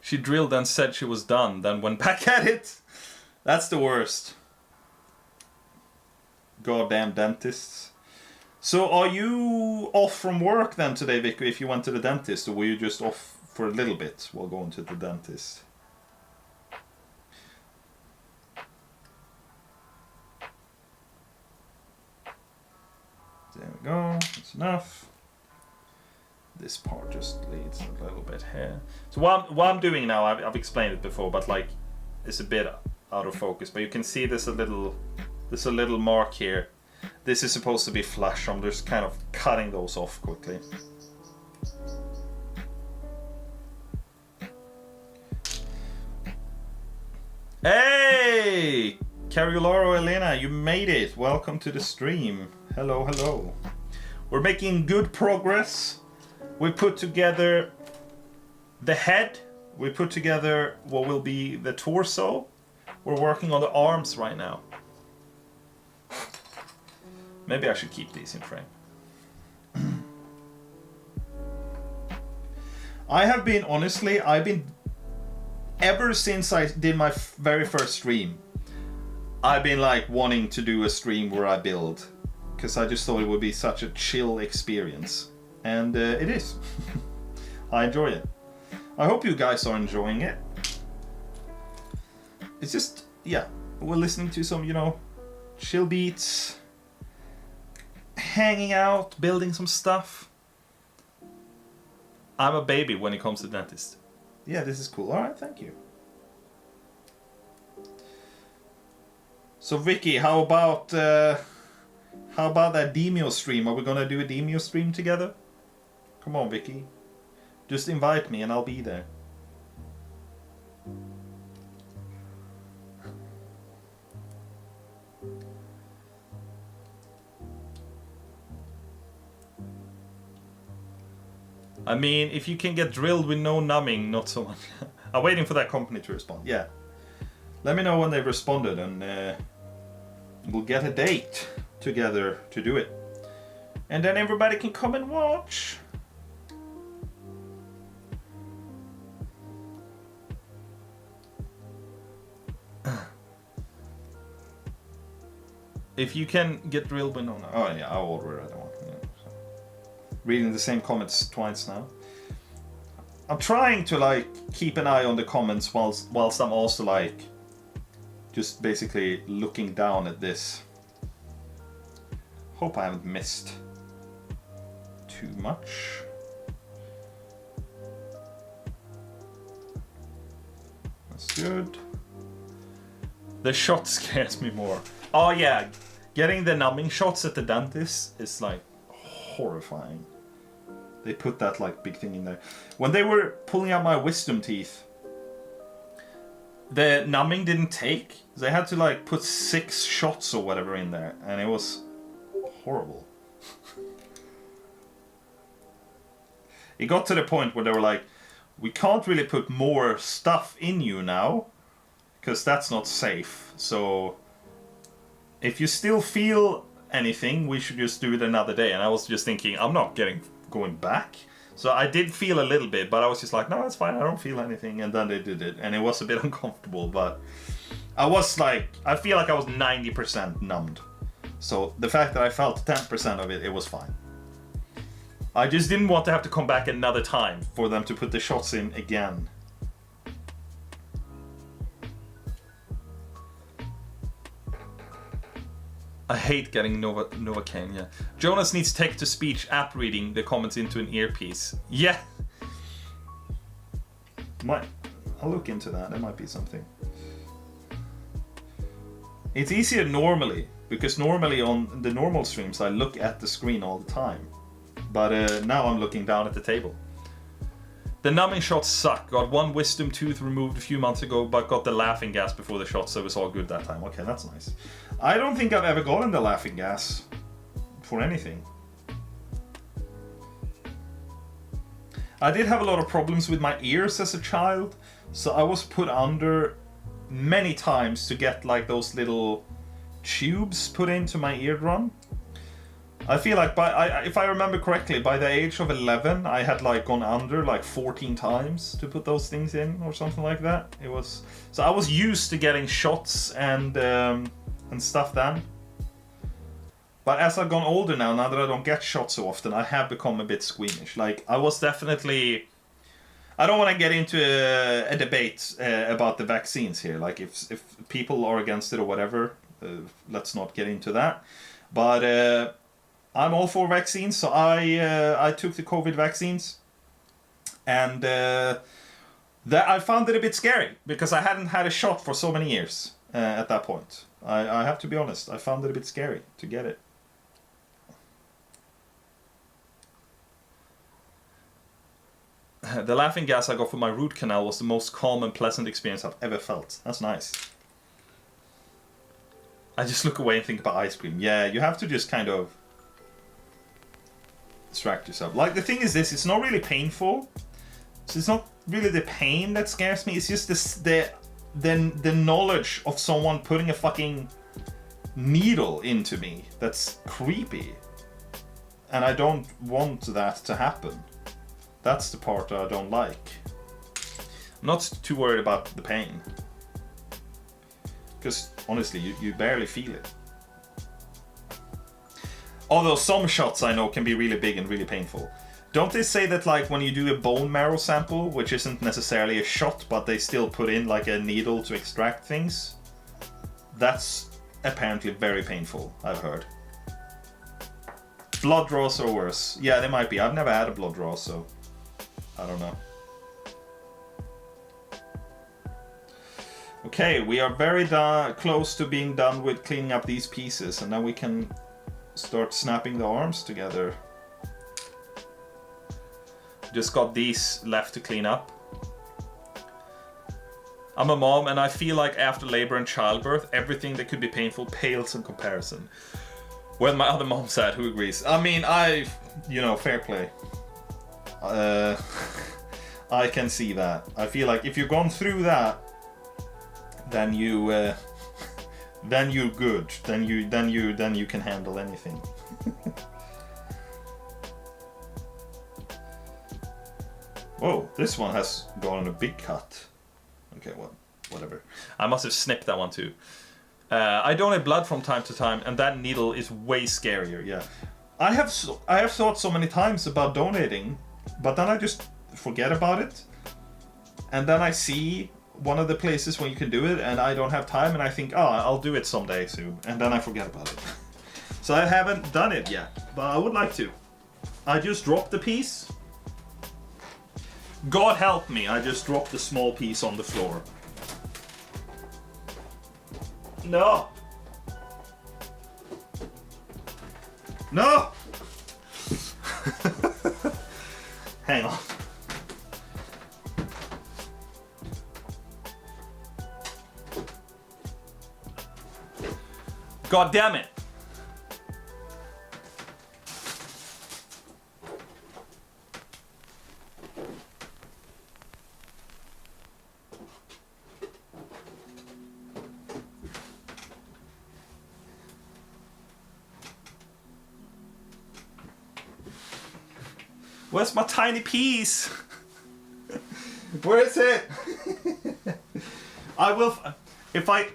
She drilled and said she was done, then went back at it. That's the worst. Goddamn dentists. So are you off from work then today, Vicky, if you went to the dentist, or were you just off for a little bit while going to the dentist? There we go, that's enough. This part just leads a little bit here. So what I'm doing now, I've explained it before, but like it's a bit out of focus. But you can see there's a little mark here. This is supposed to be flush. I'm just kind of cutting those off quickly. Hey, Cariolaro Elena, you made it. Welcome to the stream. Hello, hello. We're making good progress. We put together the head. We put together what will be the torso. We're working on the arms right now. Maybe I should keep these in frame. I've been ever since I did my very first stream, I've been like wanting to do a stream where I build, because I just thought it would be such a chill experience. And it is. I enjoy it. I hope you guys are enjoying it. It's just, yeah, we're listening to some, chill beats, hanging out, building some stuff. I'm a baby when it comes to dentist. Yeah, this is cool. Alright, thank you. So Vicky, how about that Demio stream? Are we gonna do a Demio stream together? Come on, Vicky. Just invite me and I'll be there. I mean, if you can get drilled with no numbing, not so much. I'm waiting for that company to respond. Yeah. Let me know when they've responded and we'll get a date together to do it. And then everybody can come and watch. If you can get drilled with no... Oh yeah, I'll order it. Reading the same comments twice now. I'm trying to keep an eye on the comments whilst I'm also just basically looking down at this. Hope I haven't missed too much. That's good. The shot scares me more. Oh yeah, getting the numbing shots at the dentist is horrifying. They put that big thing in there. When they were pulling out my wisdom teeth, the numbing didn't take. They had to put 6 shots or whatever in there, and it was horrible. It got to the point where they were like, we can't really put more stuff in you now, because that's not safe. So if you still feel anything, we should just do it another day. And I was just thinking, I'm not going back. So I did feel a little bit, but I was just like, no, it's fine, I don't feel anything. And then they did it, and it was a bit uncomfortable, but I was like, I feel like I was 90% numbed. So the fact that I felt 10% of it, it was fine. I just didn't want to have to come back another time for them to put the shots in again. I hate getting Novocaine, yeah. Jonas needs text-to-speech app reading the comments into an earpiece. Yeah. I'll look into that. That might be something. It's easier normally, because normally on the normal streams I look at the screen all the time. But now I'm looking down at the table. The numbing shots suck. Got one wisdom tooth removed a few months ago, but got the laughing gas before the shot, so it was all good that time. Okay, that's nice. I don't think I've ever gotten the laughing gas for anything. I did have a lot of problems with my ears as a child, so I was put under many times to get like those little tubes put into my eardrum. I feel like if I remember correctly, by the age of 11, I had like gone under like 14 times to put those things in or something like that. It was so I was used to getting shots and stuff then. But as I've gone older now that I don't get shots so often, I have become a bit squeamish. Like I was definitely. I don't want to get into a debate about the vaccines here. Like if people are against it or whatever, let's not get into that. But. I'm all for vaccines, so I took the COVID vaccines, and that I found it a bit scary because I hadn't had a shot for so many years at that point. I have to be honest, I found it a bit scary to get it. The laughing gas I got for my root canal was the most calm and pleasant experience I've ever felt. That's nice. I just look away and think about ice cream. Yeah, you have to just kind of distract yourself. Like the thing is this, it's not really painful. So it's not really the pain that scares me. It's just the knowledge of someone putting a fucking needle into me that's creepy. And I don't want that to happen. That's the part I don't like. I'm not too worried about the pain. Because honestly, you barely feel it. Although some shots I know can be really big and really painful. Don't they say that like when you do a bone marrow sample, which isn't necessarily a shot, but they still put in like a needle to extract things? That's apparently very painful, I've heard. Blood draws are worse. Yeah, they might be. I've never had a blood draw, so I don't know. Okay, we are very close to being done with cleaning up these pieces, and then we can start snapping the arms together. Just got these left to clean up. I'm a mom and I feel like after labor and childbirth, everything that could be painful pales in comparison. Well, my other mom said, who agrees? I mean, fair play. I can see that. I feel like if you've gone through that, then you're good. Then you can handle anything. Whoa, this one has gotten a big cut. Okay, well, whatever. I must have snipped that one too. I donate blood from time to time, and that needle is way scarier. Yeah, I have thought so many times about donating, but then I just forget about it, and then I see one of the places when you can do it, and I don't have time, and I think, oh, I'll do it someday soon, and then I forget about it. So I haven't done it yet, but I would like to. I just dropped the piece. God help me, I just dropped a small piece on the floor. No! No! Hang on. God damn it! Where's my tiny piece? Where is it? I will... If I...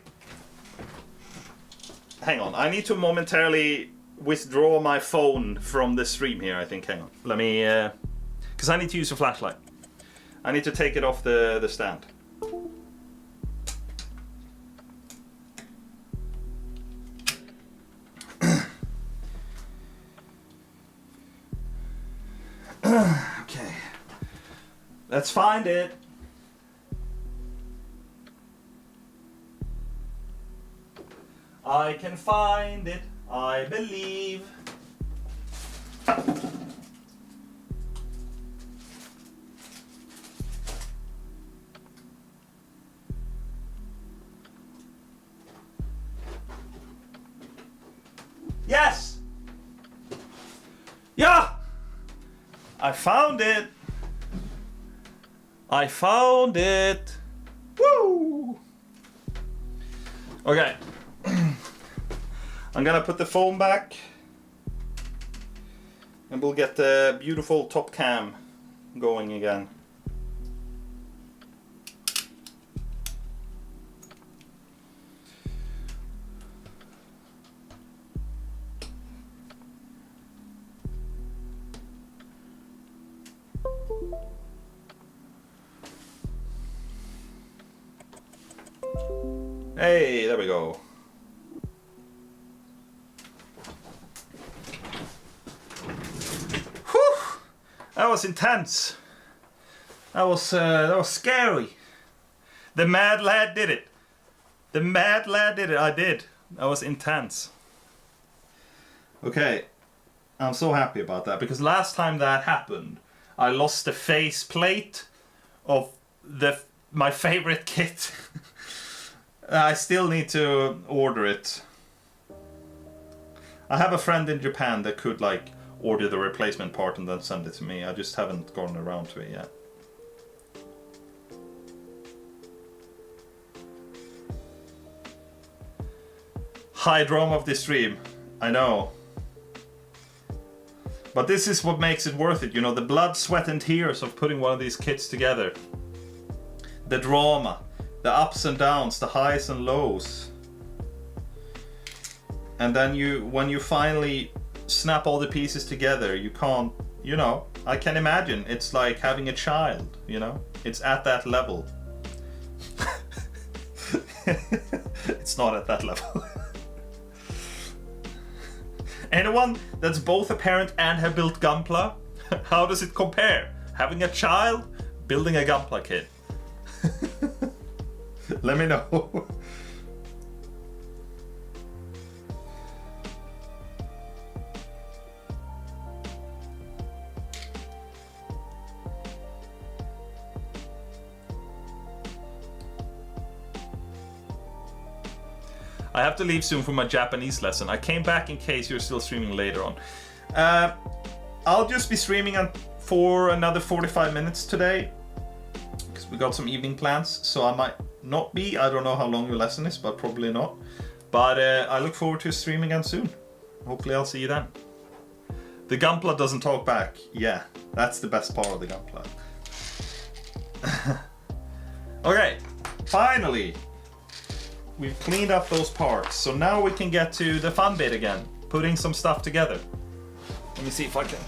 Hang on, I need to momentarily withdraw my phone from the stream here, I think. Hang on. Let me... Because I need to use a flashlight. I need to take it off the stand. Okay. Let's find it. I can find it, I believe. Yes! Yeah! I found it! I found it! Woo! Okay. I'm gonna put the phone back. And we'll get the beautiful top cam going again. Hey, there we go. Whew! That was intense. That was scary. The mad lad did it. The mad lad did it. I did. That was intense. Okay, I'm so happy about that because last time that happened, I lost the face plate of my favorite kit. I still need to order it. I have a friend in Japan that could like order the replacement part and then send it to me. I just haven't gotten around to it yet. High drama of this stream. I know. But this is what makes it worth it, you know, the blood, sweat and tears of putting one of these kits together. The drama. The ups and downs, the highs and lows. And then when you finally snap all the pieces together, you can't, you know, I can imagine it's like having a child, you know? It's at that level. It's not at that level. Anyone that's both a parent and have built gunpla, how does it compare? Having a child, building a gunpla kit. Let me know. I have to leave soon for my Japanese lesson. I came back in case you're still streaming later on. I'll just be streaming for another 45 minutes today. Because we got some evening plans, so I might not be. I don't know how long your lesson is, but probably not. But I look forward to streaming again soon. Hopefully I'll see you then. The gunpla doesn't talk back. Yeah, that's the best part of the gunpla. Okay, finally. We've cleaned up those parts, so now we can get to the fun bit again, putting some stuff together. Let me see if I can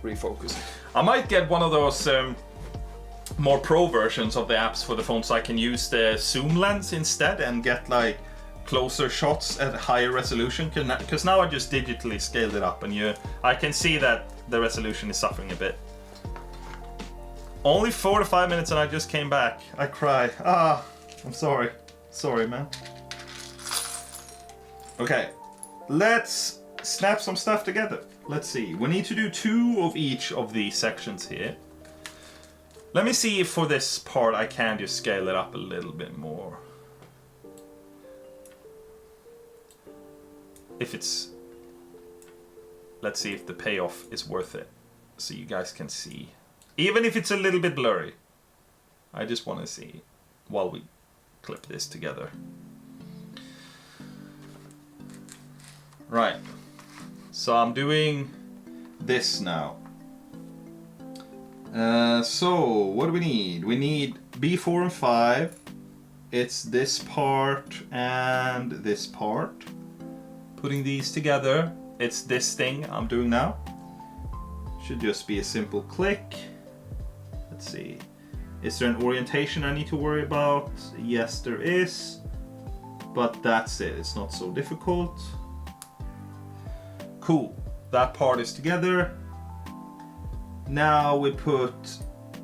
refocus. I might get one of those more pro versions of the apps for the phone so I can use the zoom lens instead and get like closer shots at higher resolution, because now I just digitally scaled it up and I can see that the resolution is suffering a bit. Only 4 to 5 minutes and I just came back. I cry. I'm sorry. Sorry, man. Okay, let's snap some stuff together. Let's see. We need to do 2 of each of these sections here. Let me see if for this part I can just scale it up a little bit more. If it's... Let's see if the payoff is worth it. So you guys can see. Even if it's a little bit blurry. I just want to see while we clip this together. Right. So I'm doing this now. So what do we need? We need B4 and 5. It's this part and this part. Putting these together, it's this thing I'm doing now. Should just be a simple click. Let's see. Is there an orientation I need to worry about? Yes, there is. But that's it. It's not so difficult. Cool. That part is together. Now we put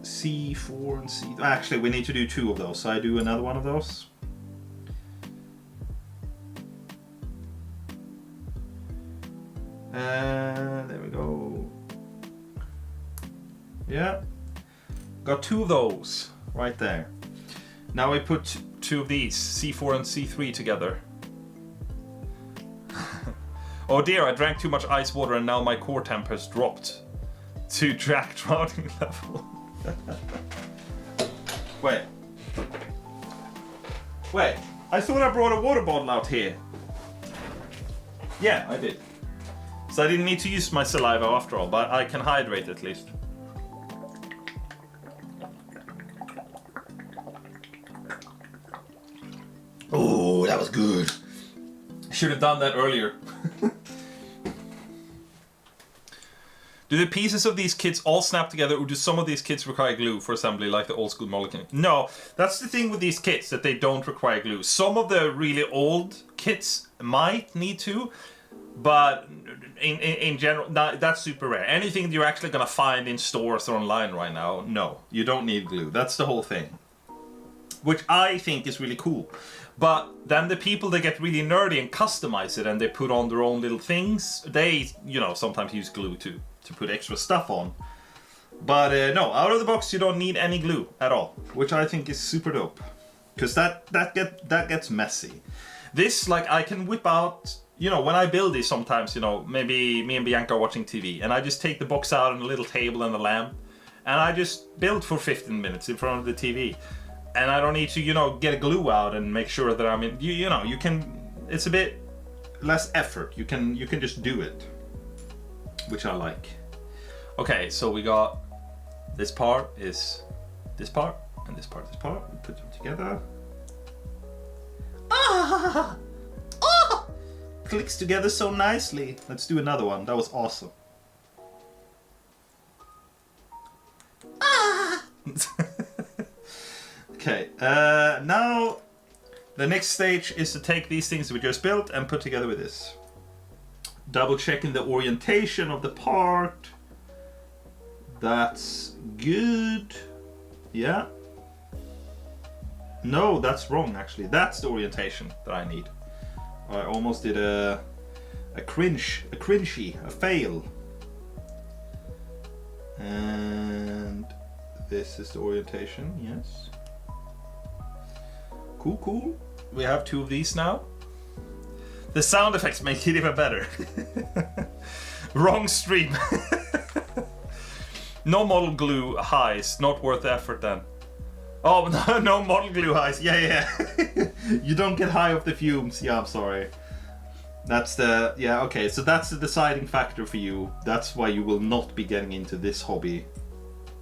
C4 and C. Actually, we need to do 2 of those. So I do another one of those. There we go. Yeah. Got 2 of those right there. Now we put 2 of these, C4 and C3 together. Oh dear, I drank too much ice water and now my core temp has dropped to drowning level. Wait, I thought I brought a water bottle out here. Yeah, I did. So I didn't need to use my saliva after all, but I can hydrate at least. Oh, that was good. Should have done that earlier. Do the pieces of these kits all snap together, or do some of these kits require glue for assembly, like the old school Mulligan? No, that's the thing with these kits, that they don't require glue. Some of the really old kits might need to, but in general, that's super rare. Anything that you're actually gonna find in stores or online right now, no, you don't need glue. That's the whole thing, which I think is really cool. But then the people that get really nerdy and customize it and they put on their own little things, they, you know, sometimes use glue to put extra stuff on. But no, out of the box you don't need any glue at all, which I think is super dope, because that gets messy. This, like, I can whip out, you know, when I build these sometimes, you know, maybe me and Bianca are watching TV and I just take the box out on a little table and a lamp and I just build for 15 minutes in front of the TV. And I don't need to, you know, get a glue out and make sure that I'm in, you know, you can, it's a bit less effort. You can just do it, which I like. Okay, so we got this part is this part and this part, this part. We put them together. Ah! Ah! Clicks together so nicely. Let's do another one. That was awesome. Ah! Okay, now the next stage is to take these things we just built and put together with this. Double checking the orientation of the part. That's good. Yeah. No, that's wrong actually. That's the orientation that I need. I almost did a fail. And this is the orientation, yes. Cool, cool. We have 2 of these now. The sound effects make it even better. Wrong stream. No model glue highs, not worth the effort then. Oh, no model glue highs. Yeah. You don't get high off the fumes. Yeah, I'm sorry. That's the, yeah, okay. So that's the deciding factor for you. That's why you will not be getting into this hobby.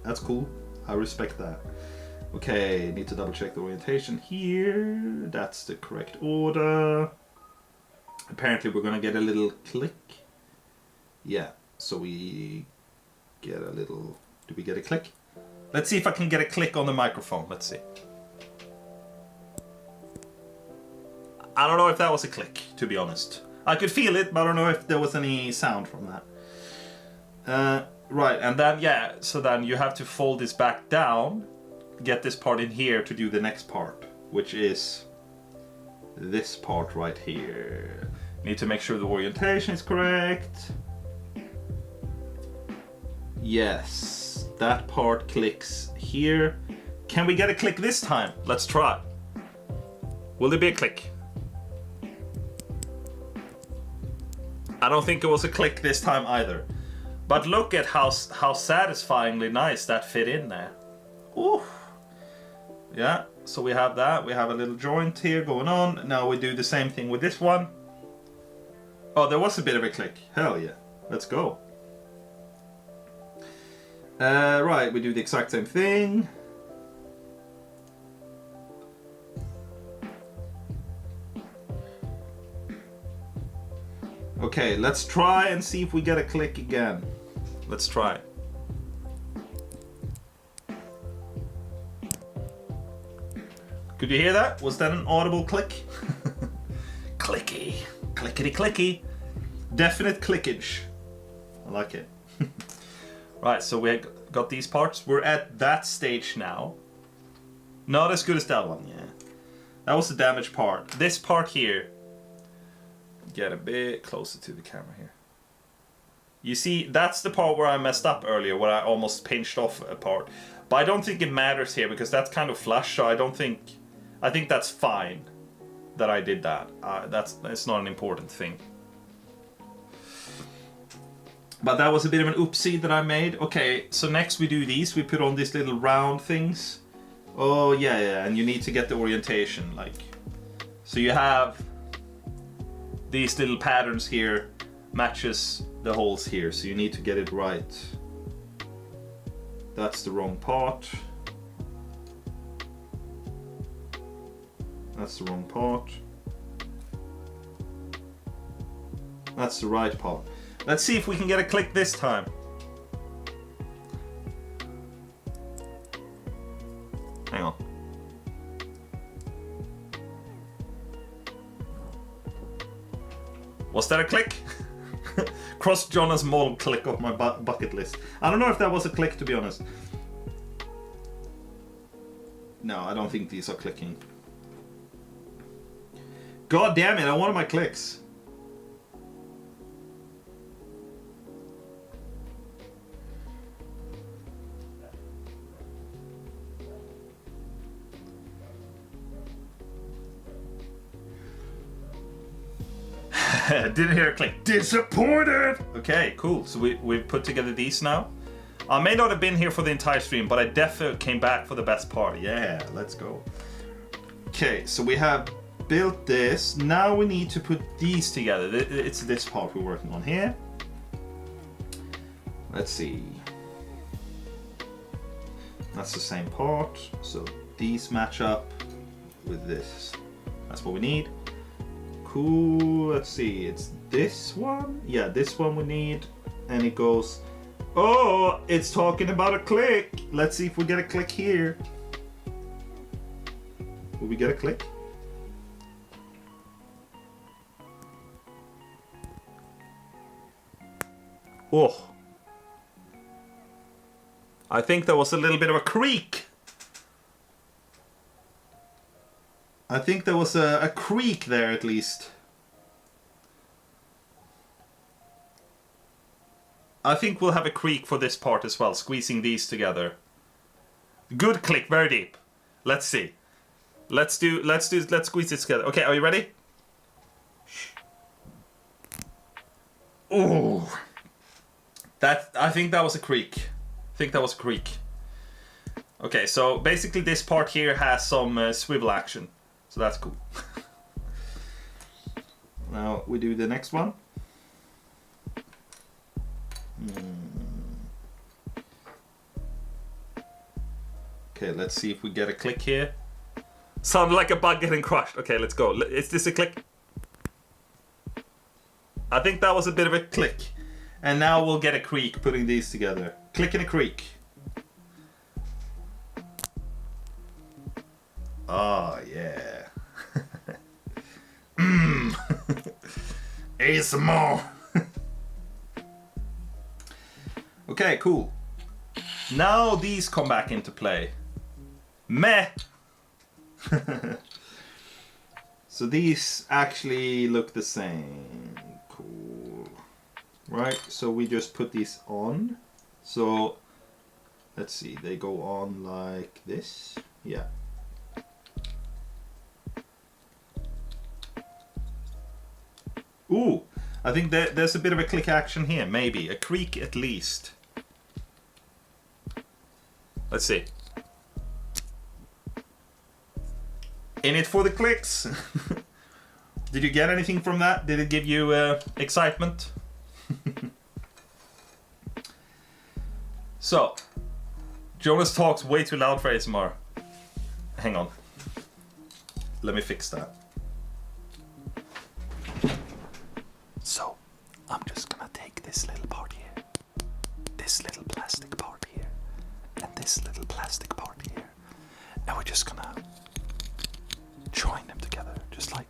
That's cool. I respect that. Okay, need to double check the orientation here. That's the correct order. Apparently we're gonna get a little click. Yeah, so we get a little, do we get a click? Let's see if I can get a click on the microphone. Let's see. I don't know if that was a click, to be honest. I could feel it, but I don't know if there was any sound from that. Right, and then, yeah, so then you have to fold this back down, get this part in here to do the next part, which is this part right here. Need to make sure the orientation is correct. Yes, that part clicks here. Can we get a click this time? Let's try. Will there be a click? I don't think it was a click this time either. But look at how satisfyingly nice that fit in there. Ooh. Yeah, so we have that. We have a little joint here going on. Now we do the same thing with this one. Oh, there was a bit of a click. Hell yeah. Let's go. Right, we do the exact same thing. Okay, let's try and see if we get a click again. Let's try. Could you hear that? Was that an audible click? Clicky. Clickety clicky. Definite clickage. I like it. Right, so we got these parts. We're at that stage now. Not as good as that one, yeah. That was the damaged part. This part here. Get a bit closer to the camera here. You see, that's the part where I messed up earlier, where I almost pinched off a part. But I don't think it matters here, because that's kind of flush, so I think that's fine that I did that. That's not an important thing. But that was a bit of an oopsie that I made. Okay, so next we do these. We put on these little round things. Oh, yeah, and you need to get the orientation, like. So you have these little patterns here, matches the holes here, so you need to get it right. That's the wrong part. That's the wrong part. That's the right part. Let's see if we can get a click this time. Hang on. Was that a click? Cross Jonas Mold click off my bucket list. I don't know if that was a click, to be honest. No, I don't think these are clicking. God damn it, I wanted my clicks. Didn't hear a click. Disappointed! Okay, cool. So we've put together these now. I may not have been here for the entire stream, but I definitely came back for the best part. Yeah, let's go. Okay, so we have built this. Now we need to put these together. It's this part we're working on here. Let's see. That's the same part. So these match up with this. That's what we need. Cool, let's see, it's this one? Yeah, this one we need. And it goes, oh, it's talking about a click. Let's see if we get a click here. Will we get a click? Oh. I think there was a little bit of a creak. I think there was a creak there, at least. I think we'll have a creak for this part as well, squeezing these together. Good click, very deep. Let's see. Let's squeeze this together. Okay, are you ready? Ooh. I think that was a creak. Okay, so basically this part here has some swivel action. So that's cool. Now we do the next one. Okay, let's see if we get a click here. Sounded like a bug getting crushed. Okay, let's go. Is this a click? I think that was a bit of a click. And now we'll get a creak putting these together. Click and a creak. Oh, yeah. ASMR. Okay, cool. Now these come back into play. Meh. So these actually look the same. Cool. Right, so we just put these on. So let's see, they go on like this. Yeah. Ooh, I think there's a bit of a click action here, maybe. A creak at least. Let's see. In it for the clicks. Did you get anything from that? Did it give you excitement? So, Jonas talks way too loud for ASMR. Hang on. Let me fix that. So, I'm just gonna take this little part here, this little plastic part here, and this little plastic part here, and we're just gonna join them together, just like...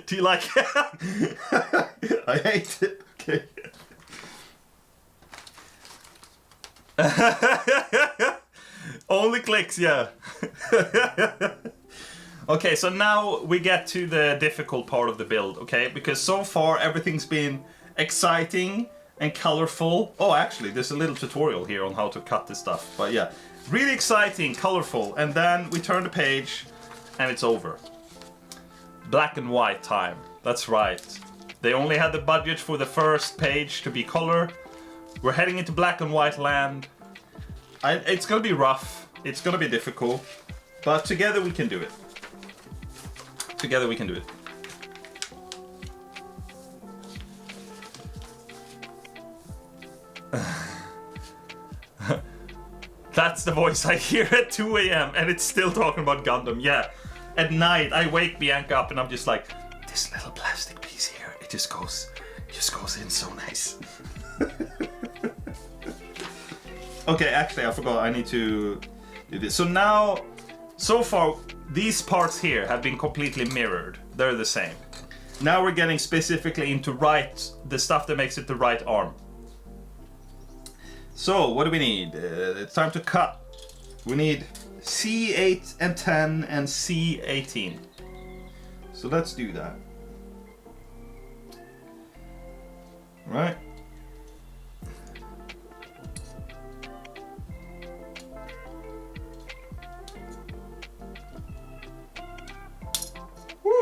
Do you like it? I hate it. Okay. Only clicks, yeah. Okay, so now we get to the difficult part of the build, okay? Because so far everything's been exciting and colorful. Oh, actually, there's a little tutorial here on how to cut this stuff. But yeah, really exciting, colorful. And then we turn the page and it's over. Black and white time. That's right. They only had the budget for the first page to be color. We're heading into black and white land. It's gonna be rough. It's gonna be difficult. But together we can do it. Together we can do it. That's the voice I hear at 2 a.m. and it's still talking about Gundam. Yeah. At night, I wake Bianca up and I'm just like, this little plastic piece here, it just goes in so nice. Okay, actually, I forgot. I need to do this. So now, so far, these parts here have been completely mirrored. They're the same. Now we're getting specifically into the stuff that makes it the right arm. So, what do we need? It's time to cut. We need C8 and 10 and C18. So let's do that. Right. Woo.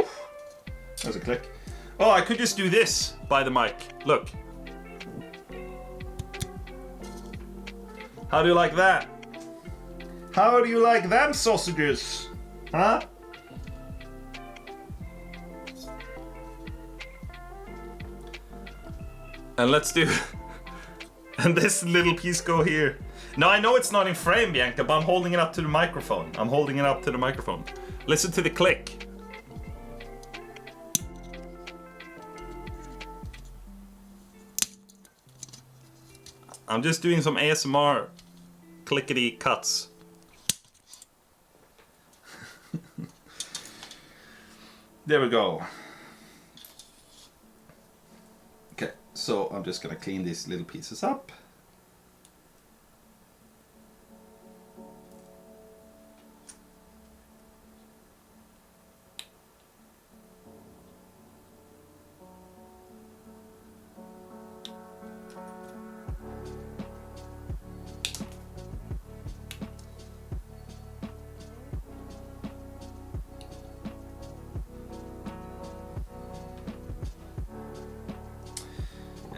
That was a click. Oh, I could just do this by the mic. Look. How do you like that? How do you like them sausages? Huh? And let's do... and this little piece go here. Now I know it's not in frame, Bianca, but I'm holding it up to the microphone. I'm holding it up to the microphone. Listen to the click. I'm just doing some ASMR clickety cuts. There we go. Okay, so I'm just gonna clean these little pieces up.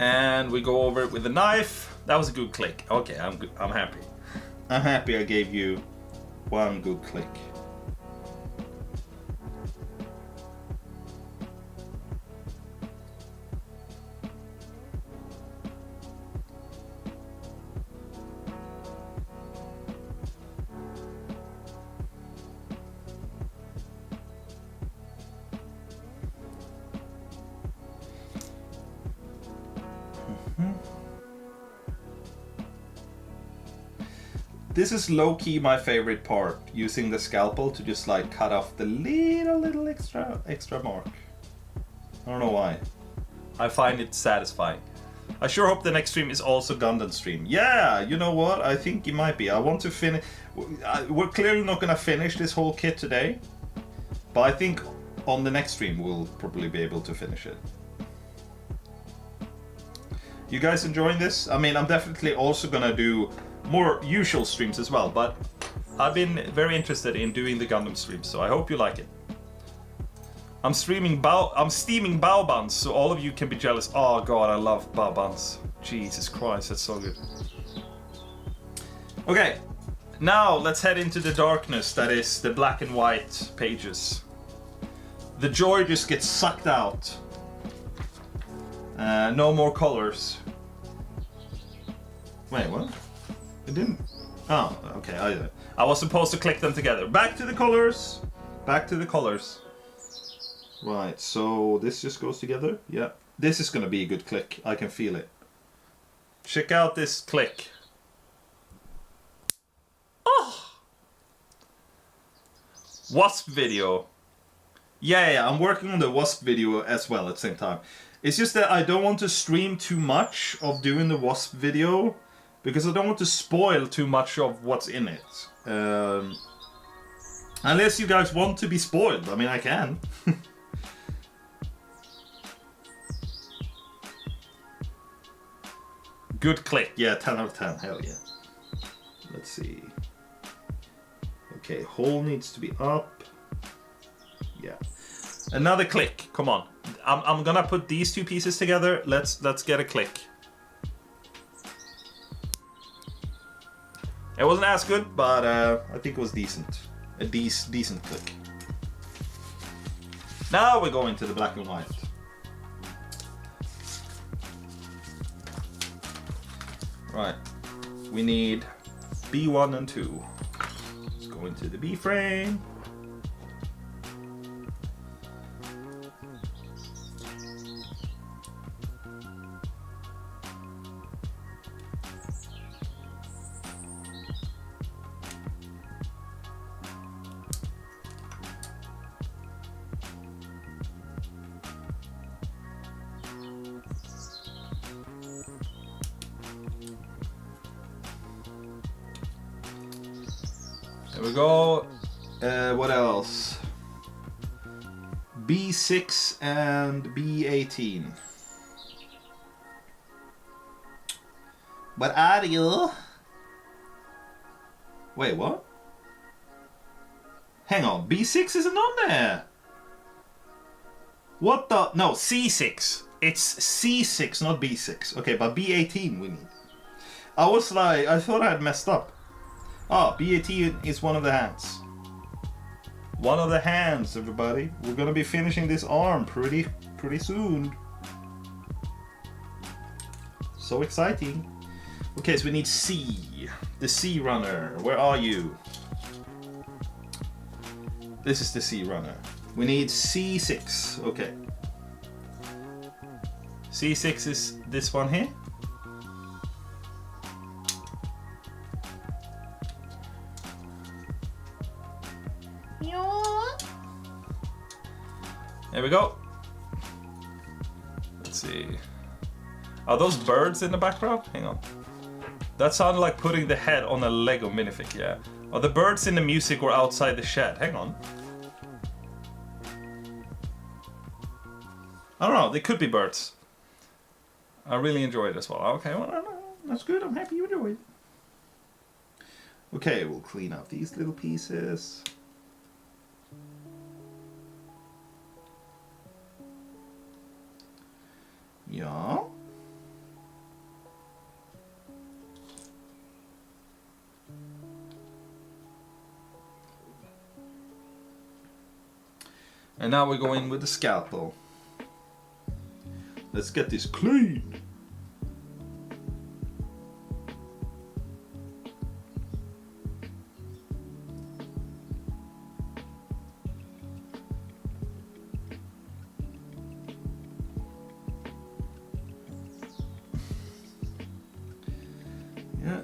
And we go over it with a knife. That was a good click. Okay, I'm good. I'm happy. I'm happy I gave you one good click. This is low-key my favorite part, using the scalpel to just like cut off the little extra mark. I don't know why. I find it satisfying. I sure hope the next stream is also Gundam stream. Yeah, you know what? I think it might be. I want to finish. We're clearly not gonna finish this whole kit today, but I think on the next stream we'll probably be able to finish it. You guys enjoying this? I mean, I'm definitely also gonna do more usual streams as well, but I've been very interested in doing the Gundam streams, so I hope you like it. I'm steaming bao buns, so all of you can be jealous. Oh god, I love bao buns. Jesus Christ, that's so good. Okay, now let's head into the darkness that is the black and white pages. The joy just gets sucked out. No more colors. Wait, what? It didn't. Oh, okay. I was supposed to click them together. Back to the colors. Back to the colors. Right, so this just goes together. Yeah. This is gonna be a good click. I can feel it. Check out this click. Oh! Wasp video. Yeah, I'm working on the Wasp video as well at the same time. It's just that I don't want to stream too much of doing the Wasp video because I don't want to spoil too much of what's in it. Unless you guys want to be spoiled. I mean, I can. Good click. Yeah, 10 out of 10. Hell yeah. Let's see. Okay, hole needs to be up. Yeah. Another click. Come on. I'm gonna put these two pieces together. Let's get a click. It wasn't as good, but I think it was decent. A decent click. Now we're going to the black and white. Right. We need B1 and 2. Let's go into the B frame. There we go. What else? B6 and B18. What are you? Wait, what? Hang on, B6 isn't on there. What the? No, C6. It's C6, not B6. Okay, but B18 we need. I was like, I thought I had messed up. Ah, B18 is one of the hands. One of the hands, everybody. We're gonna be finishing this arm pretty soon. So exciting. Okay, so we need C. The C runner. Where are you? This is the C runner. We need C6. Okay. C6 is this one here. There we go. Let's see. Are those birds in the background? Hang on. That sounded like putting the head on a Lego minifig, yeah. Are the birds in the music or outside the shed? Hang on. I don't know, they could be birds. I really enjoy it as well. Okay, well, that's good. I'm happy you enjoy it. Okay, we'll clean up these little pieces. Yeah. And now we go in with the scalpel. Let's get this clean. Yeah.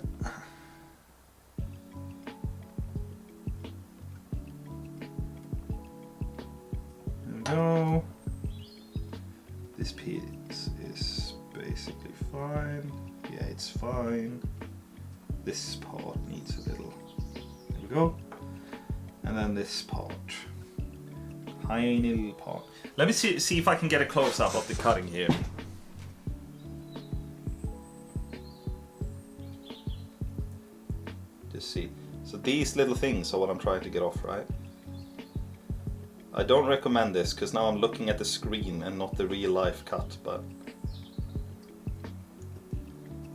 There we go. This piece is basically fine. Yeah, it's fine. This part needs a little. There we go. And then this part. Tiny little part. Let me see if I can get a close up of the cutting here. Just see. So these little things are what I'm trying to get off, right? I don't recommend this because now I'm looking at the screen and not the real life cut, but...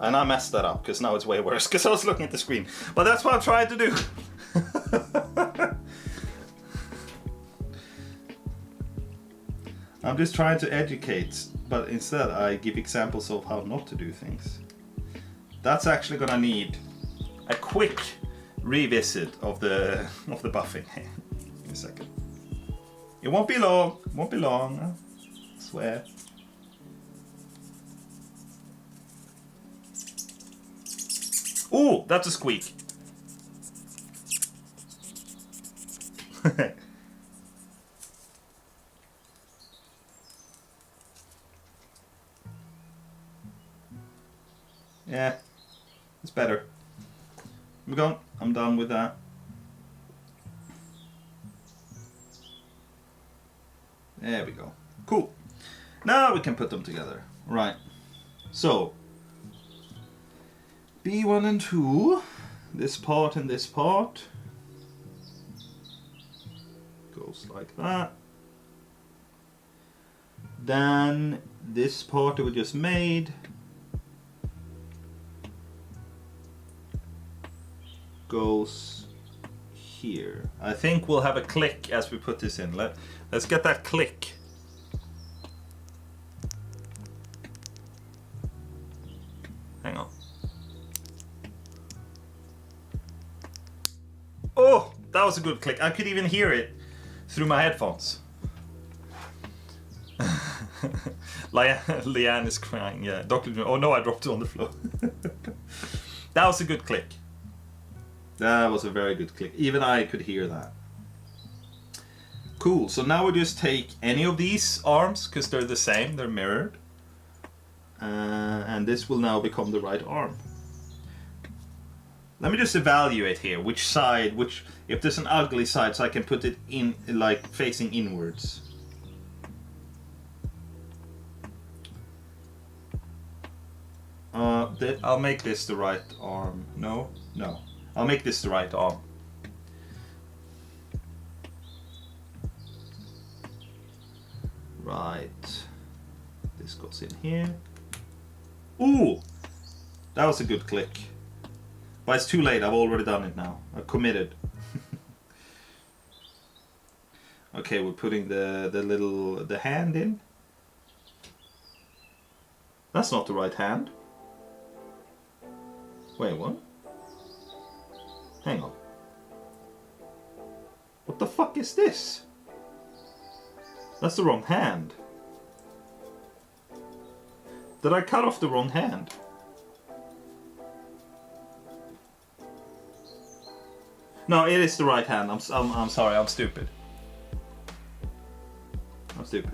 And I messed that up because now it's way worse because I was looking at the screen. But that's what I'm trying to do. I'm just trying to educate, but instead I give examples of how not to do things. That's actually gonna need a quick revisit of the buffing. Give me a second. It won't be long. Won't be long. I swear. Ooh, that's a squeak. Yeah, it's better. I'm gone. I'm done with that. There we go. Cool. Now we can put them together. Right. So, B1 and 2. This part and this part. Goes like that. Then this part that we just made goes here. I think we'll have a click as we put this in. Let's get that click. Hang on. Oh, that was a good click. I could even hear it through my headphones. Leanne is crying. Yeah, Dr. Oh no, I dropped it on the floor. That was a good click. That was a very good click. Even I could hear that. Cool. So now we just take any of these arms because they're the same. They're mirrored. And this will now become the right arm. Let me just evaluate here which side, if there's an ugly side, so I can put it in like facing inwards. I'll make this the right arm. No. I'll make this the right arm. Right. This goes in here. Ooh! That was a good click. But it's too late, I've already done it now. I've committed. Okay, we're putting the hand in. That's not the right hand. Wait, what? Hang on. What the fuck is this? That's the wrong hand. Did I cut off the wrong hand? No, it is the right hand. I'm sorry, I'm stupid. I'm stupid.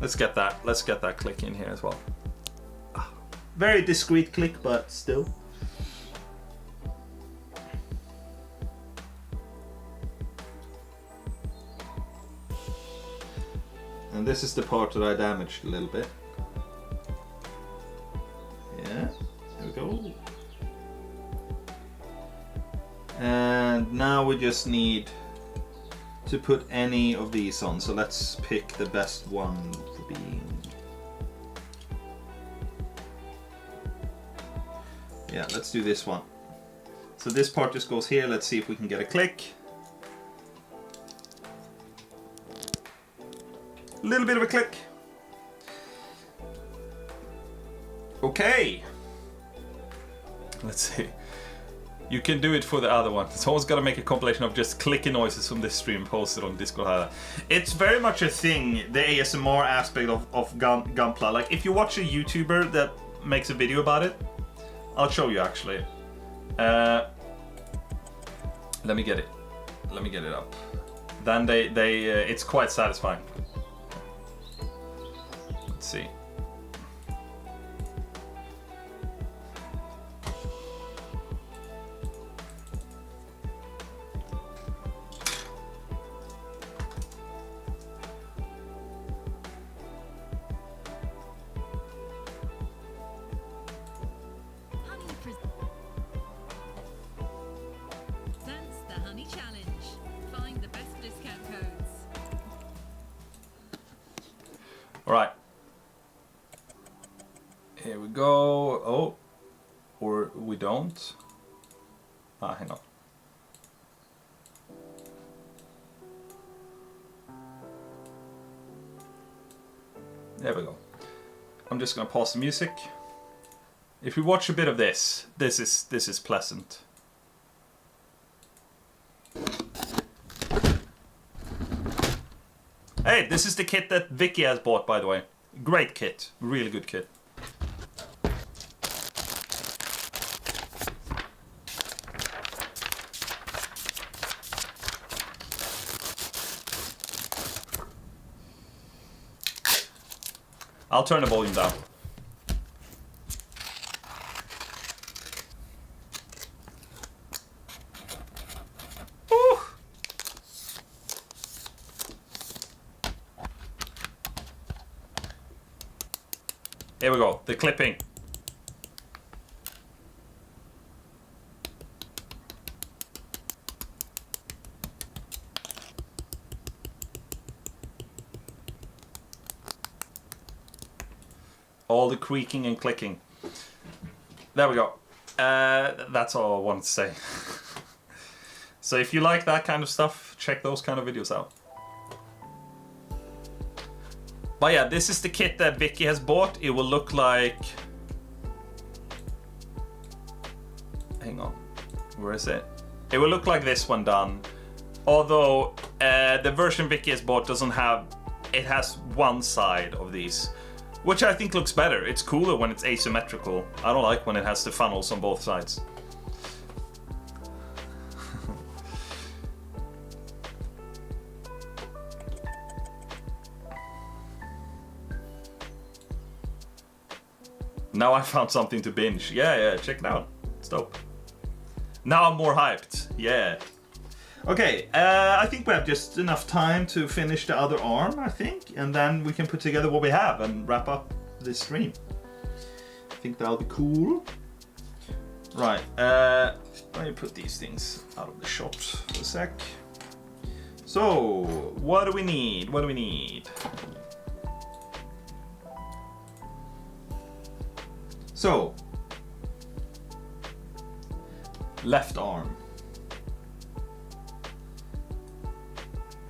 Let's get that click in here as well. Very discreet click, but still. And this is the part that I damaged a little bit. Yeah, there we go. And now we just need to put any of these on. So let's pick the best one for being. Yeah, let's do this one. So this part just goes here. Let's see if we can get a click. A little bit of a click. Okay. Let's see. You can do it for the other one. Someone's got to make a compilation of just clicking noises from this stream, post it on Discord. It's very much a thing, the ASMR aspect of gunpla. Like, if you watch a YouTuber that makes a video about it, I'll show you actually. Let me get it. Let me get it up. Then it's quite satisfying. Let's see. Alright. Here we go. Oh. Or we don't. Ah, hang on. There we go. I'm just gonna pause the music. If you watch a bit of this, this is pleasant. Hey, this is the kit that Vicky has bought, by the way. Great kit, really good kit. I'll turn the volume down. Woo. Here we go, the clipping. All the creaking and clicking. There we go. That's all I wanted to say. So if you like that kind of stuff, check those kind of videos out. But yeah, this is the kit that Vicky has bought. It will look like... Hang on. Where is it? It will look like this one done. Although the version Vicky has bought doesn't have... It has one side of these. Which I think looks better. It's cooler when it's asymmetrical. I don't like when it has the funnels on both sides. Now I found something to binge. Yeah, check it out. It's dope. Now I'm more hyped. Yeah. Okay, I think we have just enough time to finish the other arm, I think, and then we can put together what we have and wrap up this stream. I think that'll be cool. Right, let me put these things out of the shot for a sec. So, what do we need? What do we need? So, left arm.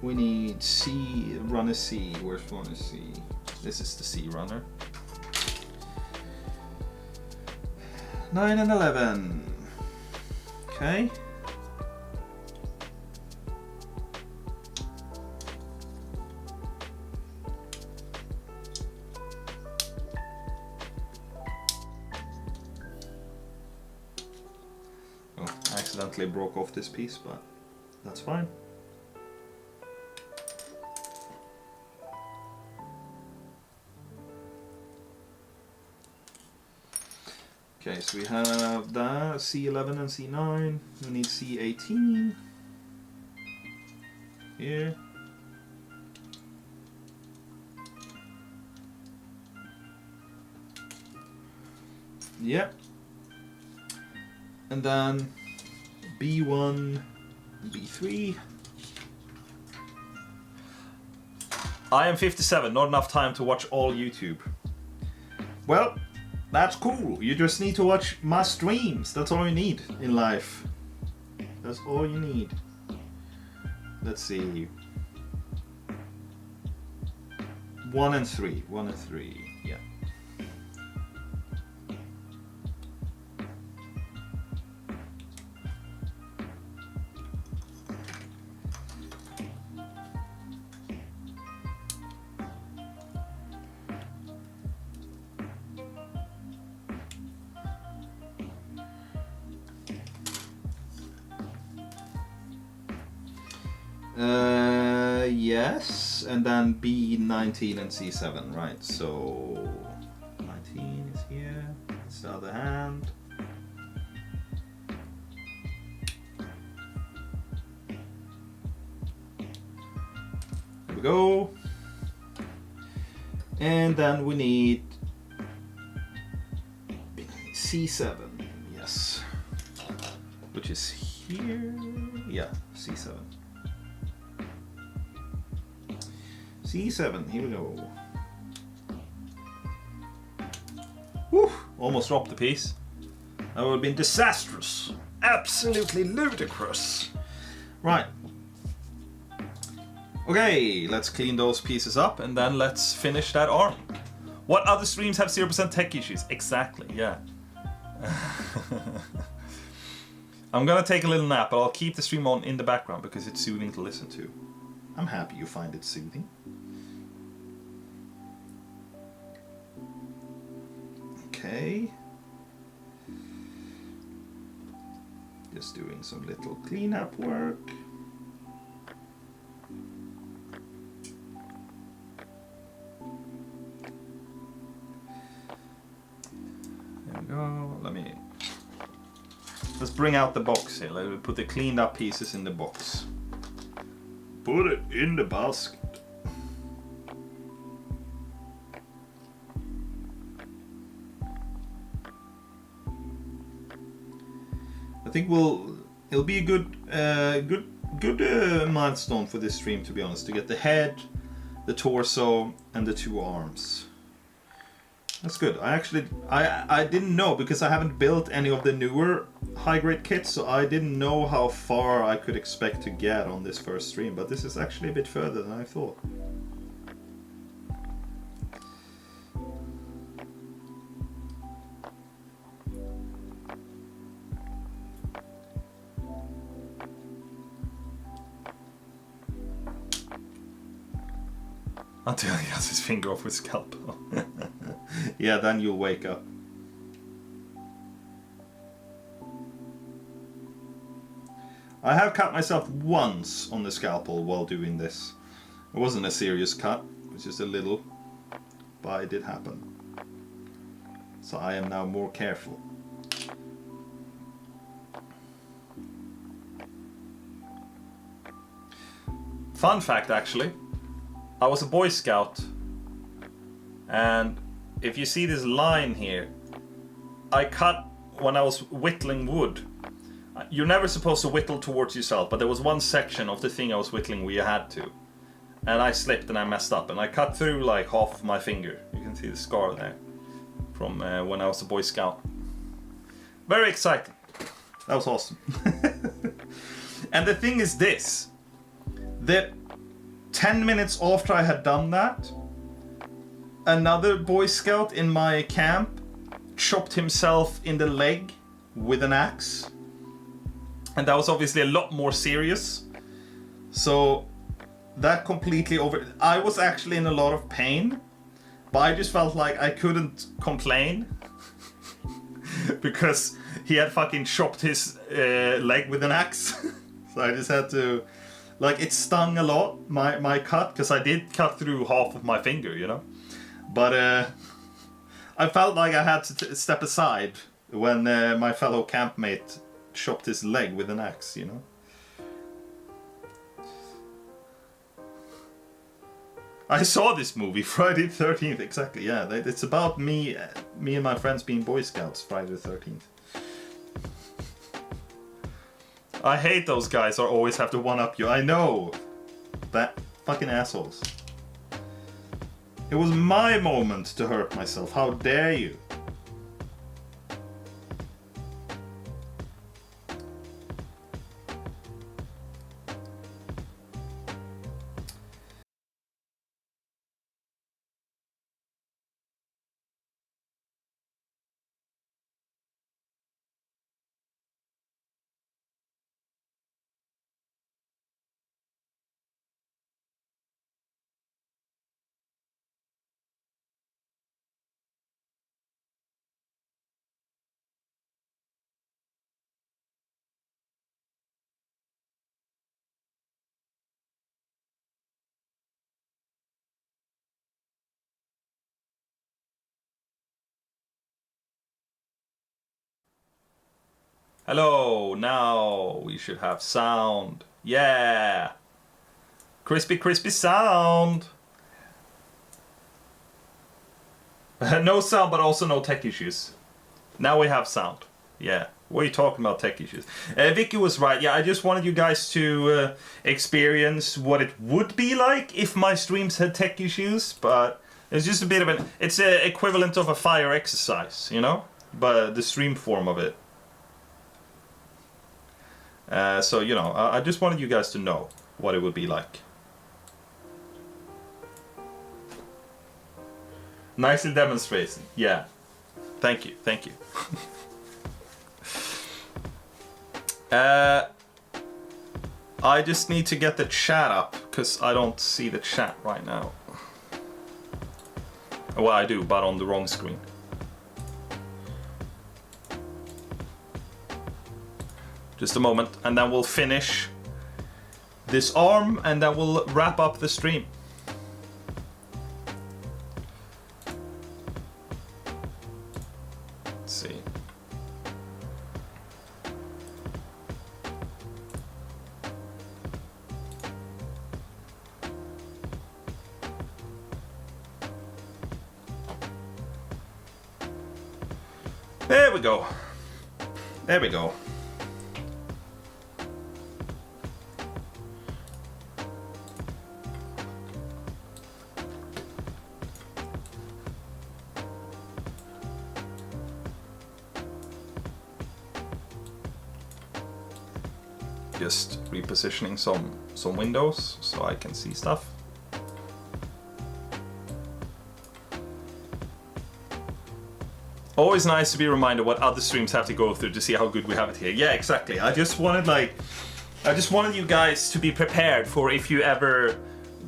We need C, runner C. Where's runner C? This is the C runner. 9 and 11. Okay. Oh, I accidentally broke off this piece, but that's fine. Okay, so we have that, C11 and C9. We need C18. Here. Yep. And then B1, B3. I am 57, not enough time to watch all YouTube. Well, that's cool. You just need to watch my streams. That's all you need in life. That's all you need. Let's see. 1 and 3. 1 and 3. Yeah. Yes, and then B19 and C7, right? So 19 is here. It's the other hand. There we go. And then we need C7, yes. Which is here. Yeah, C7. C7, here we go. Whew, almost dropped the piece. That would have been disastrous. Absolutely ludicrous. Right. Okay, let's clean those pieces up and then let's finish that arm. What other streams have 0% tech issues? Exactly, yeah. I'm gonna take a little nap, but I'll keep the stream on in the background because it's soothing to listen to. I'm happy you find it soothing. Okay. Just doing some little cleanup work. There we go. Let's bring out the box here. Let's put the cleaned up pieces in the box. Put it in the basket. I think it'll be a good milestone for this stream, to be honest, to get the head, the torso, and the 2 arms. That's good. I didn't know, because I haven't built any of the newer high-grade kits, so I didn't know how far I could expect to get on this first stream, but this is actually a bit further than I thought. Until he has his finger off with scalpel. Yeah, then you'll wake up. I have cut myself once on the scalpel while doing this. It wasn't a serious cut, it was just a little, but it did happen. So I am now more careful. Fun fact, actually. I was a Boy Scout, and if you see this line here, I cut when I was whittling wood. You're never supposed to whittle towards yourself, but there was one section of the thing I was whittling where you had to. And I slipped and I messed up, and I cut through like half of my finger. You can see the scar there from when I was a Boy Scout. Very exciting. That was awesome. And the thing is this. The 10 minutes after I had done that, another Boy Scout in my camp chopped himself in the leg with an axe. And that was obviously a lot more serious. So that completely over... I was actually in a lot of pain, but I just felt like I couldn't complain. Because he had fucking chopped his leg with an axe. So I just had to... Like, it stung a lot, my cut, because I did cut through half of my finger, you know? But I felt like I had to step aside when my fellow campmate chopped his leg with an axe, you know? I saw this movie, Friday the 13th, exactly, yeah. It's about me and my friends being Boy Scouts, Friday the 13th. I hate those guys who always have to one-up you. I know. That fucking assholes. It was my moment to hurt myself. How dare you? Hello, now we should have sound. Yeah! Crispy, crispy sound! No sound, but also no tech issues. Now we have sound. Yeah. What are you talking about, tech issues? Vicky was right. Yeah, I just wanted you guys to experience what it would be like if my streams had tech issues, but it's just a bit of an... It's an equivalent of a fire exercise, you know? But the stream form of it. So, you know, I just wanted you guys to know what it would be like. Nicely demonstrated. Yeah. Thank you. Thank you. I just need to get the chat up because I don't see the chat right now. Well, I do, but on the wrong screen. Just a moment, and then we'll finish this arm, and then we'll wrap up the stream. Let's see. There we go. There we go. Just repositioning some windows so I can see stuff. Always nice to be reminded what other streams have to go through to see how good we have it here. Yeah, exactly. I just wanted you guys to be prepared for if you ever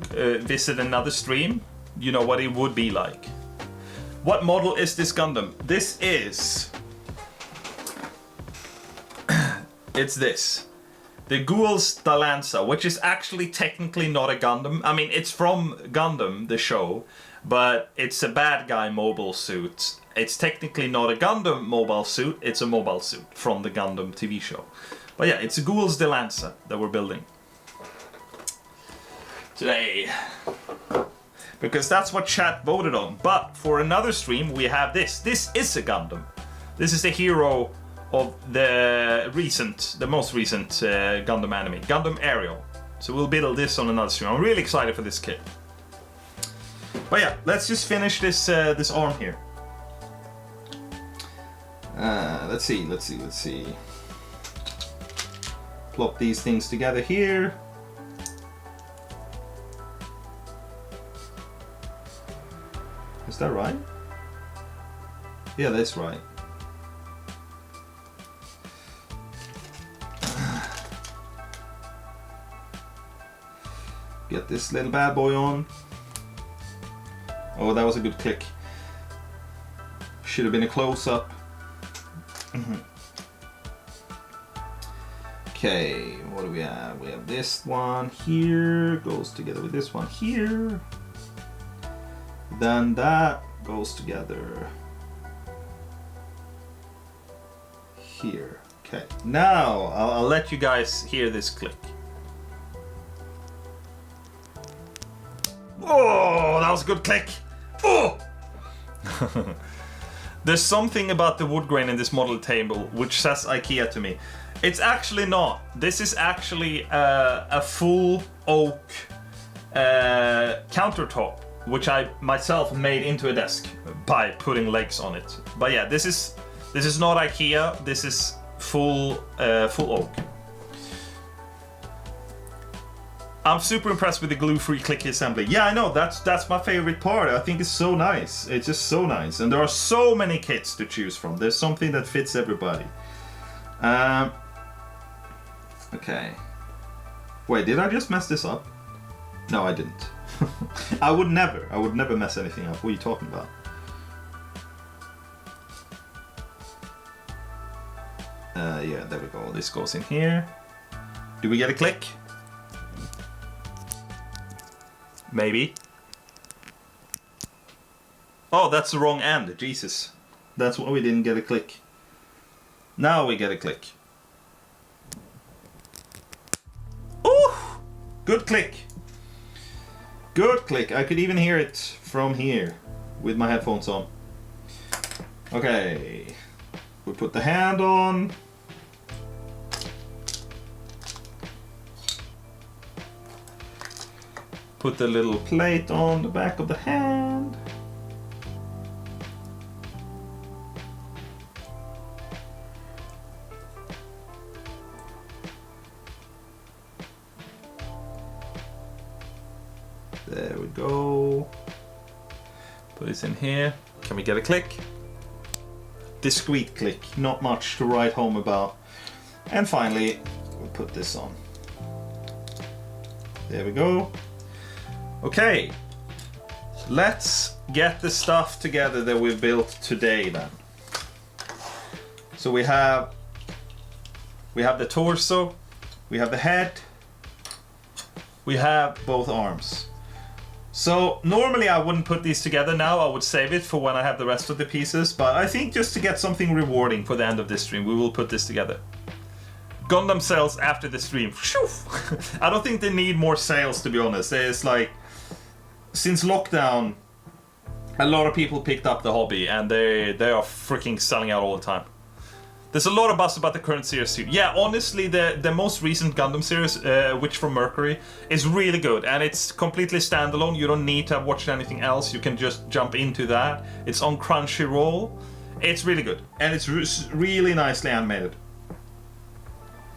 visit another stream, you know what it would be like. What model is this Gundam? This is it's this. The gunpla, which is actually technically not a Gundam. I mean, it's from Gundam, the show, but it's a bad guy mobile suit. It's technically not a Gundam mobile suit, it's a mobile suit from the Gundam TV show. But yeah, it's a gunpla that we're building today. Because that's what chat voted on. But for another stream, we have this. This is a Gundam. This is the hero of the most recent Gundam anime, Gundam Aerial. So we'll build this on another stream. I'm really excited for this kit. But yeah, let's just finish this this arm here. Let's see. Plop these things together here. Is that right? Yeah, that's right. Get this little bad boy on. Oh, that was a good click. Should have been a close-up. Okay, what do we have? We have this one here, goes together with this one here. Then that goes together here. Okay, now I'll let you guys hear this click. Oh, that was a good click. Oh! There's something about the wood grain in this model table which says IKEA to me. It's actually not. This is actually a full oak countertop, which I myself made into a desk by putting legs on it. But yeah, this is not IKEA. This is full oak. I'm super impressed with the glue-free clicky assembly. Yeah, I know, that's my favorite part. I think it's so nice. It's just so nice. And there are so many kits to choose from. There's something that fits everybody. Okay. Wait, did I just mess this up? No, I didn't. I would never mess anything up. What are you talking about? Yeah, there we go. This goes in here. Do we get a click? Maybe. Oh, that's the wrong end. Jesus. That's why we didn't get a click. Now we get a click. Ooh! Good click. Good click. I could even hear it from here with my headphones on. Okay. We put the hand on. Put the little plate on the back of the hand. There we go. Put this in here. Can we get a click? Discreet click, not much to write home about. And finally, we'll put this on. There we go. Okay, let's get the stuff together that we've built today then. So we have the torso, we have the head, we have both arms. So normally I wouldn't put these together now, I would save it for when I have the rest of the pieces, but I think just to get something rewarding for the end of this stream, we will put this together. Gundam sales after the stream. I don't think they need more sales, to be honest. It's like, since lockdown, a lot of people picked up the hobby and they are freaking selling out all the time. There's a lot of buzz about the current series too. Yeah, honestly, the most recent Gundam series, Witch from Mercury, is really good, and it's completely standalone. You don't need to have watched anything else. You can just jump into that. It's on Crunchyroll. It's really good, and it's really nicely animated.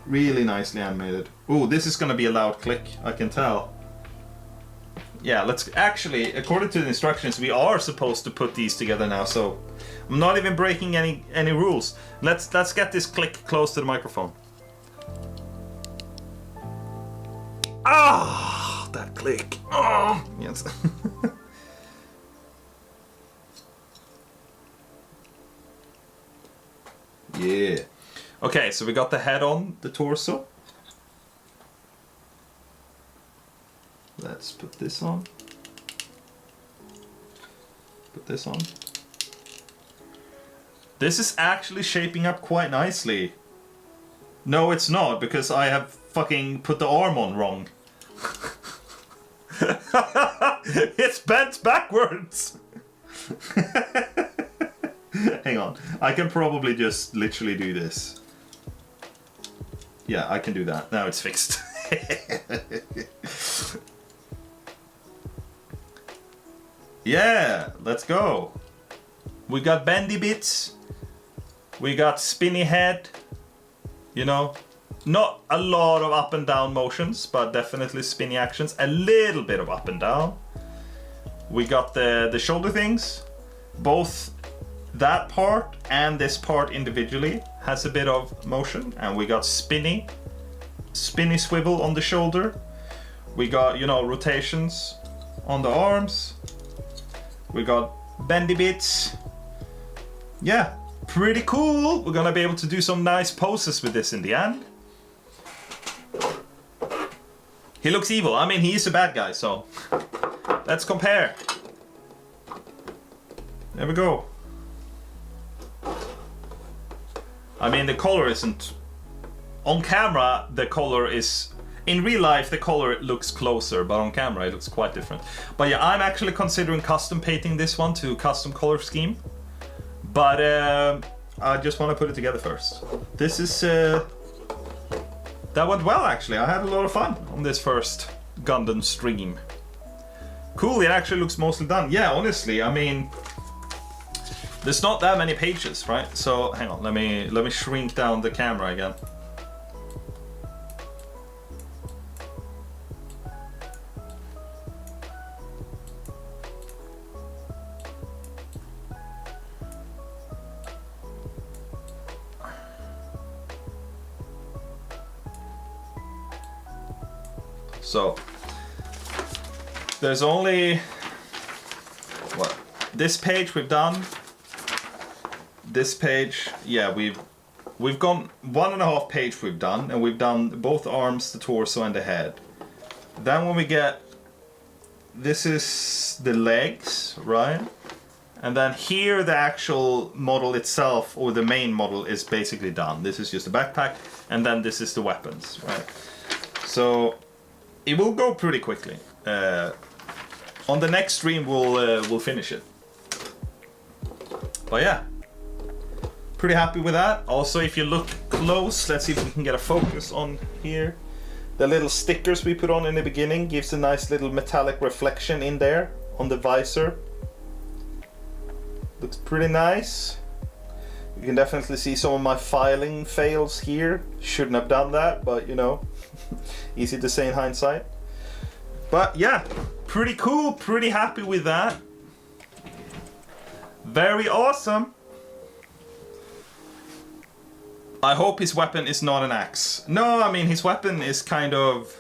Really nicely animated. Ooh, this is gonna be a loud click, I can tell. Yeah, let's actually, according to the instructions, we are supposed to put these together now, so I'm not even breaking any rules. Let's get this click close to the microphone. Ah, that click. Oh, yes. Yeah. Okay, so we got the head on the torso. Let's put this on. Put this on. This is actually shaping up quite nicely. No, it's not, because I have fucking put the arm on wrong. It's bent backwards! Hang on, I can probably just literally do this. Yeah, I can do that. Now it's fixed. Yeah, let's go. We got bendy bits. We got spinny head. You know, not a lot of up and down motions, but definitely spinny actions. A little bit of up and down. We got the shoulder things. Both that part and this part individually has a bit of motion. And we got spinny swivel on the shoulder. We got, you know, rotations on the arms. We got bendy bits. Yeah, pretty cool. We're gonna be able to do some nice poses with this in the end. He looks evil. I mean, he is a bad guy, so let's compare. There we go. I mean, the color isn't... On camera, the color is... In real life, the color looks closer, but on camera, it looks quite different. But yeah, I'm actually considering custom painting this one to custom color scheme. But I just want to put it together first. This is... That went well, actually. I had a lot of fun on this first Gundam stream. Cool, it actually looks mostly done. Yeah, honestly, I mean... There's not that many pages, right? So, hang on, let me shrink down the camera again. So, there's only, what, this page we've done, this page, yeah, we've gone 1.5 page we've done, and we've done both arms, the torso, and the head. Then when we get, this is the legs, right? And then here the actual model itself, or the main model, is basically done. This is just a backpack, and then this is the weapons, right? So, it will go pretty quickly. On the next stream, we'll finish it. But yeah, pretty happy with that. Also, if you look close, let's see if we can get a focus on here. The little stickers we put on in the beginning gives a nice little metallic reflection in there on the visor. Looks pretty nice. You can definitely see some of my filing fails here. Shouldn't have done that, but you know. Easy to say in hindsight. But yeah, pretty cool, pretty happy with that. Very awesome. I hope his weapon is not an axe. No, I mean his weapon is kind of...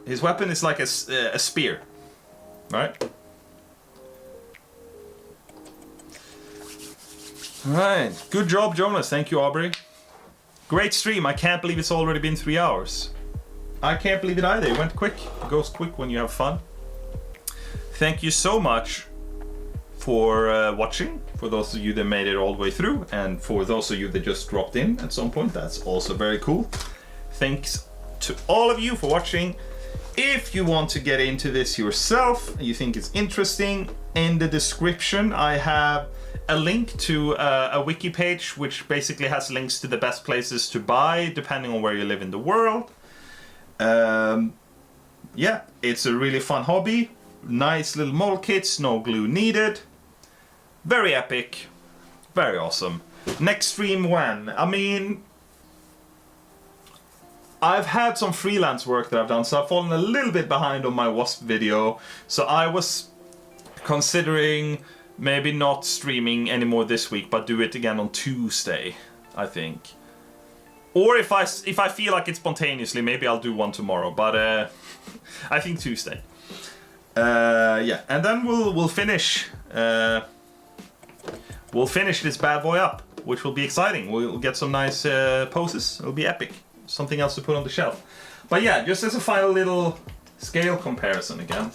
His weapon is like a spear, right? Alright, good job Jonas, thank you Aubrey. Great stream, I can't believe it's already been 3 hours. I can't believe it either, it went quick. It goes quick when you have fun. Thank you so much for watching, for those of you that made it all the way through, and for those of you that just dropped in at some point, that's also very cool. Thanks to all of you for watching. If you want to get into this yourself, you think it's interesting, in the description I have a link to a wiki page which basically has links to the best places to buy depending on where you live in the world. Yeah, it's a really fun hobby. Nice little model kits, no glue needed. Very epic, very awesome. Next stream when? I mean, I've had some freelance work that I've done, so I've fallen a little bit behind on my Wasp video. So I was considering maybe not streaming anymore this week, but do it again on Tuesday, I think. Or if I feel like it spontaneously, maybe I'll do one tomorrow. But I think Tuesday. Yeah, and then we'll finish. We'll finish this bad boy up, which will be exciting. We'll get some nice poses. It'll be epic. Something else to put on the shelf. But yeah, just as a final little scale comparison again.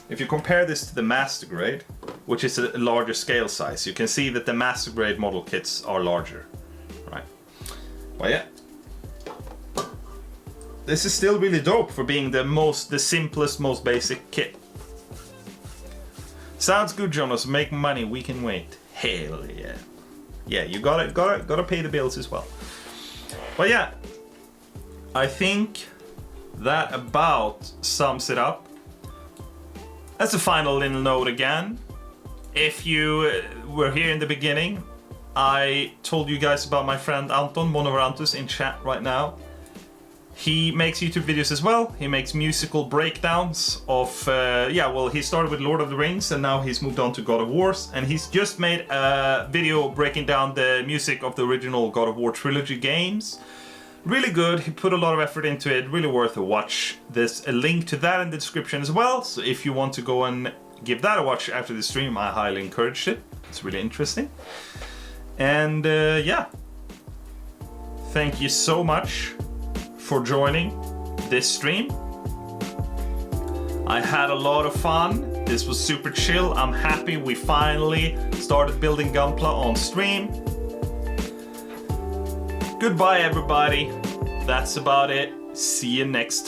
If you compare this to the Master Grade, which is a larger scale size, you can see that the Master Grade model kits are larger, right? But yeah, this is still really dope for being the simplest, most basic kit. Sounds good, Jonas. Make money, we can wait. Hell yeah. Yeah, you gotta pay the bills as well. But yeah, I think that about sums it up. As a final little note again, if you were here in the beginning, I told you guys about my friend Anton Monoverantus in chat right now. He makes YouTube videos as well. He makes musical breakdowns of, yeah, well, he started with Lord of the Rings and now he's moved on to God of Wars. And he's just made a video breaking down the music of the original God of War trilogy games. Really good, he put a lot of effort into it, really worth a watch. There's a link to that in the description as well, so if you want to go and give that a watch after the stream, I highly encourage it. It's really interesting. And yeah, thank you so much for joining this stream. I had a lot of fun. This was super chill. I'm happy we finally started building Gunpla on stream. Goodbye, everybody. That's about it. See you next time.